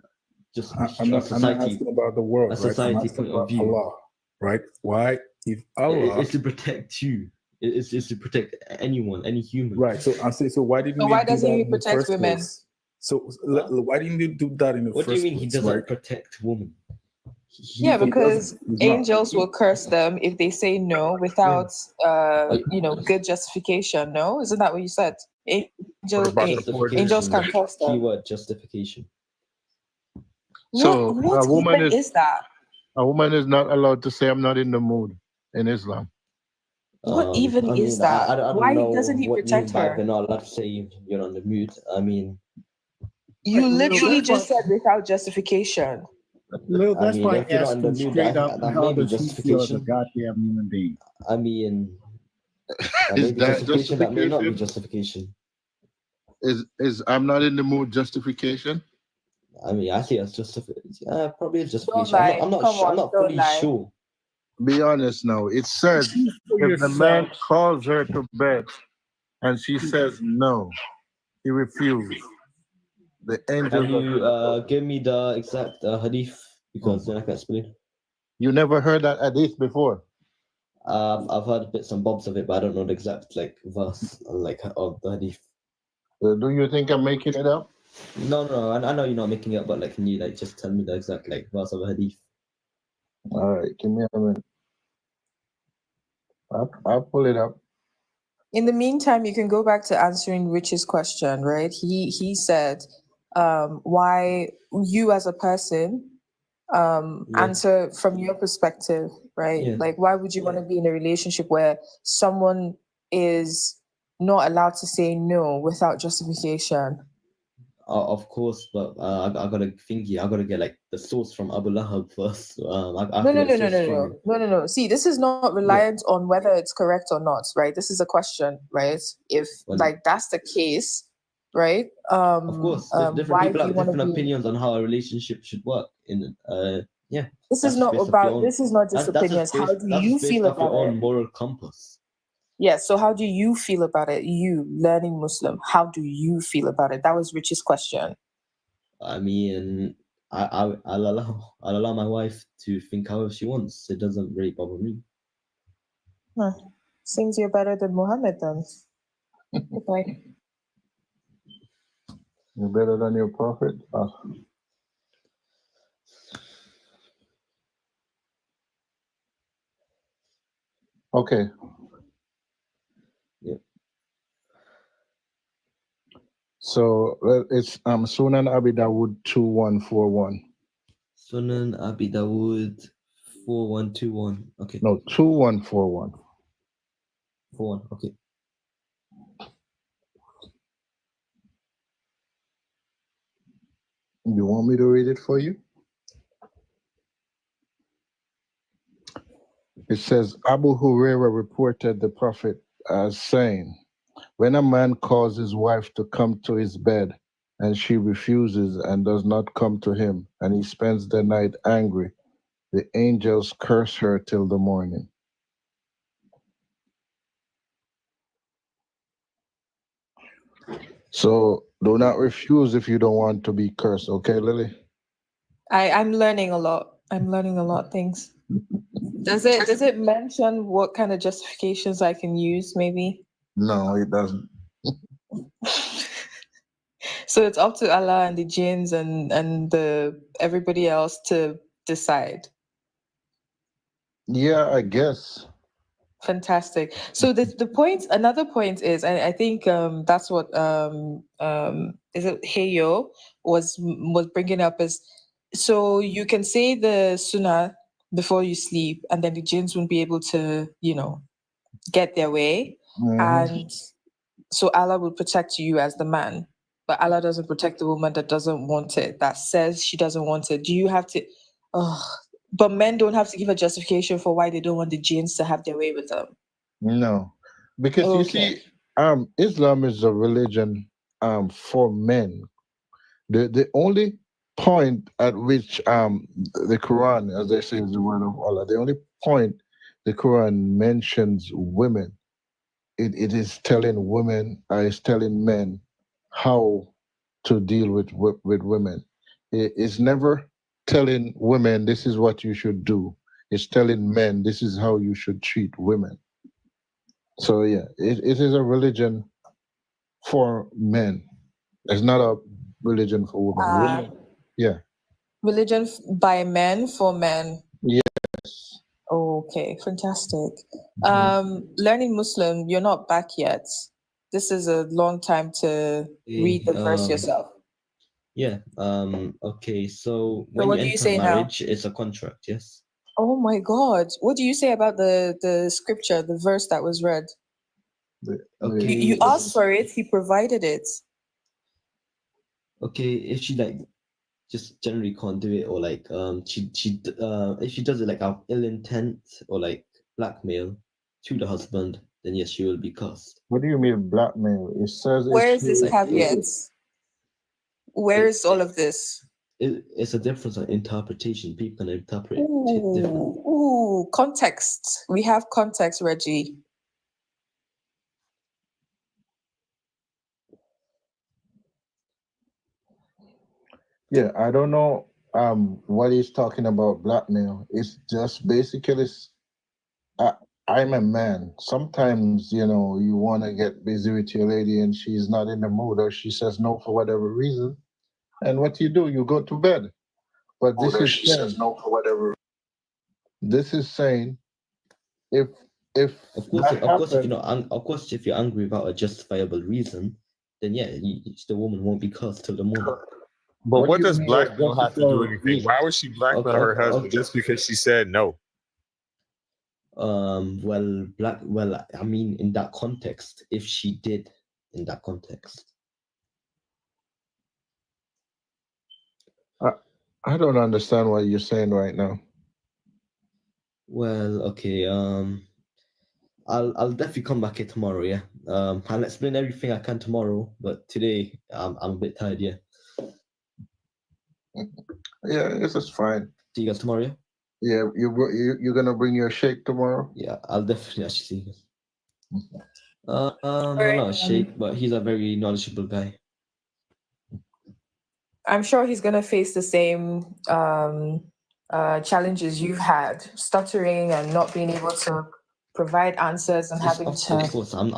just I'm not society. asking about the world, A right? I'm society asking point of about view. Allah, right? Why, if Allah, It's to protect you. It's to protect anyone, any human. right? So I'm saying, so why didn't So He why do doesn't that He in the protect first women? place? So why didn't He do that in the What do first you mean He place, doesn't right? protect women? Yeah, because He's not. angels will curse them if they say no without, good justification. No, isn't that what you said? Angels can curse them. Keyword justification. So What a woman even is that? A woman is not allowed to say, "I'm not in the mood" in Islam. What even is that? I don't Why know doesn't He what you protect mean by her? they're not allowed to say you're on the mood. I mean, You Lil, literally that's just why- said without justification. Lil, I that's mean, why I if you're not in asked the him mood, straight that up, how may be does he feel as a justification. goddamn human being? I mean, that Is may be that justification. That may not be justification? justification. Is I'm not in the mood justification? I mean, I think that's justification. Probably it's Don't justification. lie. I'm not Come sure. I'm on, not don't fully lie. sure. Be honest now. It says if the man calls her to bed and she says no, he refused. The angel. Can you give me the exact hadith? Because then I can explain. You never heard that hadith before? I've heard bits and bobs of it, but I don't know the exact verse of the hadith. Do you think I'm making it up? No. I know you're not making it up, but can you just tell me the exact verse of a hadith? All right, give me a minute. I'll pull it up. In the meantime, you can go back to answering Rich's question, right? He said, why you as a person answer from your perspective, right? Yeah. Like, why would you want to be in a relationship where someone is not allowed to say no without justification? Of course, but I gotta think here. I gotta get like the source from Abu Lahab first. I have to get the source from him. No. See, this is not reliant on whether it's correct or not, right? This is a question, right? If like that's the case, right? Of course, different why people do you have want different to be? opinions on how a relationship should work. Yeah. This that's is not based off your about. own- This is not just that's opinions. How do that's you just based feel off your about own it? moral compass. Yeah. So how do you feel about it? You learning Muslim. How do you feel about it? That was Rich's question. I mean, I'll allow my wife to think however she wants. It doesn't really bother me. Huh. Seems you're better than Muhammad then. Okay. You're better than your prophet. Okay. Yeah. So it's Sunan Abi Dawud 2141. Sunan Abi Dawud 4121. Okay. No, 2141. 41. Okay. You want me to read it for you? It says, Abu Huraira reported the Prophet as saying, when a man calls his wife to come to his bed and she refuses and does not come to him, and he spends the night angry, the angels curse her till the morning. So do not refuse if you don't want to be cursed, okay, Lily? I'm learning a lot. I'm learning a lot of things. Does it mention what kind of justifications I can use, maybe? No, it doesn't. So it's up to Allah and the jinns and the everybody else to decide. Yeah, I guess. Fantastic. So the point, another point is, I think that's what is it Heyo was bringing up is, so you can say the sunnah before you sleep, and then the jinns won't be able to, get their way, and so Allah will protect you as the man, but Allah doesn't protect the woman that doesn't want it, that says she doesn't want it. Do you have to? But men don't have to give a justification for why they don't want the jinns to have their way with them. No, because you see, Islam is a religion for men. The only point at which the Quran, as they say, is the word of Allah. The only point the Quran mentions women, it is telling women, it's telling men how to deal with women. It's never telling women this is what you should do. It's telling men this is how you should treat women. So yeah, it is a religion for men. It's not a religion for women. Yeah. Religion by men for men. Yes. Okay, fantastic. Learning Muslim, you're not back yet. This is a long time to read the verse yourself. Yeah. Okay. So what when do you you enter say now? marriage, it's a contract. Yes. Oh my God. What do you say about the scripture, the verse that was read? Okay. You asked for it, he provided it. Okay, if she like just generally can't do it, or like if she does it like out of ill intent or like blackmail to the husband, then yes, she will be cursed. What do you mean blackmail? It says Where is this Like, caveat? Where is all of this? It's a difference in interpretation. People can interpret it differently. Ooh, context. We have context, Reggie. Yeah, I don't know what he's talking about blackmail. It's just basically I'm a man. Sometimes, you want to get busy with your lady and she's not in the mood, or she says no for whatever reason. And what you do, you go to bed. But this is she saying, says no for whatever. this is saying, if Of course, if you're angry without a justifiable reason, then yeah, the woman won't be cursed till the morning. But what do you does mean by blackmail have to do justifiable anything? reason? Why would she blackmail her husband just because she said no? Well, I mean, in that context, if she did, in that context. I don't understand what you're saying right now. Well, okay. I'll definitely come back here tomorrow. Yeah. I'll explain everything I can tomorrow. But today, I'm a bit tired. Yeah. Yeah, this is fine. See you guys tomorrow. Yeah. Yeah, you're gonna bring your shake tomorrow? Yeah, I'll definitely actually see you guys. Alright, Not a Sheikh, but he's a very knowledgeable guy. I'm sure he's gonna face the same challenges you've had, stuttering and not being able to provide answers and having Of to. course, I'm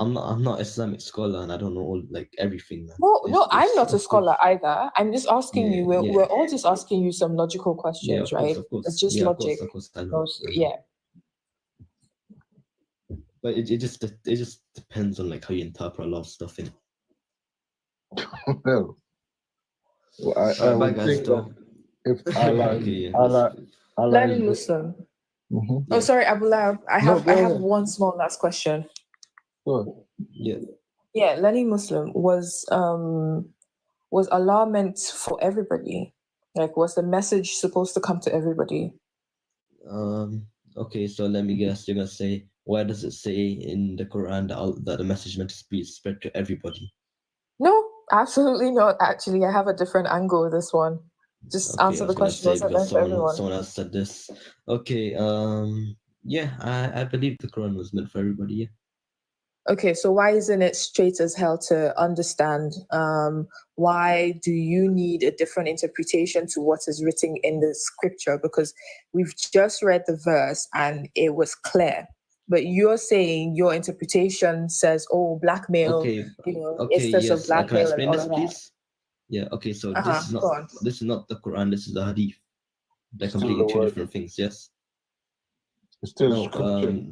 not Islamic scholar and I don't know all like everything, man. No, I'm not a of scholar either. I'm just asking you. Yeah, We're all just asking you some logical yeah, questions, right? of course. It's just Yeah, logic. of course, I know. Those- Yeah. But it just depends on like how you interpret a lot of stuff in it. Well, I Bye, would guys. think that if Allah, Okay, yeah, Allah is Learning the- Muslim. Mhm. Oh, sorry, Abulab. I No, have go ahead. one small last question. Sure. Yeah. Yeah, learning Muslim was Allah meant for everybody? Like, was the message supposed to come to everybody? Okay, so let me guess. You're gonna say, why does it say in the Quran that the message meant to be spread to everybody? No, absolutely not. Actually, I have a different angle with this one. Just Okay, answer I the was gonna question. say Was it because meant for everyone? someone else said this. Okay, yeah, I believe the Quran was meant for everybody. Yeah. Okay, so why isn't it straight as hell to understand? Why do you need a different interpretation to what is written in the scripture? Because we've just read the verse and it was clear. But you're saying your interpretation says, oh, blackmail, Okay, instance of yes. Can I blackmail and explain all this, of that. please? Yeah. Okay, so Go on. this is not the Quran. This is the Hadith. They're Still completely the two word. different things. Yes. It's still No. scripture.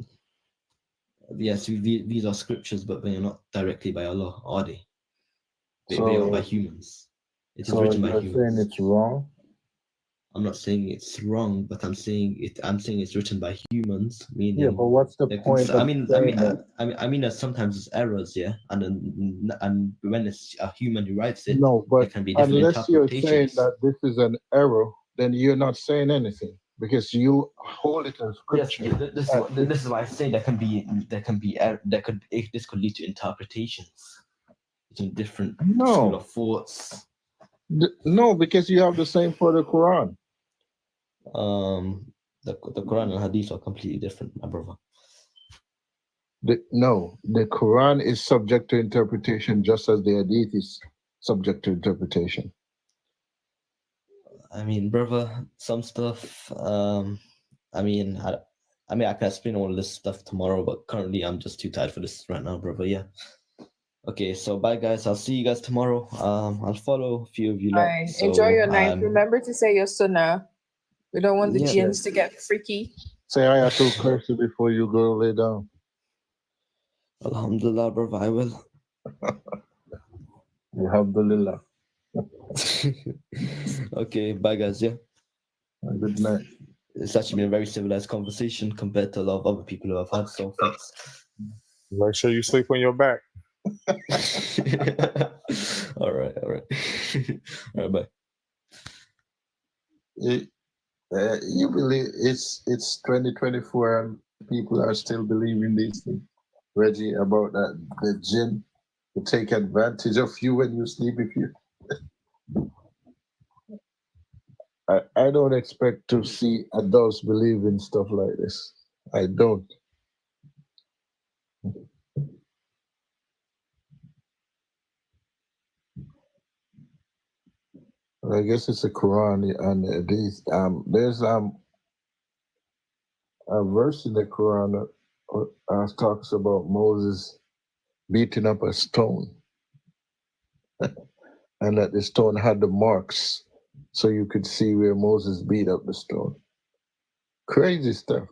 Yes, these are scriptures, but they're not directly by Allah, are they? They are by humans. It is So written by you're humans. saying it's wrong? I'm not saying it's wrong, but I'm saying it's written by humans. Meaning, Yeah, but what's the point of saying that? I mean that sometimes it's errors, yeah, and when it's a human who writes it, No, there but can be different unless you're saying interpretations. that this is an error, then you're not saying anything because you hold it as Yes, scripture. this is why I say this could lead to interpretations between different school of thoughts. No, because you have the same for the Quran. The Quran and Hadith are completely different, my brother. No, the Quran is subject to interpretation just as the Hadith is subject to interpretation. I mean, brother, some stuff. I can explain all this stuff tomorrow, but currently I'm just too tired for this right now, brother. Yeah. Okay, so bye, guys. I'll see you guys tomorrow. I'll follow a few of you. All right. Enjoy your night. Remember to say your sunnah. We don't want the Yeah. jinns to get freaky. Say Ayatul Kursi before you go lay down. Alhamdulillah, brother, I will. Alhamdulillah. Okay, bye, guys. Yeah. Good night. It's actually been a very civilized conversation compared to a lot of other people who I've had. So thanks. Make sure you sleep on your back. All right. All right, bye. You believe it's 2024 and people are still believing these things, Reggie, about that the jinn will take advantage of you when you sleep. If you, I don't expect to see adults believe in stuff like this. I don't. I guess it's the Quran and these. There's a verse in the Quran that talks about Moses beating up a stone, and that the stone had the marks, so you could see where Moses beat up the stone. Crazy stuff.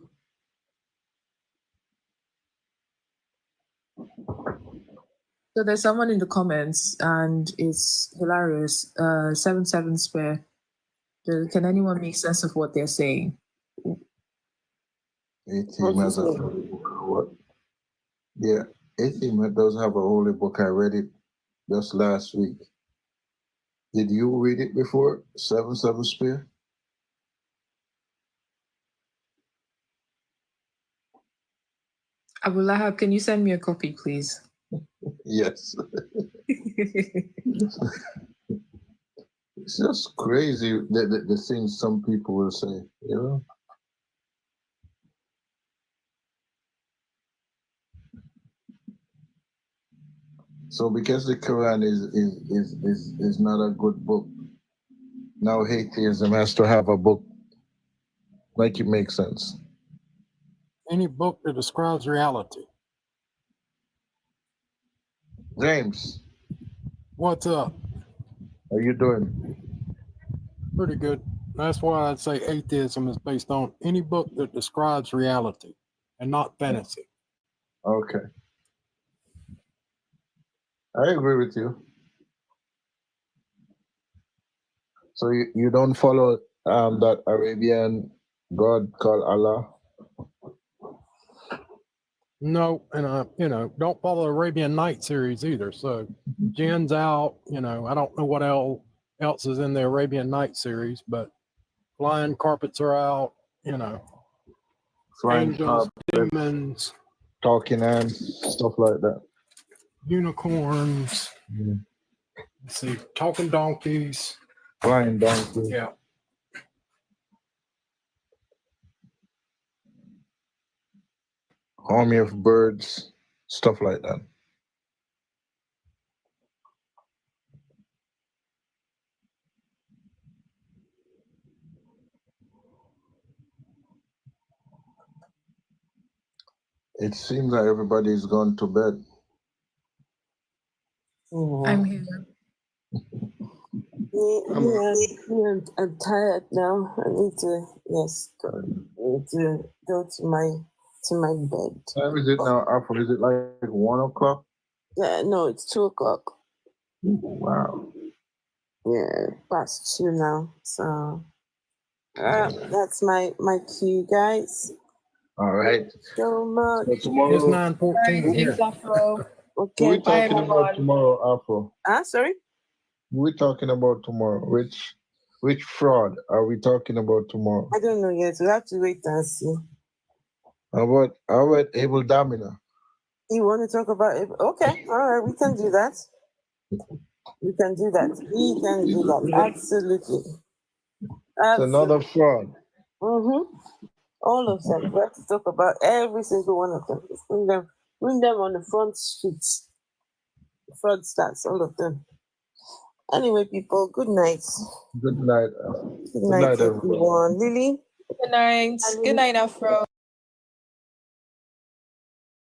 So there's someone in the comments, and it's hilarious. 77 spare. Can anyone make sense of what they're saying? ATM has a holy book. What? Yeah, ATM does have a holy book. I read it just last week. Did you read it before? 77 spare? Abulahab, can you send me a copy, please? Yes. It's just crazy the things some people will say, you know? So because the Quran is not a good book, now atheism has to have a book like it makes sense. Any book that describes reality. James, What's up? how you doing? Pretty good. That's why I'd say atheism is based on any book that describes reality and not fantasy. Okay. I agree with you. So you don't follow that Arabian God called Allah? No, and don't follow the Arabian Night series either. So Jin's out, I don't know what else is in the Arabian Night series, but flying carpets are out, Flying angels, carpets, demons, talking ants, stuff like that. unicorns, let's see, talking donkeys. Flying donkey. Yeah. Army of birds, stuff like that. It seems like everybody's gone to bed. I'm here. I'm tired now. I need to go to my bed. What time is it now, Afro? Is it like 1 o'clock? Yeah, no, it's 2 o'clock. Wow. Yeah, past 2 now. So that's my cue, guys. All right. So much. So tomorrow, It's 9:14 here. What are we talking about tomorrow, Afro? Sorry? We're talking about tomorrow. Which fraud are we talking about tomorrow? I don't know yet. We have to wait and see. How about Abel Damina? You want to talk about it? Okay, all right, we can do that. We can do that. We can do that. Absolutely. It's another fraud. Mm-hmm. All of them. We have to talk about every single one of them. Bring them on the front streets. Fraudsters, all of them. Anyway, people, good night. Good night. Good night, everyone. Lily? Good night. Good night, Afro.